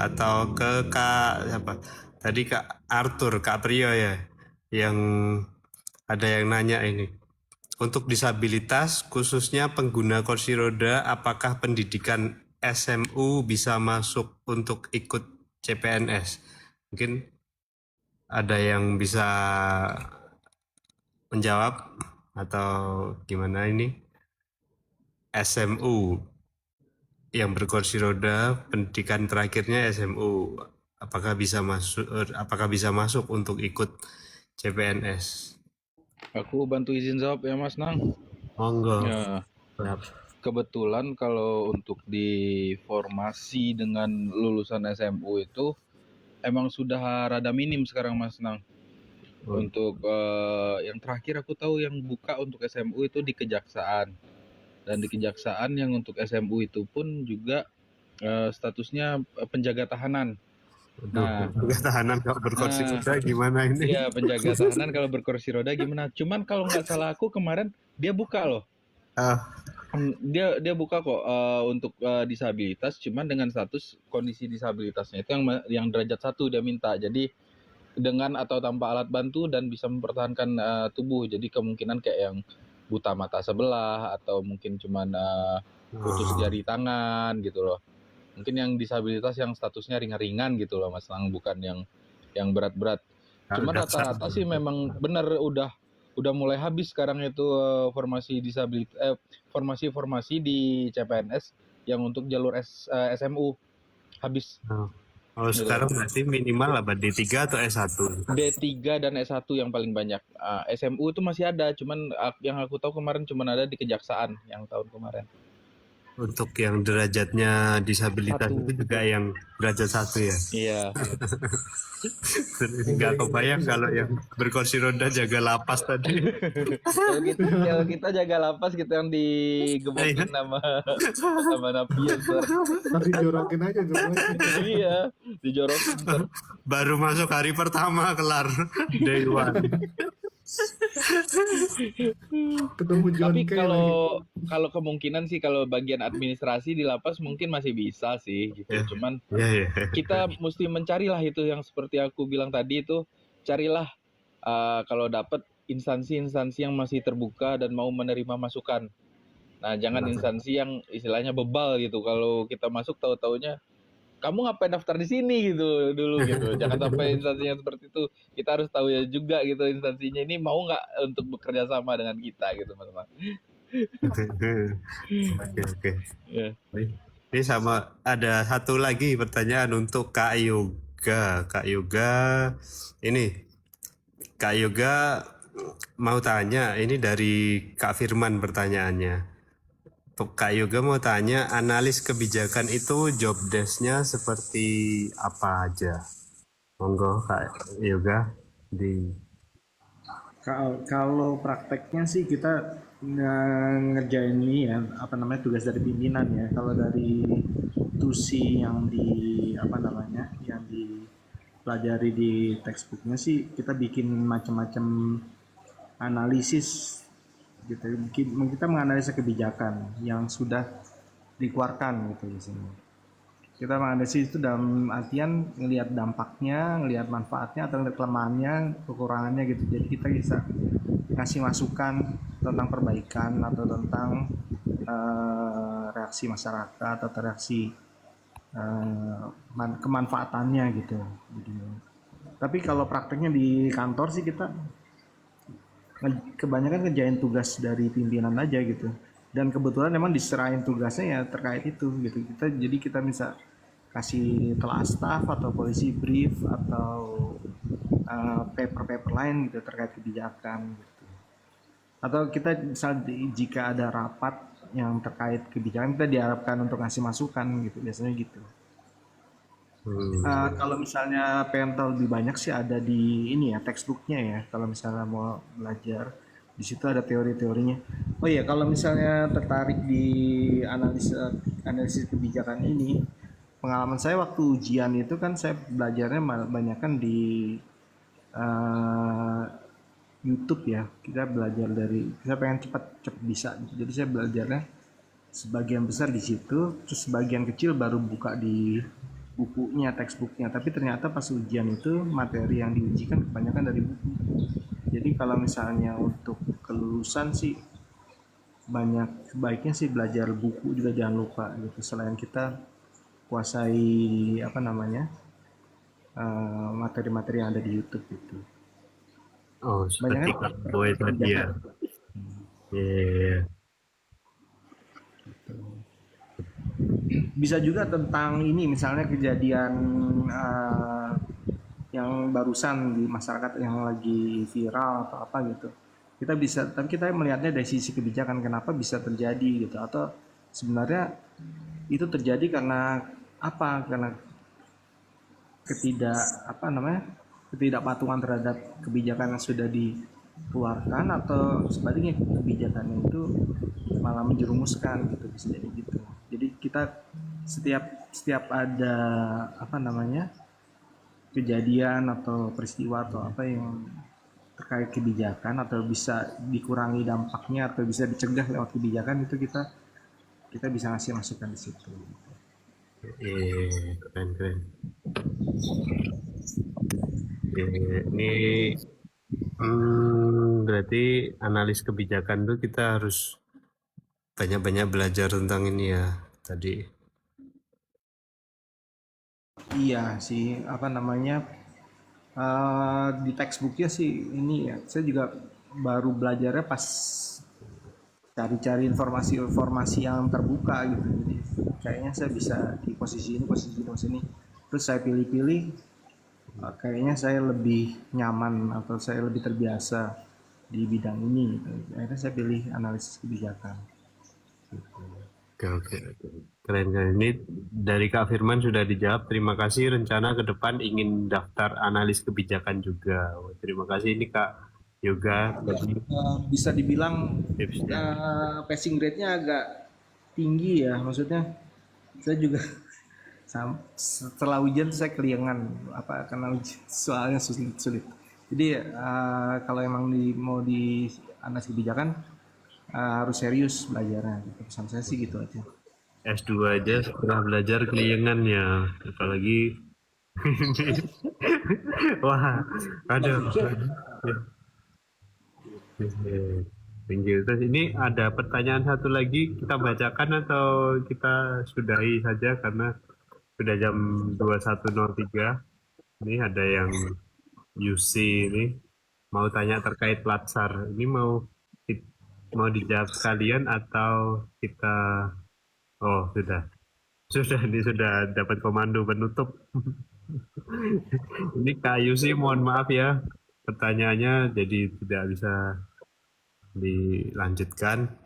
Atau ke Kak siapa? Tadi Kak Arthur, Kak Priyo ya, yang ada yang nanya ini. Untuk disabilitas, khususnya pengguna kursi roda, apakah pendidikan SMU bisa masuk untuk ikut CPNS? Mungkin ada yang bisa menjawab atau gimana ini? SMU yang berkursi roda, pendidikan terakhirnya SMU, apakah bisa masuk untuk ikut CPNS? Aku bantu izin jawab ya Mas Nang. Monggo. Ya, kebetulan kalau untuk di formasi dengan lulusan SMU itu emang sudah rada minim sekarang Mas Nang. Untuk yang terakhir aku tahu yang buka untuk SMU itu di Kejaksaan. Dan di Kejaksaan yang untuk SMU itu pun juga statusnya penjaga tahanan. Nah, Penjaga tahanan kalau berkursi nah, roda gimana ini? iya penjaga tahanan kalau berkursi roda gimana? Cuman kalau nggak salah aku kemarin dia buka loh. Ah, Dia buka kok untuk disabilitas, cuman dengan status kondisi disabilitasnya itu yang derajat 1 dia minta. Jadi dengan atau tanpa alat bantu dan bisa mempertahankan tubuh. Jadi kemungkinan kayak yang buta mata sebelah atau mungkin cuman putus jari tangan gitu loh. Mungkin yang disabilitas yang statusnya ringan-ringan gitu loh Mas Lang, bukan yang berat-berat. Cuma rata-rata sih memang benar udah mulai habis sekarang itu formasi disabilitas formasi di CPNS yang untuk jalur SMU habis. Oh, sekarang berarti minimal apa? D3 atau S1? D3 dan S1 yang paling banyak. SMU itu masih ada, cuman yang aku tahu kemarin cuman ada di Kejaksaan yang tahun kemarin. Untuk yang derajatnya disabilitas 1. itu juga yang derajat 1 ya? Iya. Nggak kebayang kalau yang berkursi roda jaga lapas tadi. Kalau kita jaga lapas, kita yang digebukin sama napian. Tapi dijorokin aja jorokin. Iya, dijorokin. Baru masuk hari pertama kelar day one. Ketemu John Tapi Kay lagi. kalau kemungkinan sih kalau bagian administrasi di lapas mungkin masih bisa sih gitu. Cuman kita mesti mencarilah itu yang seperti aku bilang tadi itu, carilah kalau dapat instansi-instansi yang masih terbuka dan mau menerima masukan. Nah, jangan instansi yang istilahnya bebal gitu. Kalau kita masuk tahu-taunya kamu ngapain daftar di sini gitu dulu gitu. Jangan sampai instansi yang seperti itu. Kita harus tahu ya juga gitu instansinya ini mau nggak untuk bekerja sama dengan kita gitu teman-teman. Oke. Ini sama ada satu lagi pertanyaan untuk Kak Yoga. Kak Yoga mau tanya, ini dari Kak Firman pertanyaannya. Kak Yoga mau tanya, analis kebijakan itu job desk-nya seperti apa aja? Monggo Kak Yoga. Kalau prakteknya sih kita ngerjain ini ya, tugas dari pimpinan ya. Kalau dari tusi yang yang dipelajari di textbooknya sih kita bikin macam-macam analisis gitu. Kita menganalisa kebijakan yang sudah dikeluarkan gitu di sini. Kita menganalisis itu dalam artian ngelihat dampaknya, ngelihat manfaatnya atau ngelihat kelemahannya, kekurangannya gitu. Jadi kita bisa ngasih masukan tentang perbaikan atau tentang reaksi masyarakat atau reaksi kemanfaatannya gitu. Tapi kalau prakteknya di kantor sih kita kebanyakan ngerjain tugas dari pimpinan aja gitu, dan kebetulan memang diserahin tugasnya ya terkait itu gitu. Kita bisa kasih telah staff atau polisi brief atau paper lain gitu terkait kebijakan gitu. Atau kita misal jika ada rapat yang terkait kebijakan kita diharapkan untuk ngasih masukan gitu, biasanya gitu. Kalau misalnya pengen tahu lebih banyak sih ada di ini ya textbooknya ya. Kalau misalnya mau belajar di situ ada teori-teorinya. Oh iya, kalau misalnya tertarik di analisis kebijakan ini, pengalaman saya waktu ujian itu kan saya belajarnya banyak kan di YouTube ya. Kita belajar dari, kita pengen cepat bisa gitu. Jadi saya belajarnya sebagian besar di situ, terus sebagian kecil baru buka di bukunya, textbooknya. Tapi ternyata pas ujian itu materi yang diujikan kebanyakan dari buku. Jadi kalau misalnya untuk kelulusan sih sebaiknya sih belajar buku juga jangan lupa gitu. Selain kita kuasai apa namanya materi-materi yang ada di YouTube gitu. Oh, seperti Banyaknya Kak Boy tadi ya. Iya. bisa juga tentang ini misalnya kejadian yang barusan di masyarakat yang lagi viral atau apa gitu. Kita bisa, tapi kita melihatnya dari sisi kebijakan kenapa bisa terjadi gitu, atau sebenarnya itu terjadi karena apa? Karena ketidakpatuhan terhadap kebijakan yang sudah dikeluarkan, atau sebaliknya kebijakannya itu malah menjerumuskan gitu, bisa jadi gitu. Jadi kita setiap ada kejadian atau peristiwa atau apa yang terkait kebijakan atau bisa dikurangi dampaknya atau bisa dicegah lewat kebijakan, itu kita bisa ngasih masukan di situ. Keren. Ini berarti analis kebijakan tuh kita harus banyak-banyak belajar tentang ini ya tadi. Iya sih, di textbooknya sih ini ya, saya juga baru belajarnya pas cari-cari informasi-informasi yang terbuka gitu. Jadi kayaknya saya bisa di posisi ini, terus saya pilih-pilih, kayaknya saya lebih nyaman atau saya lebih terbiasa di bidang ini gitu. Akhirnya saya pilih analisis kebijakan. Oke. Keren. Ini dari Kak Firman sudah dijawab. Terima kasih. Rencana ke depan ingin daftar analis kebijakan juga. Terima kasih ini Kak Yoga. Bisa dibilang Tipsnya. passing grade-nya agak tinggi ya, maksudnya saya juga setelah ujian saya keliengan karena soalnya sulit. Jadi kalau emang mau di analisis kebijakan harus serius belajarnya. Pesan saya sih gitu aja. S2 aja setelah belajar keliengan ya. Apalagi wah, aduh. Thank you. Terus ini ada pertanyaan satu lagi, kita bacakan atau kita sudahi saja karena sudah jam 21.03. Ini ada yang UC ini mau tanya terkait Latsar. Ini mau dijawab sekalian atau kita ini sudah dapat komando penutup. Ini Kak UC mohon maaf ya, pertanyaannya jadi tidak bisa dilanjutkan.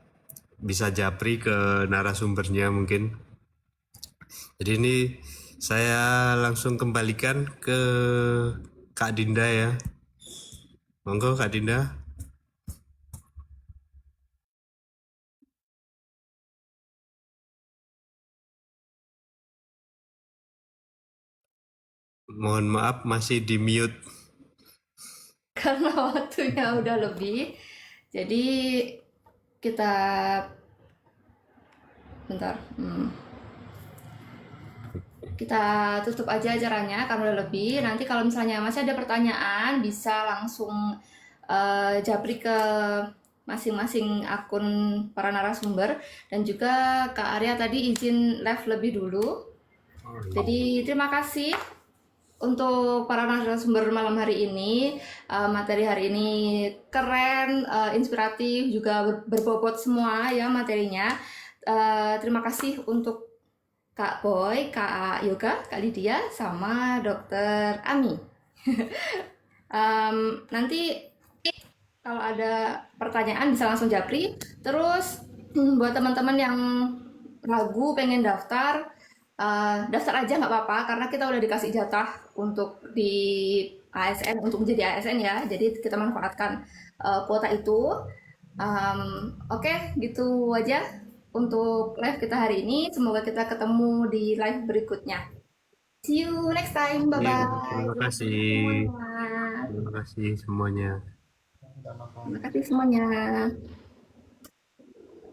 Bisa japri ke narasumbernya mungkin. Jadi ini saya langsung kembalikan ke Kak Dinda ya. Monggo Kak Dinda. Mohon maaf masih di mute. Karena waktunya udah lebih, jadi kita bentar. Kita tutup aja acaranya karena udah lebih. Nanti kalau misalnya masih ada pertanyaan bisa langsung japri ke masing-masing akun para narasumber, dan juga Kak Arya tadi izin live lebih dulu. Jadi terima kasih untuk para narasumber malam hari ini. Materi hari ini keren, inspiratif, juga berbobot semua ya materinya. Terima kasih untuk Kak Boy, Kak Yoga, Kak Lydia, sama Dokter Ami. Nanti kalau ada pertanyaan bisa langsung japri. Terus buat teman-teman yang ragu pengen daftar, daftar aja nggak apa-apa, karena kita udah dikasih jatah untuk di ASN, untuk menjadi ASN ya. Jadi kita manfaatkan kuota itu. Oke, gitu aja untuk live kita hari ini. Semoga kita ketemu di live berikutnya. See you next time. Bye-bye. Terima kasih. Terima kasih semuanya. Terima kasih semuanya.